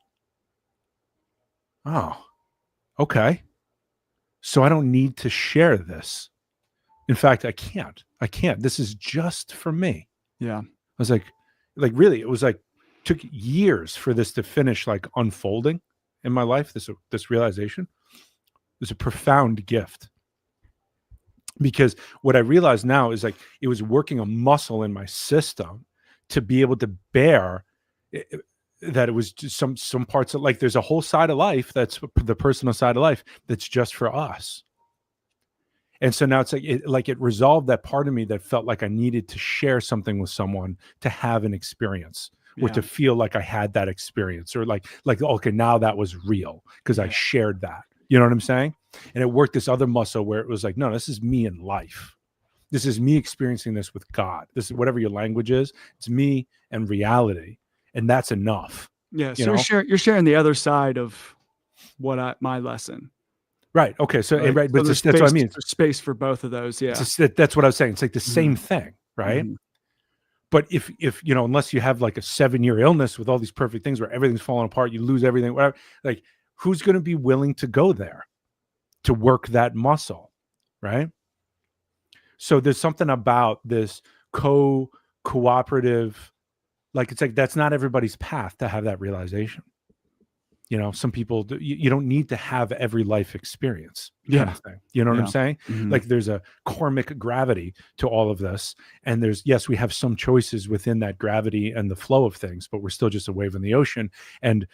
oh, okay. So I don't need to share this. In fact, I can't. This is just for me. Yeah. I was like really, it was like, took years for this to finish like unfolding in my life. This realization was a profound gift. Because what I realize now is like, it was working a muscle in my system to be able to bear that it was just some parts of, like, there's a whole side of life that's the personal side of life that's just for us. And so now it's like it resolved that part of me that felt like I needed to share something with someone to have an experience or to feel like I had that experience, or like okay, now that was real because I shared that. You know what I'm saying? And it worked this other muscle where it was like, no, this is me in life. This is me experiencing this with God. This is whatever your language is. It's me and reality. And that's enough. Yeah. So you're sharing the other side of my lesson. Right. Okay. So, right. Right. But that's what I mean. There's space for both of those. Yeah. That's what I was saying. It's like the same thing. Right. Mm-hmm. But if unless you have like a 7-year illness with all these perfect things where everything's falling apart, you lose everything, whatever, like who's going to be willing to go there to work that muscle? Right. So there's something about this cooperative, like it's like that's not everybody's path to have that realization. Some people you don't need to have every life experience. Kind of thing. You know what I'm saying? Mm-hmm. Like there's a karmic gravity to all of this. And yes, we have some choices within that gravity and the flow of things, but we're still just a wave in the ocean. And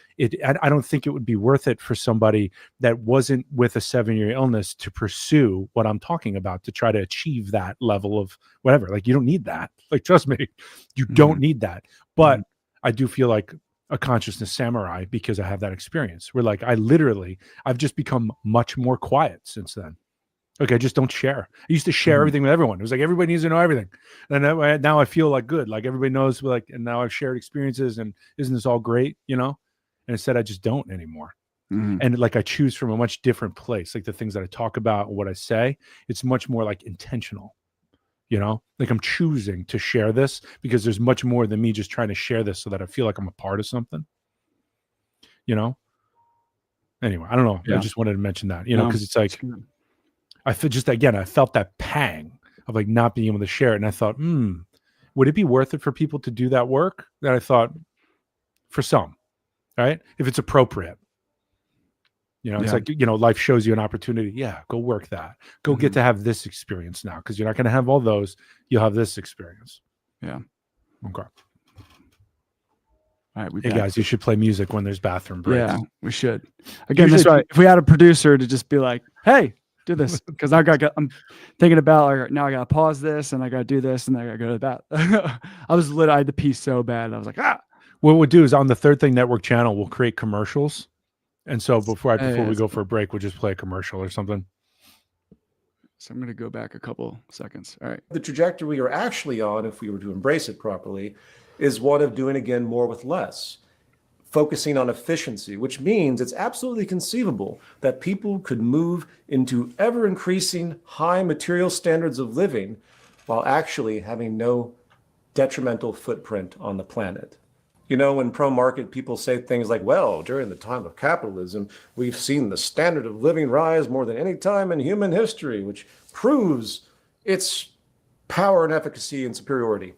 I don't think it would be worth it for somebody that wasn't with a 7-year illness to pursue what I'm talking about, to try to achieve that level of whatever. Like you don't need that. Like, trust me, you don't need that. But I do feel like a consciousness samurai because I have that experience where like I've just become much more quiet since then. Like I just don't share. I used to share everything with everyone. It was like everybody needs to know everything. And now I feel like good. Like everybody knows, like, and now I've shared experiences and isn't this all great, And instead I just don't anymore. And like I choose from a much different place. Like the things that I talk about and what I say, it's much more like intentional. Like I'm choosing to share this because there's much more than me just trying to share this so that I feel like I'm a part of something, anyway, I don't know. I just wanted to mention that, because it's like, I felt that pang of like not being able to share it. And I thought, would it be worth it for people to do that work? That I thought for some, right? If it's appropriate. It's like, life shows you an opportunity. Yeah, go work that. Go get to have this experience now because you're not going to have all those. You'll have this experience. Yeah. Okay. All right, we Hey back. guys, you should play music when there's bathroom breaks. Yeah, we should. Again, that's Usually- right. If we had a producer to just be like, "Hey, do this," because I'm thinking about like, now I gotta pause this and I gotta do this and then I gotta go to that. I had to pee so bad. I was like, What we'll do is on the Third Thing Network channel, we'll create commercials. And so before we go for a break, we'll just play a commercial or something. So I'm gonna go back a couple seconds. All right. The trajectory we are actually on, if we were to embrace it properly, is one of doing again more with less, focusing on efficiency, which means it's absolutely conceivable that people could move into ever increasing high material standards of living while actually having no detrimental footprint on the planet. You know, when pro-market people say things like, well, during the time of capitalism, we've seen the standard of living rise more than any time in human history, which proves its power and efficacy and superiority.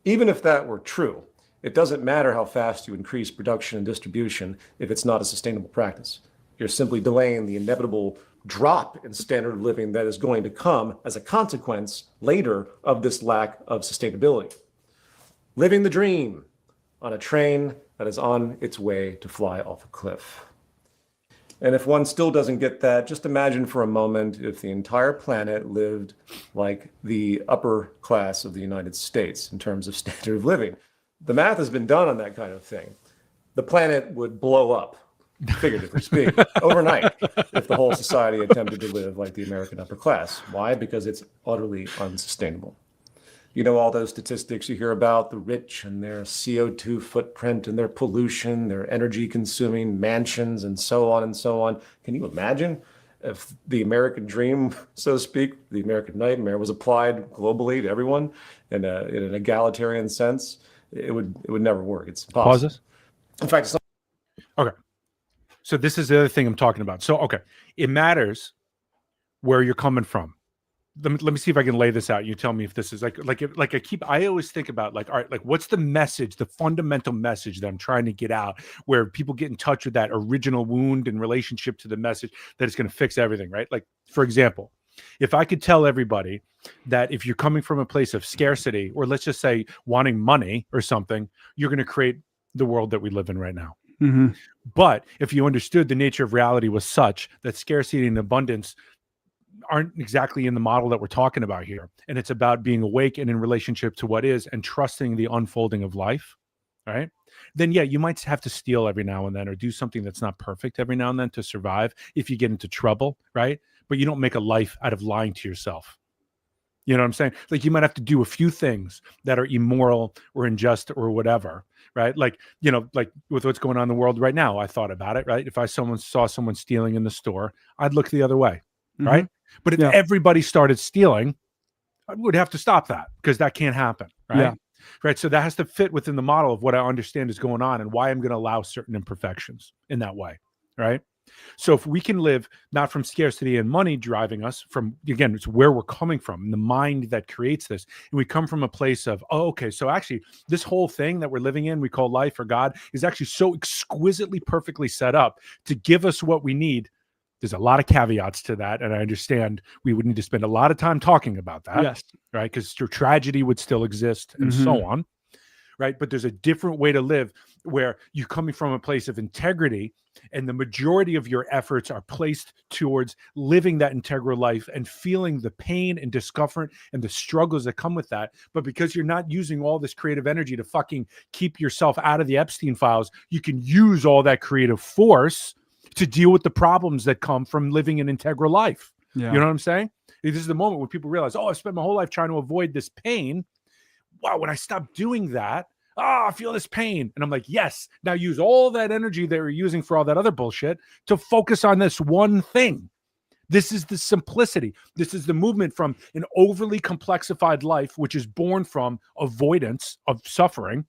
Even if that were true, it doesn't matter how fast you increase production and distribution if it's not a sustainable practice. You're simply delaying the inevitable drop in standard of living that is going to come as a consequence later of this lack of sustainability. Living the dream on a train that is on its way to fly off a cliff. And if one still doesn't get that, just imagine for a moment if the entire planet lived like the upper class of the United States in terms of standard of living. The math has been done on that kind of thing. The planet would blow up, figuratively speaking, overnight if the whole society attempted to live like the American upper class. Why? Because it's utterly unsustainable. You know, all those statistics you hear about, the rich and their CO2 footprint and their pollution, their energy consuming mansions and so on and so on. Can you imagine if the American dream, so to speak, the American nightmare was applied globally to everyone in an egalitarian sense? It would never work. It's impossible. Pause this. In fact, it's not. Okay. So this is the other thing I'm talking about. So, okay. It matters where you're coming from. Let me see if I can lay this out. You tell me if this is I always think about like, all right, like what's the message, the fundamental message that I'm trying to get out where people get in touch with that original wound in relationship to the message that it's going to fix everything, right? Like, for example, if I could tell everybody that if you're coming from a place of scarcity, or let's just say wanting money or something, you're going to create the world that we live in right now. Mm-hmm. But if you understood the nature of reality was such that scarcity and abundance aren't exactly in the model that we're talking about here, and it's about being awake and in relationship to what is and trusting the unfolding of life, right? Then yeah, you might have to steal every now and then or do something that's not perfect every now and then to survive if you get into trouble, right? But you don't make a life out of lying to yourself. You know what I'm saying? Like you might have to do a few things that are immoral or unjust or whatever, right? Like, you know, like with what's going on in the world right now, I thought about it, right? If I saw someone stealing in the store, I'd look the other way, right? But if everybody started stealing, I would have to stop that because that can't happen, right? Yeah. Right. So that has to fit within the model of what I understand is going on and why I'm going to allow certain imperfections in that way, right? So if we can live not from scarcity and money driving us from, again, it's where we're coming from, the mind that creates this. And we come from a place of, oh, okay, so actually this whole thing that we're living in, we call life or God, is actually so exquisitely perfectly set up to give us what we need. There's a lot of caveats to that. And I understand we would need to spend a lot of time talking about that. Yes. Right. Because your tragedy would still exist and so on. Right. But there's a different way to live where you're coming from a place of integrity and the majority of your efforts are placed towards living that integral life and feeling the pain and discomfort and the struggles that come with that. But because you're not using all this creative energy to fucking keep yourself out of the Epstein files, you can use all that creative force to deal with the problems that come from living an integral life. Yeah. You know what I'm saying? This is the moment when people realize, oh, I spent my whole life trying to avoid this pain. Wow, when I stop doing that, I feel this pain. And I'm like, yes, now use all that energy that you're using for all that other bullshit to focus on this one thing. This is the simplicity. This is the movement from an overly complexified life, which is born from avoidance of suffering,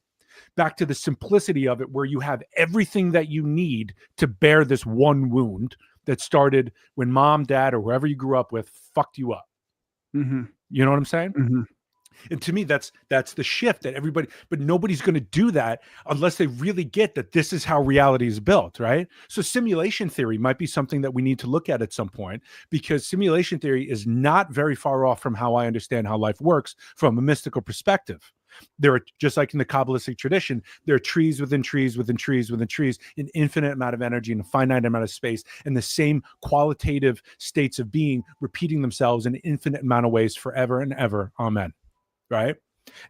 back to the simplicity of it, where you have everything that you need to bear this one wound that started when mom, dad, or whoever you grew up with fucked you up. Mm-hmm. You know what I'm saying? Mm-hmm. And to me, that's the shift that everybody, but nobody's going to do that unless they really get that this is how reality is built, right? So simulation theory might be something that we need to look at some point, because simulation theory is not very far off from how I understand how life works from a mystical perspective. There are, just like in the Kabbalistic tradition, there are trees within trees within trees within trees, an infinite amount of energy and a finite amount of space, and the same qualitative states of being repeating themselves in an infinite amount of ways forever and ever. Amen. Right?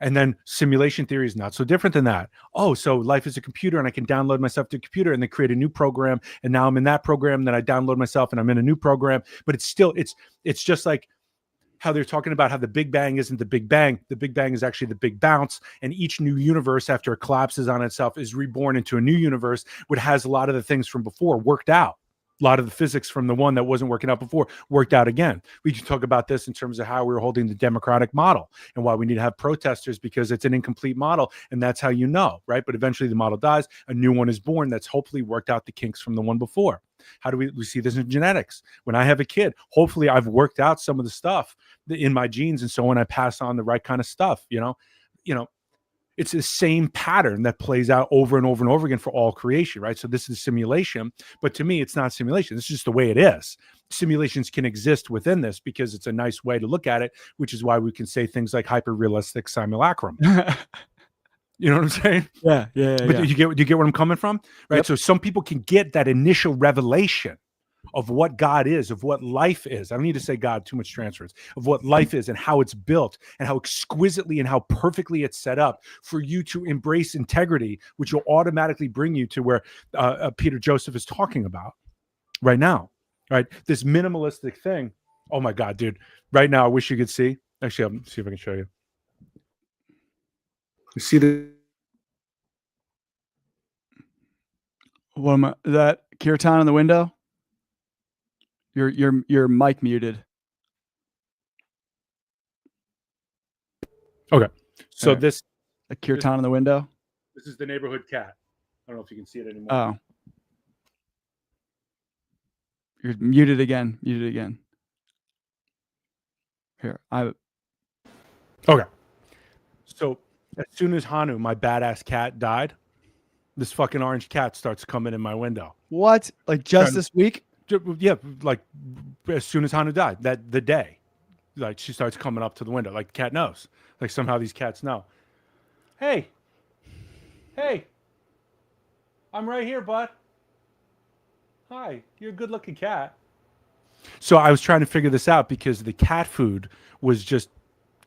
And then simulation theory is not so different than that. Oh, so life is a computer and I can download myself to a computer and then create a new program. And now I'm in that program. Then I download myself and I'm in a new program. But it's still, it's just like how they're talking about how the Big Bang isn't the Big Bang. The Big Bang is actually the Big Bounce. And each new universe, after it collapses on itself, is reborn into a new universe, which has a lot of the things from before worked out. A lot of the physics from the one that wasn't working out before worked out again. We can talk about this in terms of how we're holding the democratic model and why we need to have protesters, because it's an incomplete model. And that's how you know, right? But eventually the model dies. A new one is born that's hopefully worked out the kinks from the one before. How do we see this in genetics? When I have a kid, hopefully I've worked out some of the stuff in my genes. And so when I pass on the right kind of stuff, you know, it's the same pattern that plays out over and over and over again for all creation, right? So this is simulation, but to me, it's not simulation. It's just the way it is. Simulations can exist within this because it's a nice way to look at it, which is why we can say things like hyper-realistic simulacrum. You know what I'm saying? Yeah. But you get where I'm coming from, right? Yep. So some people can get that initial revelation of what God is, of what life is. I don't need to say God, too much transference, of what life is and how it's built and how exquisitely and how perfectly it's set up for you to embrace integrity, which will automatically bring you to where Peter Joseph is talking about right now, right? This minimalistic thing. Oh my God, dude. Right now, I wish you could see. Actually, I'll see if I can show you. You see the What am I? Is that Kirtan in the window? Your mic muted. okay. So Alright. this A Kirtan in the window. this is the neighborhood cat. I don't know if you can see it anymore. Oh, you're muted again. Muted again. Here, Okay. So as soon as Hanu, my badass cat, died, this fucking orange cat starts coming in my window. what? Like just Trying- this week? Yeah, like as soon as Hanu died, that the day, like she starts coming up to the window. Like the cat knows. Like somehow these cats know. Hey, I'm right here, bud. Hi, you're a good-looking cat. So I was trying to figure this out because the cat food was just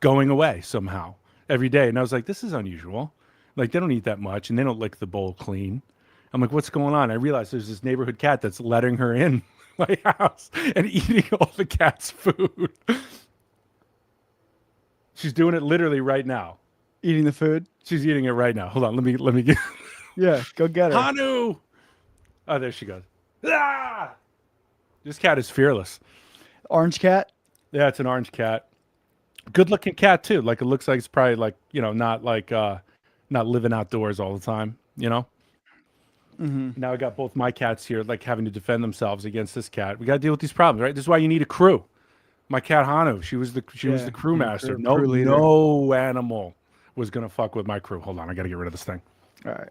going away somehow every day, and I was like, this is unusual. Like they don't eat that much, and they don't lick the bowl clean. I'm like, what's going on? I realized there's this neighborhood cat that's letting her in my house and eating all the cat's food. She's doing it literally right now. Eating the food? She's eating it right now. Hold on, let me get Yeah, go get her. Hanu. Oh, there she goes. Ah! This cat is fearless. Orange cat? Yeah, it's an orange cat. Good looking cat too. Like it looks like it's probably like, not like not living outdoors all the time, Mm-hmm. Now I got both my cats here, like having to defend themselves against this cat. We got to deal with these problems, right? This is why you need a crew. My cat Hanu, she was the crew master. crew leader. No animal was gonna fuck with my crew. Hold on, I got to get rid of this thing. All right.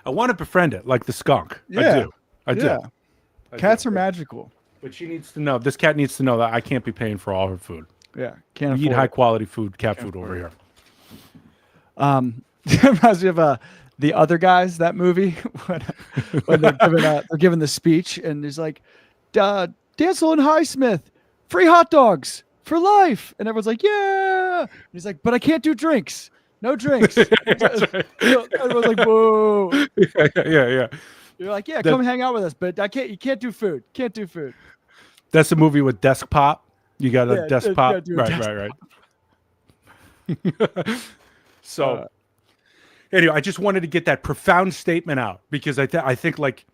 I want to befriend it, like the skunk. Yeah. I do. Yeah. I Cats do. are magical. But she needs to know. This cat needs to know that I can't be paying for all her food. Yeah. Can't We eat afford high it. quality food, cat food over here. It reminds me of the other guys, that movie when they're giving the speech and he's like, Dancel and Highsmith, free hot dogs for life, and everyone's like, yeah. And he's like, but I can't do drinks, no drinks. Everyone's like, whoa. yeah. You're like, yeah, come hang out with us, but you can't do food. Can't do food. That's a movie with Desk Pop. You got a Yeah, Desk you Pop. gotta do a Right. So anyway, I just wanted to get that profound statement out because I think like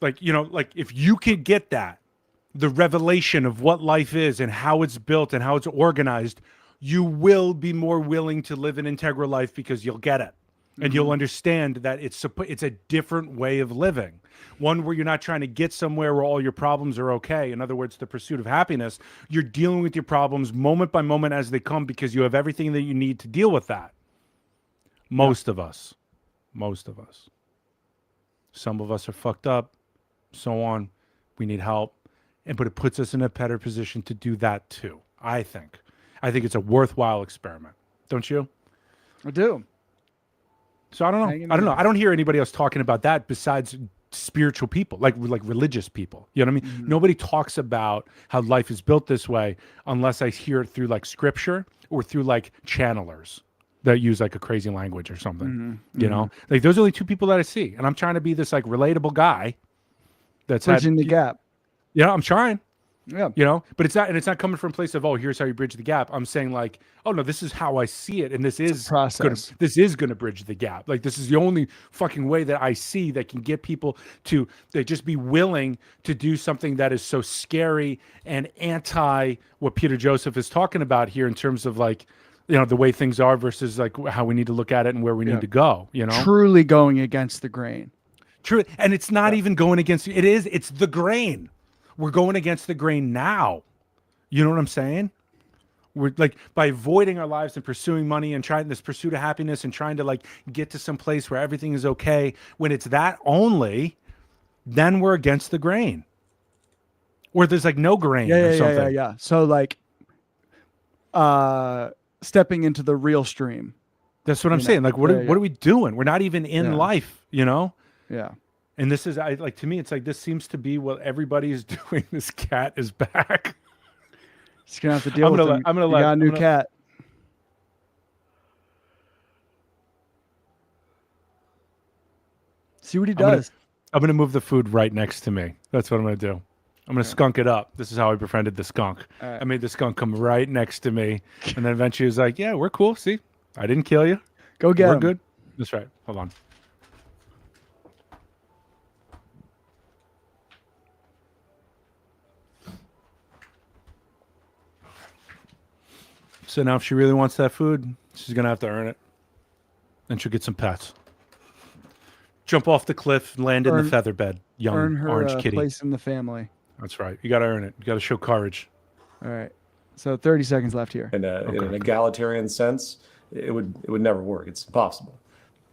if you can get that, the revelation of what life is and how it's built and how it's organized, you will be more willing to live an integral life because you'll get it. And you'll understand that it's a different way of living, one where you're not trying to get somewhere where all your problems are okay. In other words, the pursuit of happiness. You're dealing with your problems moment by moment as they come because you have everything that you need to deal with that. Most of us. Some of us are fucked up, so on. We need help. But it puts us in a better position to do that too, I think. I think it's a worthwhile experiment. Don't you? I do. So I don't Hang know. in I don't know. there. I don't hear anybody else talking about that besides spiritual people, like religious people. You know what I mean? Nobody talks about how life is built this way unless I hear it through like scripture or through like channelers that use like a crazy language or something. You know, like those are only two people that I see, and I'm trying to be this like relatable guy. That's Bridging the gap. Yeah, I'm trying. Yeah. You know, but it's not, and it's not coming from a place of, oh, here's how you bridge the gap. I'm saying like, oh no, this is how I see it, and this is process. this is gonna bridge the gap. Like this is the only fucking way that I see that can get people to they just be willing to do something that is so scary and anti what Peter Joseph is talking about here in terms of like, you know, the way things are versus like how we need to look at it and where we need to go. You know, Truly going against the grain. true, and it's not even going against it. It's the grain. We're going against the grain now. You know what I'm saying? We're like by avoiding our lives and pursuing money and trying this pursuit of happiness and trying to like get to some place where everything is okay. When it's that only, then we're against the grain. Or there's like no grain or something. Yeah. So like stepping into the real stream. That's what I'm saying. Like what are we doing? We're not even in life, you know? Yeah. And this is like to me, it's like this seems to be what everybody is doing. This cat is back. He's gonna have to deal with him. I'm gonna You let got a new cat. See what he does. I'm gonna move the food right next to me. That's what I'm gonna do. I'm gonna skunk it up. This is how I befriended the skunk. Right. I made the skunk come right next to me, and then eventually he was like, "Yeah, we're cool. See, I didn't kill you. Go get We're him. good." That's right. Hold on. So now, if she really wants that food, she's gonna have to earn it, and she'll get some pets. Jump off the cliff, land in the feather bed, young Earn her orange kitty. place in the family. That's right. You got to earn it. You got to show courage. All right. So 30 seconds left here. In an egalitarian sense, it would never work. It's impossible.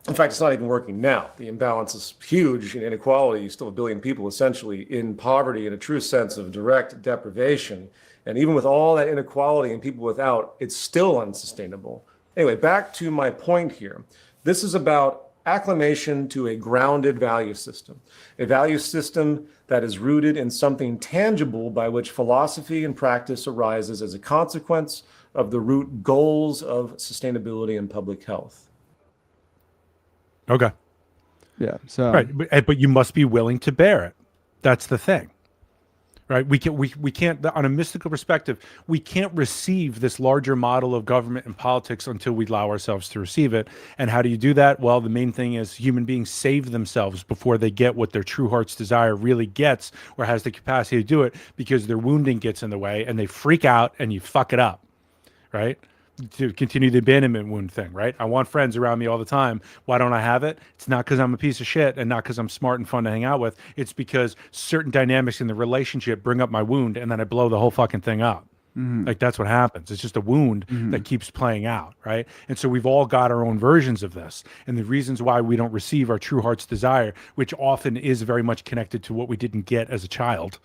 In fact, it's not even working now. The imbalance is huge in inequality. You still have a billion people essentially in poverty in a true sense of direct deprivation. And even with all that inequality and people without, it's still unsustainable. Anyway, back to my point here. This is about acclimation to a grounded value system, a value system that is rooted in something tangible by which philosophy and practice arises as a consequence of the root goals of sustainability and public health. Okay. Yeah. So Right, but you must be willing to bear it. That's the thing, right? We can't on a mystical perspective, we can't receive this larger model of government and politics until we allow ourselves to receive it. And how do you do that? Well, the main thing is human beings save themselves before they get what their true heart's desire really gets or has the capacity to do it, because their wounding gets in the way and they freak out and you fuck it up, right? To continue the abandonment wound thing, right? I want friends around me all the time. Why don't I have it? It's not because I'm a piece of shit and not because I'm smart and fun to hang out with. It's because certain dynamics in the relationship bring up my wound and then I blow the whole fucking thing up. Like that's what happens. It's just a wound that keeps playing out, right? And so we've all got our own versions of this. And the reasons why we don't receive our true heart's desire, which often is very much connected to what we didn't get as a child,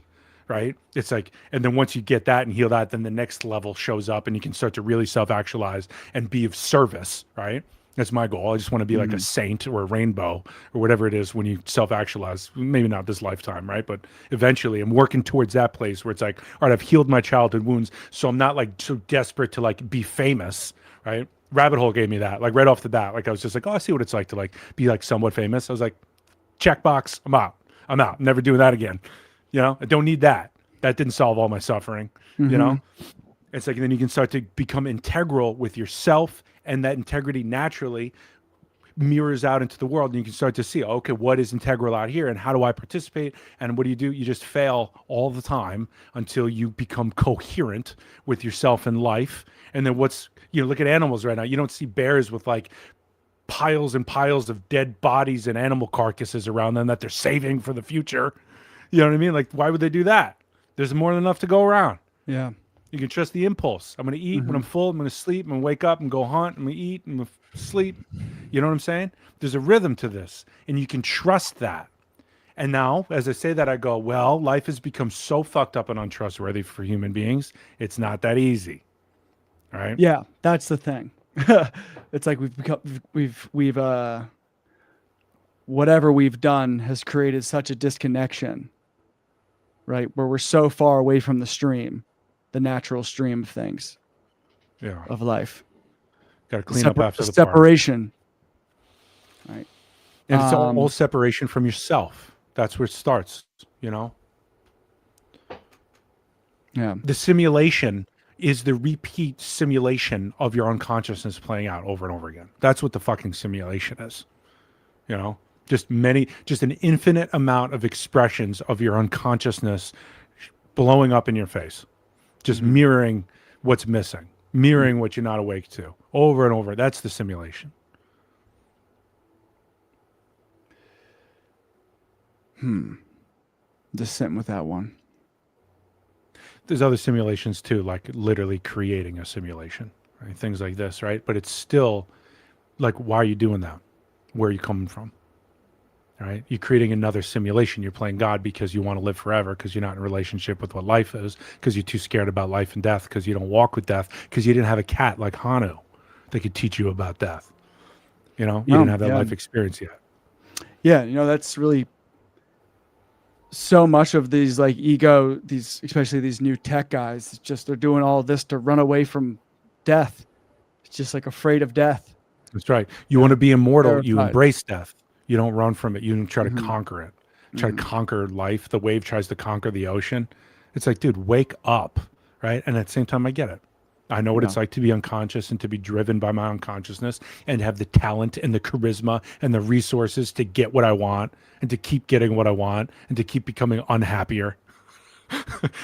right? It's like, and then once you get that and heal that, then the next level shows up and you can start to really self-actualize and be of service, right? That's my goal. I just want to be like a saint or a rainbow or whatever it is when you self-actualize. Maybe not this lifetime, right? But eventually I'm working towards that place where it's like, all right, I've healed my childhood wounds, so I'm not like so desperate to like be famous, right? Rabbit Hole gave me that, like right off the bat. Like I was just like, oh, I see what it's like to like be like somewhat famous. I was like, checkbox, I'm out. I'm never doing that again. You know, I don't need that. That didn't solve all my suffering. You know, it's like, then you can start to become integral with yourself, and that integrity naturally mirrors out into the world. And you can start to see, okay, what is integral out here and how do I participate? And what do? You just fail all the time until you become coherent with yourself and life. And then look at animals right now. You don't see bears with like piles and piles of dead bodies and animal carcasses around them that they're saving for the future. You know what I mean? Like, why would they do that? There's more than enough to go around. yeah. You can trust the impulse. I'm going to eat when I'm full. I'm going to sleep. I'm going to wake up and go hunt. I'm going to eat and sleep. You know what I'm saying? There's a rhythm to this, and you can trust that. And now, as I say that, I go, well, life has become so fucked up and untrustworthy for human beings. It's not that easy. Right? Yeah, that's the thing. It's like we've whatever we've done has created such a disconnection, right? Where we're so far away from the stream, the natural stream of things, Yeah. of life. Got to clean up after the separation. Right. And it's all separation from yourself. That's where it starts, you know? Yeah. The simulation is the repeat simulation of your unconsciousness playing out over and over again. That's what the fucking simulation is. You know? Just an infinite amount of expressions of your unconsciousness blowing up in your face. Just mirroring what's missing, mirroring what you're not awake to over and over. That's the simulation. Just sitting with that one. There's other simulations too, like literally creating a simulation, right? Things like this, right? But it's still like, why are you doing that? Where are you coming from? Right? You're creating another simulation. You're playing God because you want to live forever, because you're not in a relationship with what life is, because you're too scared about life and death, because you don't walk with death, because you didn't have a cat like Hanu that could teach you about death. You know, you didn't have that life experience yet. Yeah, you know, that's really so much of these like ego, especially these new tech guys, it's just they're doing all this to run away from death. It's just like afraid of death. That's right. You want to be immortal, you Terrified. embrace death. You don't run from it. You try to conquer it. Try to conquer life. The wave tries to conquer the ocean. It's like, dude, wake up, right? And at the same time, I get it. I know what it's like to be unconscious and to be driven by my unconsciousness and have the talent and the charisma and the resources to get what I want and to keep getting what I want and to keep becoming unhappier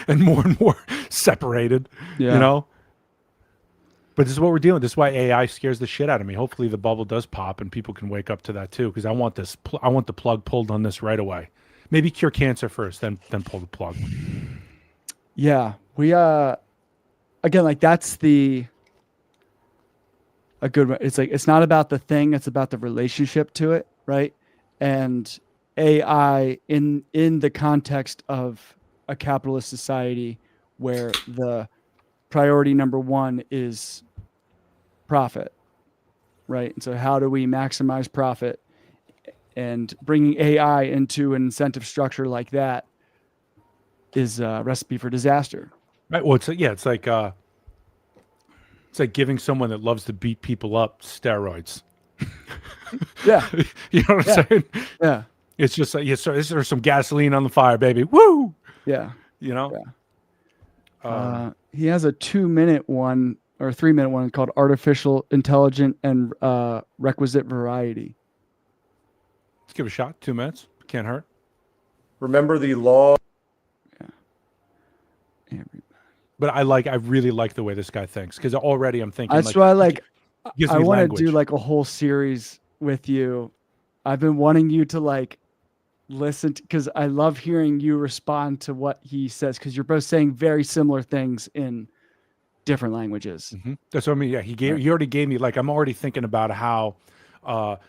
and more separated, you know? But this is what we're dealing with. This is why AI scares the shit out of me. Hopefully the bubble does pop and people can wake up to that too, because I want this. I want the plug pulled on this right away. Maybe cure cancer first, then pull the plug. Yeah, we again, like that's a good one. It's like it's not about the thing; it's about the relationship to it, right? And AI in the context of a capitalist society where the priority number one is profit, right? And so how do we maximize profit? And bringing AI into an incentive structure like that is a recipe for disaster. Right. Well, it's like giving someone that loves to beat people up steroids. Yeah. You know what I'm saying? Yeah. It's just like, there's some gasoline on the fire, baby. Woo! Yeah. You know? Yeah. He has a 2-minute one or a 3-minute one called Artificial Intelligent and Requisite Variety. Let's give it a shot. 2 minutes. Can't hurt. Remember the law. But I really like the way this guy thinks, because already I'm thinking. That's why gives I me want to language. do like a whole series with you. I've been wanting you to like listen because I love hearing you respond to what he says, because you're both saying very similar things in different languages. That's what I mean. Yeah, he already gave me, like, I'm already thinking about how,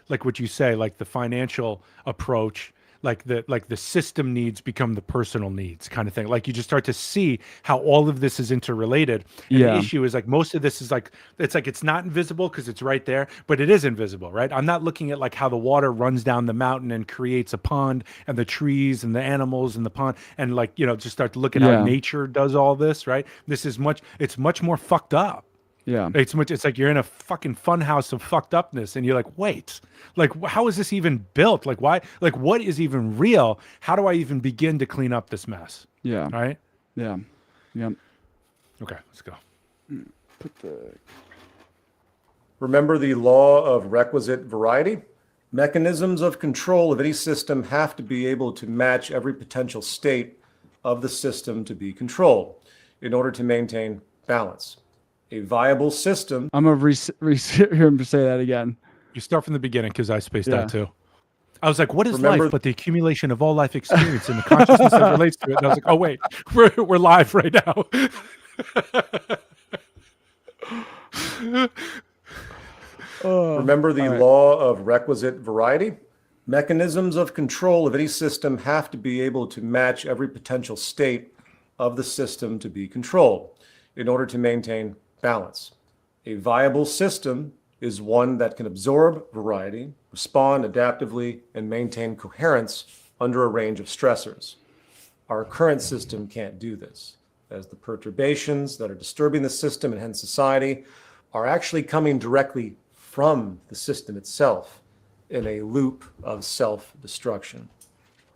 like what you say, like the financial approach, like the system needs become the personal needs kind of thing. Like you just start to see how all of this is interrelated. And the issue is like most of this is like it's not invisible because it's right there, but it is invisible, right? I'm not looking at like how the water runs down the mountain and creates a pond, and the trees and the animals in the pond, and like, you know, just start to look at how nature does all this, right? It's much more fucked up. Yeah. It's like you're in a fucking fun house of fucked upness, and you're like, wait, like, how is this even built? Like, why? Like, what is even real? How do I even begin to clean up this mess? Yeah. Right? Yeah. Yeah. Okay, let's go. Remember the law of requisite variety? Mechanisms of control of any system have to be able to match every potential state of the system to be controlled in order to maintain balance. A viable system. I'm going to hear him say that again. You start from the beginning, because I spaced out too. I was like, what is life but the accumulation of all life experience and the consciousness that relates to it? And I was like, oh, wait, we're live right now. Remember the law of requisite variety? Mechanisms of control of any system have to be able to match every potential state of the system to be controlled in order to maintain balance. A viable system is one that can absorb variety, respond adaptively, and maintain coherence under a range of stressors. Our current system can't do this, as the perturbations that are disturbing the system and hence society are actually coming directly from the system itself in a loop of self-destruction.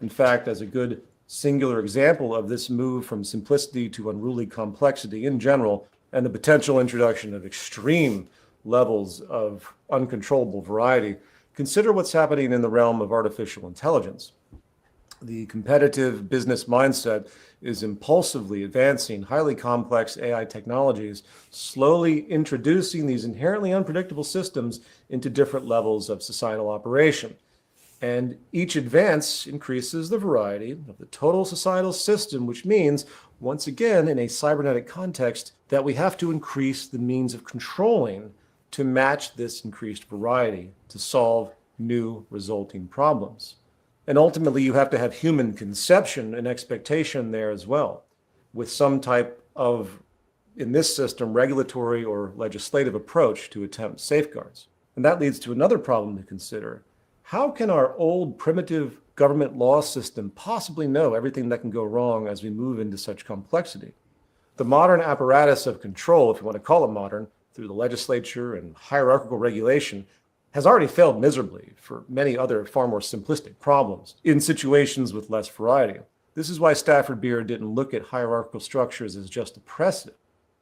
In fact, as a good singular example of this move from simplicity to unruly complexity in general, and the potential introduction of extreme levels of uncontrollable variety, consider what's happening in the realm of artificial intelligence. The competitive business mindset is impulsively advancing highly complex AI technologies, slowly introducing these inherently unpredictable systems into different levels of societal operation. And each advance increases the variety of the total societal system, which means, once again, in a cybernetic context, that we have to increase the means of controlling to match this increased variety to solve new resulting problems. And ultimately, you have to have human conception and expectation there as well, with some type of, in this system, regulatory or legislative approach to attempt safeguards. And that leads to another problem to consider. How can our old primitive government law system possibly know everything that can go wrong as we move into such complexity? The modern apparatus of control, if you want to call it modern, through the legislature and hierarchical regulation, has already failed miserably for many other far more simplistic problems in situations with less variety. This is why Stafford Beer didn't look at hierarchical structures as just oppressive,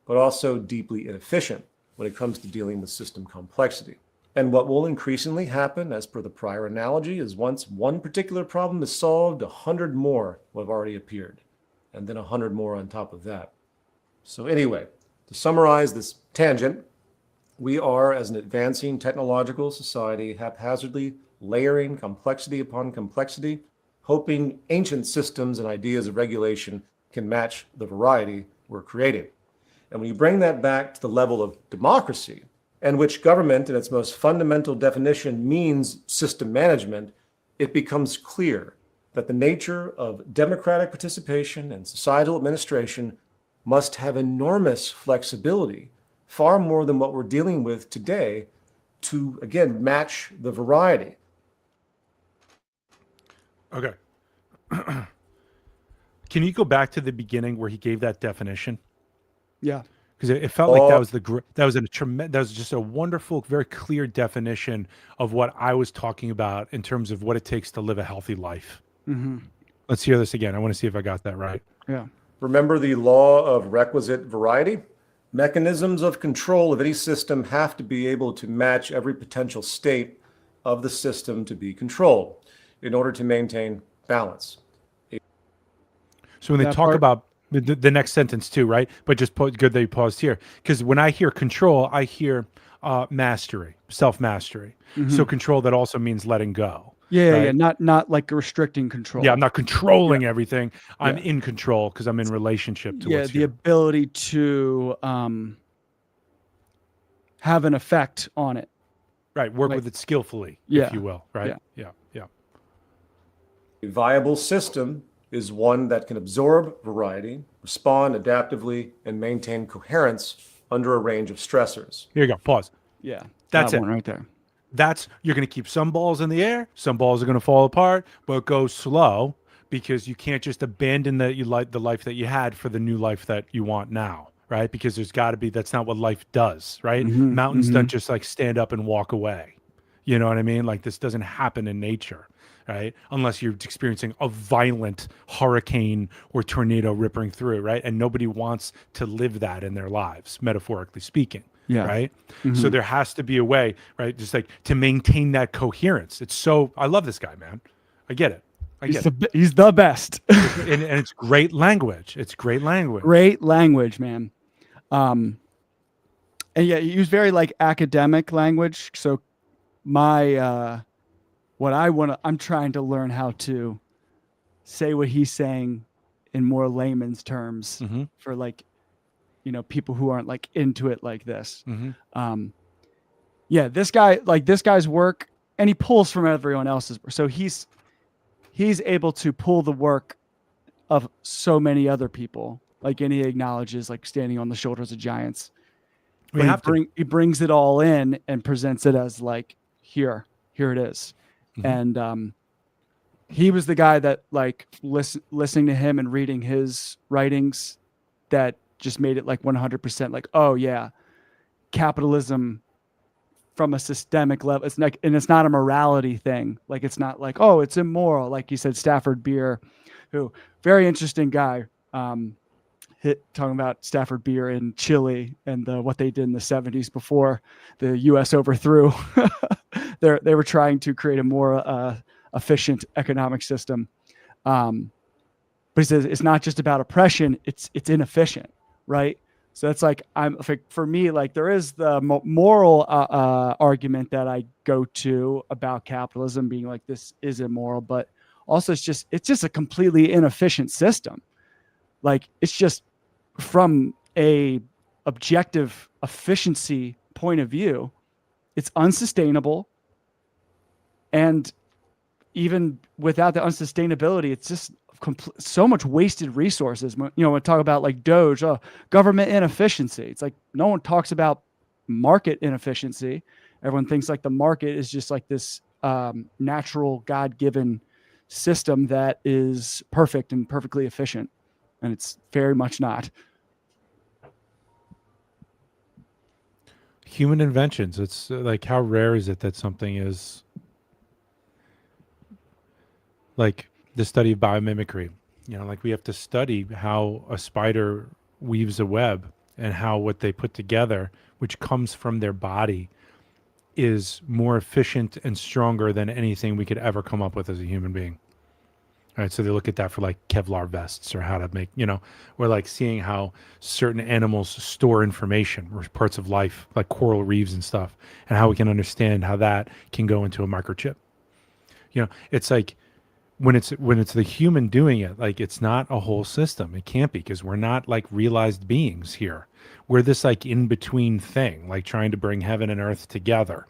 but also deeply inefficient when it comes to dealing with system complexity. And what will increasingly happen, as per the prior analogy, is once one particular problem is solved, 100 more will have already appeared, and then 100 more on top of that. So anyway, to summarize this tangent, we are, as an advancing technological society, haphazardly layering complexity upon complexity, hoping ancient systems and ideas of regulation can match the variety we're creating. And when you bring that back to the level of democracy, and which government in its most fundamental definition means system management, it becomes clear that the nature of democratic participation and societal administration must have enormous flexibility, far more than what we're dealing with today, to, again, match the variety. Okay. Can you go back to the beginning where he gave that definition? Yeah. Because it felt like that was just a wonderful, very clear definition of what I was talking about in terms of what it takes to live a healthy life. Mm-hmm. Let's hear this again. I want to see if I got that right. Yeah. Remember the law of requisite variety? Mechanisms of control of any system have to be able to match every potential state of the system to be controlled in order to maintain balance. So when they That talk part- about the next sentence too, right? But just good that you paused here, because when I hear control, I hear mastery, self-mastery. So control, that also means letting go. Yeah, right? yeah, not like restricting control. Yeah, I'm not controlling everything. I'm in control because I'm in relationship to what's the here. ability to have an effect on it. Right, work like- with it skillfully, Yeah, if you will, right? yeah. Yeah. A viable system is one that can absorb variety, respond adaptively, and maintain coherence under a range of stressors. Here you go, pause. Yeah, That's that it. one right there. You're going to keep some balls in the air, some balls are going to fall apart, but go slow, because you can't just abandon the life that you had for the new life that you want now, right? Because there's got to be, that's not what life does, right? Mountains don't just like stand up and walk away. You know what I mean? Like, this doesn't happen in nature, right? Unless you're experiencing a violent hurricane or tornado ripping through, right? And nobody wants to live that in their lives, metaphorically speaking. Yeah. Right. So there has to be a way, right? Just like to maintain that coherence. I love this guy, man. I get it. He's the best. And it's great language. It's great language. Great language, man. And yeah, he used very like academic language. So I'm trying to learn how to say what he's saying in more layman's terms for like, people who aren't like into it like this. Mm-hmm. This guy's work and he pulls from everyone else's. So he's able to pull the work of so many other people. Like, and he acknowledges like standing on the shoulders of giants. We But have to. he brings it all in and presents it as like, here it is. Mhm. And he was the guy that like listening to him and reading his writings that just made it like 100% like, oh yeah, capitalism from a systemic level. It's like, and it's not a morality thing. Like, it's not like, oh, it's immoral. Like you said, Stafford Beer, who very interesting guy. Talking about Stafford Beer in Chile and what they did in the 70s before the U.S. overthrew. They were trying to create a more efficient economic system. But he says it's not just about oppression; it's inefficient, right? So that's like, for me, like there is the moral argument that I go to about capitalism being like, this is immoral, but also it's just a completely inefficient system. Like, it's just from a objective efficiency point of view, it's unsustainable. And even without the unsustainability, it's just so much wasted resources. You know, when we talk about like Doge, government inefficiency, it's like no one talks about market inefficiency. Everyone thinks like the market is just like this natural God-given system that is perfect and perfectly efficient. And it's very much not. Human inventions. It's like, how rare is it that something is like the study of biomimicry? You know, like we have to study how a spider weaves a web and how what they put together, which comes from their body, is more efficient and stronger than anything we could ever come up with as a human being. All right, so they look at that for like Kevlar vests or how to make, you know, or like seeing how certain animals store information or parts of life, like coral reefs and stuff, and how we can understand how that can go into a microchip. You know, it's like when it's the human doing it, like it's not a whole system. It can't be, because we're not like realized beings here. We're this like in between thing, like trying to bring heaven and earth together,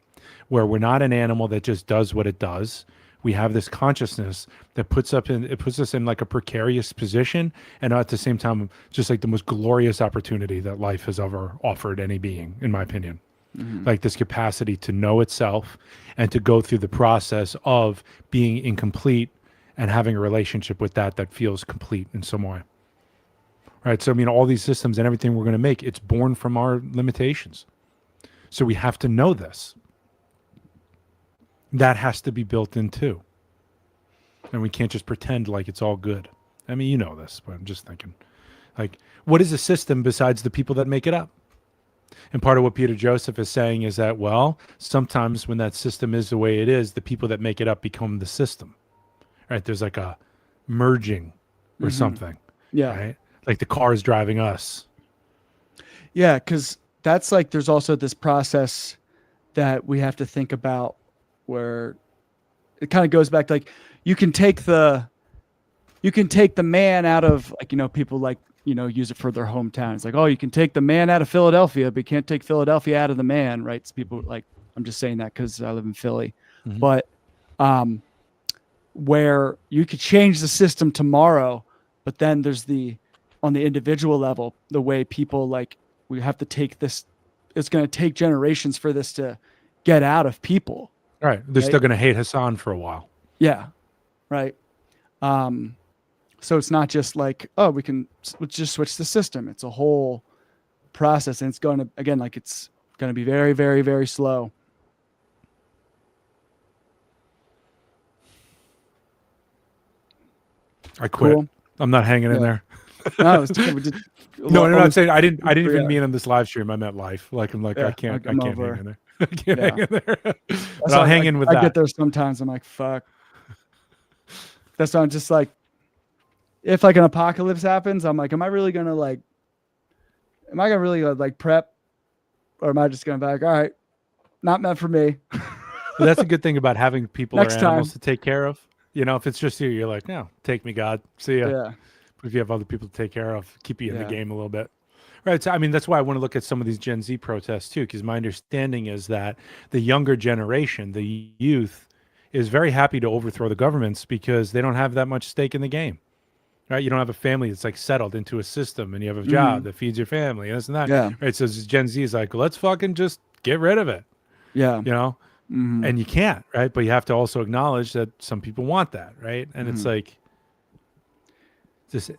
where we're not an animal that just does what it does. We have this consciousness that puts us in like a precarious position, and at the same time, just like the most glorious opportunity that life has ever offered any being, in my opinion. Mm-hmm. Like this capacity to know itself and to go through the process of being incomplete and having a relationship with that feels complete in some way. Right. So, I mean, all these systems and everything we're going to make, it's born from our limitations. So we have to know this. That has to be built in too. And we can't just pretend like it's all good. I mean, you know this, but I'm just thinking, like, what is a system besides the people that make it up? And part of what Peter Joseph is saying is that, well, sometimes when that system is the way it is, the people that make it up become the system. Right? There's like a merging or something. Yeah. Right? Like the car is driving us. Yeah, because that's like, there's also this process that we have to think about where it kind of goes back to like, you can take the man out of, like, you know, people like, you know, use it for their hometown. It's like, oh, you can take the man out of Philadelphia, but you can't take Philadelphia out of the man, right? So people like, I'm just saying that because I live in Philly. Mm-hmm. But where you could change the system tomorrow, but then there's on the individual level, the way people like, we have to take this, it's going to take generations for this to get out of people. Right. They're still going to hate Hassan for a while. Yeah. Right. So it's not just like, oh, let's just switch the system. It's a whole process, and it's going to, again, like it's going to be very, very, very slow. I quit. Cool. I'm not hanging in there. No, no, I'm saying I didn't even mean on this live stream. I meant live. Like I'm like, yeah, I can't I'm hang over. in there. I can't hang in there. But I'll I'll hang in with that. I get there sometimes. I'm like, fuck. That's why I'm just like, if like an apocalypse happens, I'm like, am I really gonna really prep, or am I just gonna be like, all right, not meant for me? But that's a good thing about having people or animals time to take care of. You know, if it's just you, you're like, no, take me, God, see ya. Yeah. But if you have other people to take care of, keep you in the game a little bit. Right. So, I mean, that's why I want to look at some of these Gen Z protests too, because my understanding is that the younger generation, the youth, is very happy to overthrow the governments because they don't have that much stake in the game. Right. You don't have a family that's like settled into a system and you have a job that feeds your family and this and that. Yeah. Right. So Gen Z is like, let's fucking just get rid of it, Yeah. you know? And you can't, right? But you have to also acknowledge that some people want that, right? And it's like just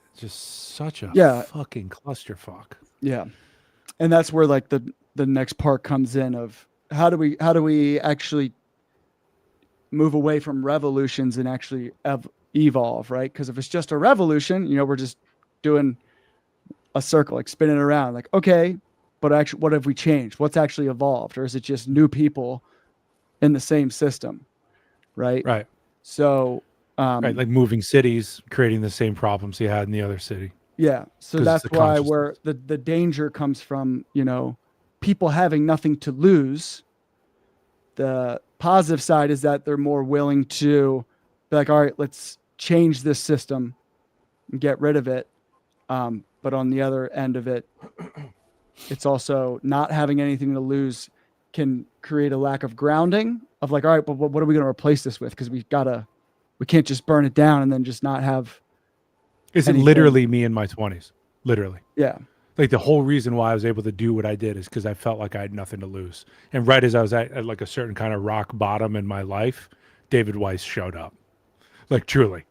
such a fucking clusterfuck. Yeah. And that's where like the next part comes in of how do we actually move away from revolutions and actually evolve, right? Because if it's just a revolution, you know, we're just doing a circle, like spinning around, like, okay, but actually, what have we changed? What's actually evolved? Or is it just new people in the same system, right? Right. So, Right. Like moving cities, creating the same problems you had in the other city. yeah. So 'Cause it's that's the why where consciousness. the danger comes from, you know, people having nothing to lose. The positive side is that they're more willing to be like, all right, let's change this system and get rid of it. But on the other end of it, it's also not having anything to lose can create a lack of grounding of like, all right, but what are we going to replace this with? Because we can't just burn it down and then just not have. Is it anything. literally me in my 20s? Literally. Yeah. Like the whole reason why I was able to do what I did is because I felt like I had nothing to lose. And right as I was at like a certain kind of rock bottom in my life, David Weiss showed up. Like truly,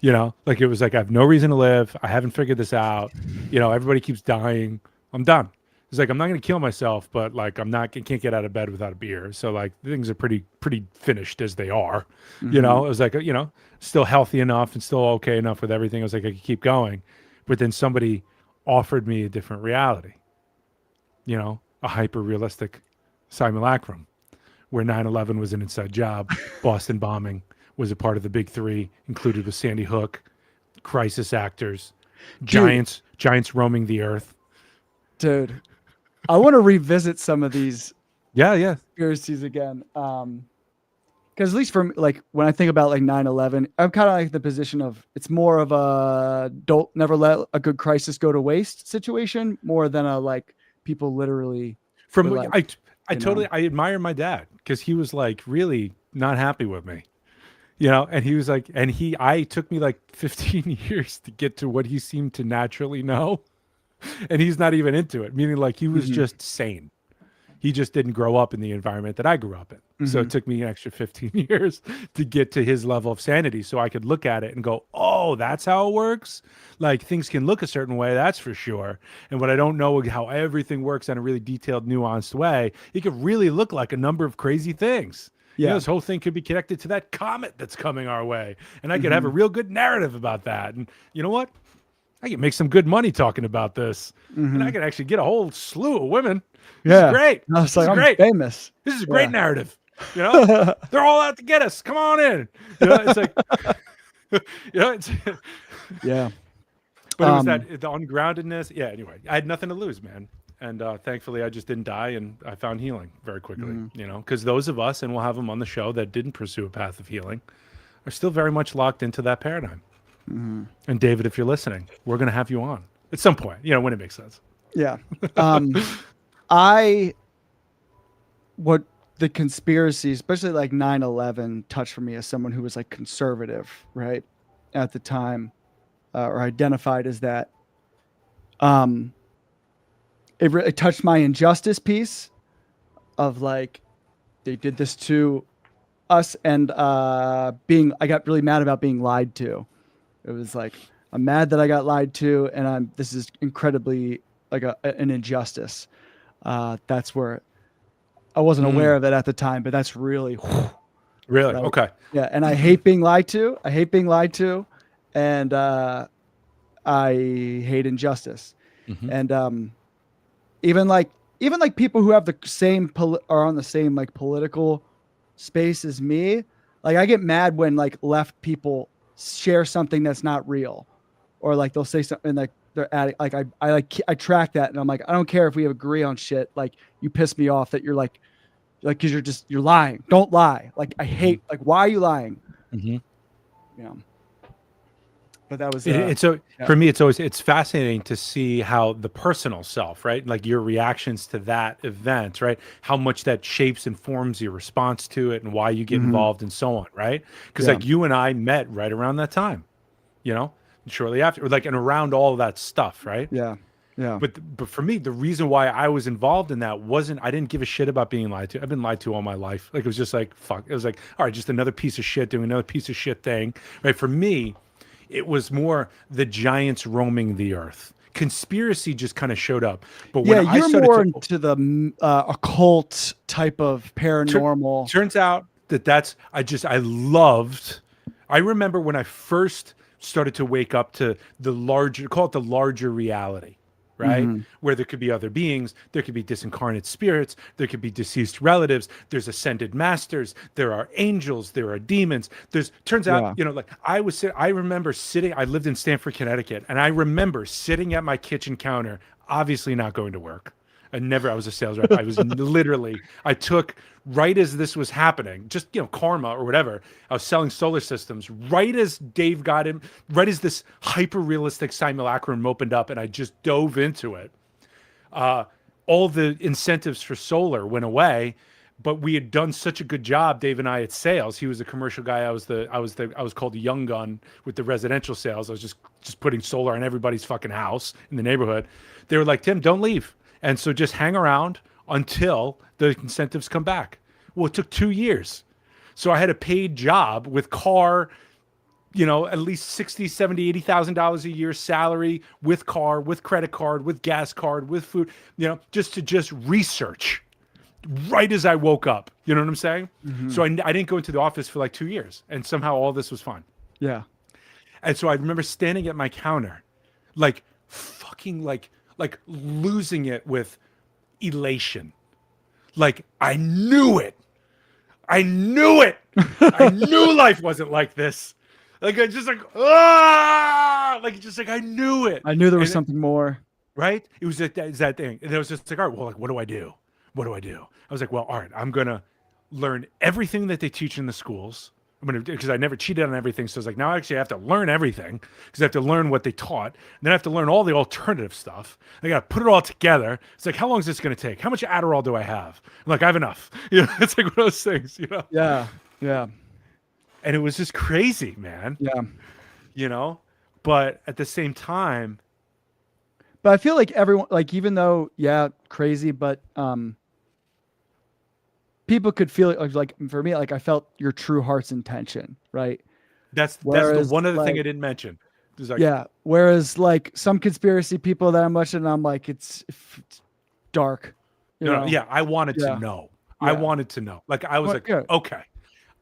you know, like it was like I have no reason to live. I haven't figured this out. You know, everybody keeps dying. I'm done. It's like I'm not going to kill myself, but like I can't get out of bed without a beer. So like things are pretty finished as they are. You know, it was like, you know, still healthy enough and still okay enough with everything. I was like I could keep going, but then somebody offered me a different reality. You know, a hyper realistic simulacrum where 9/11 was an inside job, Boston bombing was a part of the big three, included with Sandy Hook, crisis actors, giants roaming the earth. Dude, I want to revisit some of these Yeah. conspiracies again. Because at least for like when I think about like 9/11, I'm kind of like the position of it's more of a don't never let a good crisis go to waste situation more than a like people literally. From were like, I totally I admire my dad because he was like really not happy with me. You know, and he was like, I took me like 15 years to get to what he seemed to naturally know. And he's not even into it, meaning like he was just sane. He just didn't grow up in the environment that I grew up in. So it took me an extra 15 years to get to his level of sanity so I could look at it and go, oh, that's how it works? Like things can look a certain way, that's for sure. And what I don't know how everything works in a really detailed, nuanced way, it could really look like a number of crazy things. You know, this whole thing could be connected to that comet that's coming our way. And I could have a real good narrative about that. And you know what? I can make some good money talking about this. And I can actually get a whole slew of women. This is great. I was like, This is I'm great. famous. This is a great narrative. You know, they're all out to get us. Come on in. You know, it's like, you know, it's, Yeah. but it was that the ungroundedness. Yeah. Anyway, I had nothing to lose, man. And thankfully, I just didn't die, and I found healing very quickly. You know, because those of us, and we'll have them on the show that didn't pursue a path of healing, are still very much locked into that paradigm. And David, if you're listening, we're going to have you on at some point. You know, when it makes sense. Yeah. What the conspiracy, especially like 9/11, touched for me as someone who was like conservative, right, at the time, or identified as that. It touched my injustice piece of like they did this to us, and I got really mad about being lied to. It was like I'm mad that I got lied to, and this is incredibly like an injustice. That's where I wasn't aware of it at the time, but that's really Really? right? Okay. Yeah, and I hate being lied to. I hate being lied to, and I hate injustice. And even like people who have the same are on the same like political space as me, like I get mad when like left people share something that's not real, or like they'll say something like they're adding like I track that, and I'm like, I don't care if we agree on shit, like you piss me off that you're like because you're lying. Don't lie. Like I hate, like why are you lying? You know. But that was It's so yeah. for me, it's fascinating to see how the personal self, right? Like your reactions to that event, right? How much that shapes and forms your response to it and why you get Mhm. involved and so on, right? Because Yeah. like you and I met right around that time, you know, shortly after, or like and around all of that stuff, right? Yeah. Yeah. But for me, the reason why I was involved in that wasn't I didn't give a shit about being lied to. I've been lied to all my life. Like it was just like fuck. It was like all right, just another piece of shit doing another piece of shit thing, right? For me, it was more the giants roaming the earth. Conspiracy just kind of showed up. But Yeah, when I you're started more to into the occult type of paranormal. turns out that's I loved. I remember when I first started to wake up to the larger, call it the larger reality, right? Mhm. Where there could be other beings, there could be disincarnate spirits, there could be deceased relatives, there's ascended masters, there are angels, there are demons. There's turns out, Yeah. you know, like I remember sitting, I lived in Stamford, Connecticut, and I remember sitting at my kitchen counter, obviously not going to work. I was a sales rep. I was literally, I took right as this was happening, just, you know, karma or whatever. I was selling solar systems right as Dave got him, right as this hyper realistic simulacrum opened up, and I just dove into it. All the incentives for solar went away, but we had done such a good job, Dave and I, at sales. He was a commercial guy. I was called the young gun with the residential sales. I was just putting solar on everybody's fucking house in the neighborhood. They were like, Tim, don't leave. And so just hang around until the incentives come back. Well, it took 2 years. So I had a paid job with car, you know, at least 60, 70, $80,000 a year salary with car, with credit card, with gas card, with food, you know, just to research right as I woke up. You know what I'm saying? So I didn't go into the office for like 2 years, and somehow all this was fine. Yeah. And so I remember standing at my counter, like fucking like losing it with elation. Like I knew it. I knew it. I knew life wasn't like this. Like I just like like just like I knew it. I knew there was And something more. right? It was like that thing. And it was just like, all right, well, like, what do I do? What do I do? I was like, well, all right, I'm gonna learn everything that they teach in the schools. I'm gonna because I never cheated on everything. So it's like now actually I have to learn everything because I have to learn what they taught. And then I have to learn all the alternative stuff. I gotta put it all together. It's like, how long is this gonna take? How much Adderall do I have? I'm like, I have enough. You know, it's like one of those things, you know. Yeah. Yeah. And it was just crazy, man. Yeah. You know? But at the same time, But I feel like everyone, like, even though, yeah, crazy, but people could feel it. Like for me, like I felt your true heart's intention, right? that's the Whereas, one other thing I like, didn't mention. It's like, yeah. Whereas, like some conspiracy people that I'm watching, I'm like, it's dark. You no, know? yeah, I wanted Yeah. to know. I Yeah. wanted to know. Like I was Well, like, yeah. okay.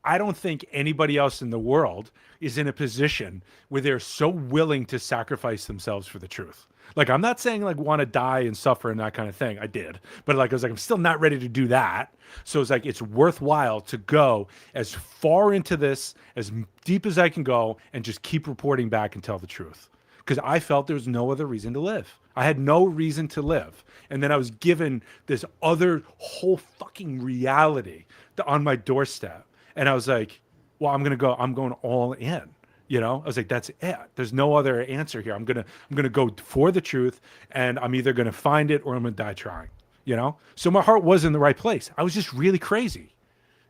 I don't think anybody else in the world is in a position where they're so willing to sacrifice themselves for the truth. Like I'm not saying like want to die and suffer and that kind of thing. I did. But like I was like, I'm still not ready to do that. So it's like it's worthwhile to go as far into this, as deep as I can go, and just keep reporting back and tell the truth. Because I felt there was no other reason to live. I had no reason to live. And then I was given this other whole fucking reality on my doorstep. And I was like, well, I'm going all in. You know, I was like, that's it. There's no other answer here. I'm gonna go for the truth, and I'm either gonna find it or I'm gonna die trying. You know? So my heart was in the right place. I was just really crazy,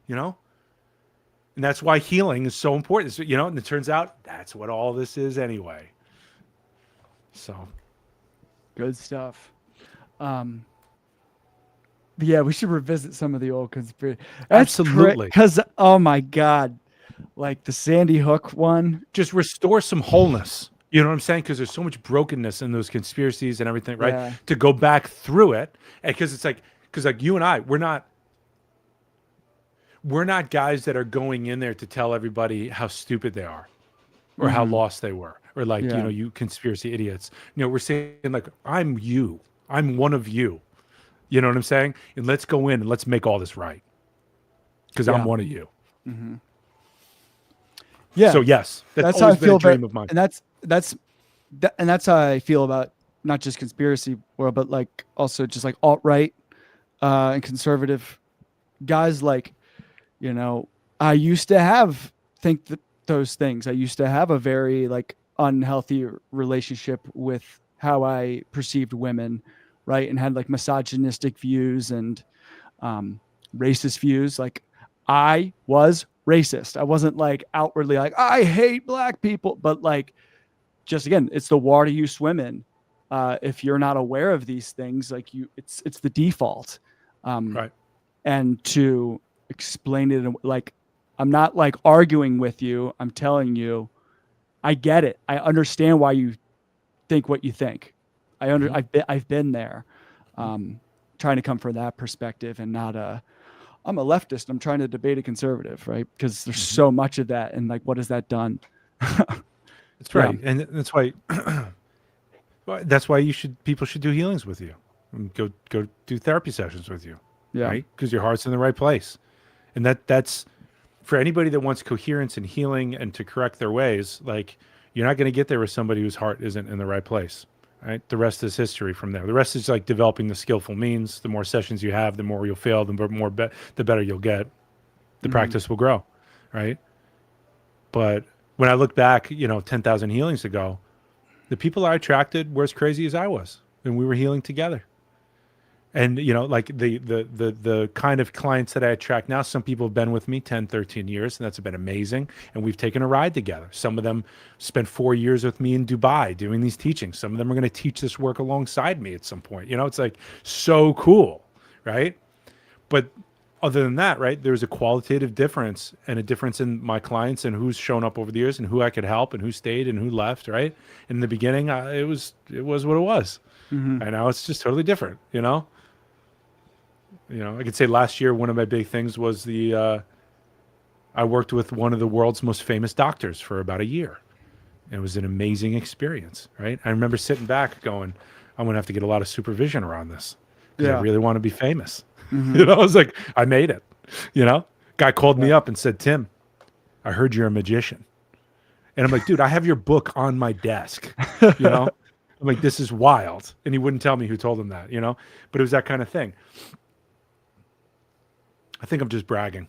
you know? And that's why healing is so important. So, you know, and it turns out that's what all this is anyway. So Good stuff. Yeah, we should revisit some of the old conspiracy. Absolutely. Because oh my god, like the Sandy Hook one. just restore some wholeness. You know what I'm saying? Because there's so much brokenness in those conspiracies and everything, right? Yeah. To go back through it, and because it's like, because like you and I, we're not guys that are going in there to tell everybody how stupid they are, or how lost they were, or like Yeah. you know, you conspiracy idiots. You know, we're saying like, I'm you, I'm one of you. You know what I'm saying? And let's go in and let's make all this right, because Yeah. I'm one of you. Yeah. So yes, that's how I always been feel a dream about, of mine. and that's how I feel about not just conspiracy world, but like also just like alt-right and conservative guys. Like, you know, I used to think that those things. I used to have a very like unhealthy relationship with how I perceived women, right? And had like misogynistic views and racist views. Like I was racist. I wasn't like outwardly like I hate black people, but like just again, it's the water you swim in. If you're not aware of these things, like it's the default. Right. And to explain it like I'm not like arguing with you. I'm telling you, I get it. I understand why you think what you think. I've been there, trying to come from that perspective and not I'm a leftist. I'm trying to debate a conservative, right? Because there's so much of that, and like, what has that done? That's right, and that's why people should do healings with you, and go do therapy sessions with you, right? Because your heart's in the right place, and that's for anybody that wants coherence and healing and to correct their ways. Like, you're not going to get there with somebody whose heart isn't in the right place. Right. The rest is history from there. The rest is like developing the skillful means. The more sessions you have, the more you'll fail, the better you'll get. The practice will grow. Right. But when I look back, 10,000 healings ago, the people I attracted were as crazy as I was, and we were healing together. And, like the kind of clients that I attract now, some people have been with me 10, 13 years, and that's been amazing. And we've taken a ride together. Some of them spent 4 years with me in Dubai doing these teachings. Some of them are going to teach this work alongside me at some point. It's like so cool, right? But other than that, right, there's a qualitative difference and a difference in my clients and who's shown up over the years and who I could help and who stayed and who left, right? In the beginning, it was what it was. And now it's just totally different, I could say last year, one of my big things was I worked with one of the world's most famous doctors for about a year. And it was an amazing experience, right? I remember sitting back going, I'm going to have to get a lot of supervision around this because I really want to be famous. I was like, I made it, Guy called me up and said, Tim, I heard you're a magician. And I'm like, dude, I have your book on my desk, I'm like, this is wild. And he wouldn't tell me who told him that, but it was that kind of thing. I think I'm just bragging.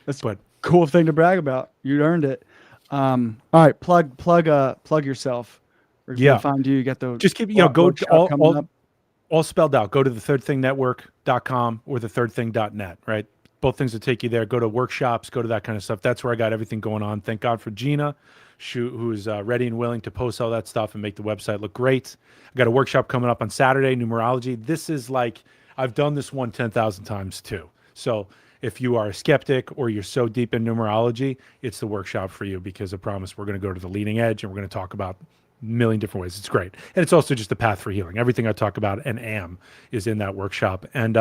That's a cool thing to brag about. You earned it. All right, plug yourself. Or Yeah. Find you. You got the just keep go to all spelled out. Go to thethirdthingnetwork.com or thethirdthing.net. Right, both things will take you there. Go to workshops. Go to that kind of stuff. That's where I got everything going on. Thank God for Gina, who's ready and willing to post all that stuff and make the website look great. I got a workshop coming up on Saturday, numerology. This is like I've done this one 10,000 times too. So if you are a skeptic or you're so deep in numerology, it's the workshop for you because I promise we're going to go to the leading edge and we're going to talk about a million different ways. It's great. And it's also just a path for healing. Everything I talk about and am is in that workshop. And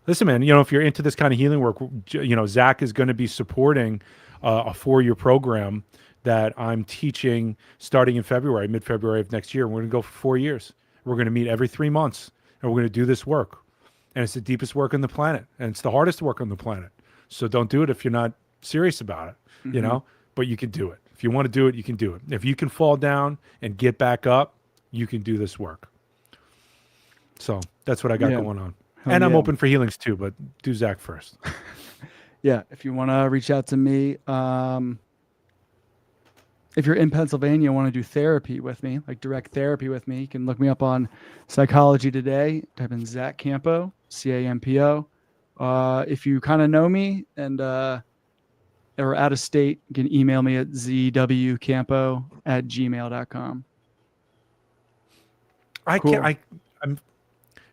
listen, man, if you're into this kind of healing work, Zach is going to be supporting a 4-year program that I'm teaching starting in February, mid-February of next year. And we're going to go for 4 years. We're going to meet every 3 months and we're going to do this work. And it's the deepest work on the planet. And it's the hardest work on the planet. So don't do it if you're not serious about it, but you can do it. If you want to do it, you can do it. If you can fall down and get back up, you can do this work. So that's what I got going on. And I'm open for healings too, but do Zach first. Yeah. If you want to reach out to me, if you're in Pennsylvania and want to do therapy with me, like direct therapy with me, you can look me up on Psychology Today. Type in Zach Campo, Campo. If you kind of know me and or out of state, you can email me at zwcampo@gmail.com.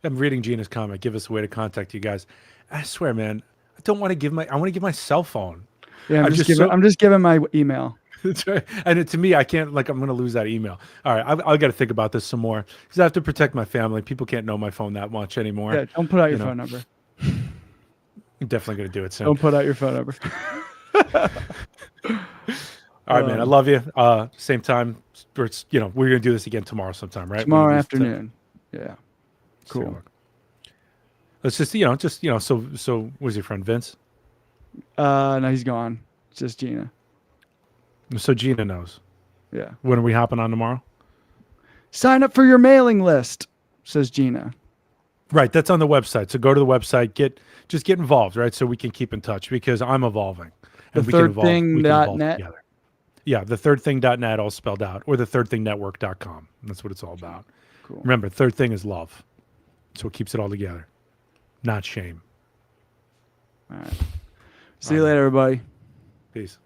I'm reading Gina's comment. Give us a way to contact you guys. I swear, man, I want to give my cell phone. Yeah, I'm just giving my email. That's right. And to me, I can't, I'm going to lose that email. All right. I got to think about this some more because I have to protect my family. People can't know my phone that much anymore. Yeah, don't put out your phone number. I'm definitely going to do it soon. Don't put out your phone number. All right, man. I love you. Same time. We're going to do this again tomorrow sometime, right? Tomorrow afternoon. Yeah. Cool. Let's just, so was your friend Vince? No, he's gone. It's just Gina. So Gina knows. Yeah. When are we hopping on tomorrow? Sign up for your mailing list, says Gina. Right. That's on the website. So go to the website, get involved, right? So we can keep in touch because I'm evolving. And we can evolve thethirdthing.net. together. Yeah, the thirdthing.net all spelled out, or the thirdthingnetwork.com. That's what it's all about. Cool. Remember, third thing is love. That's what keeps it all together, not shame. All right. See you later, everybody. Peace.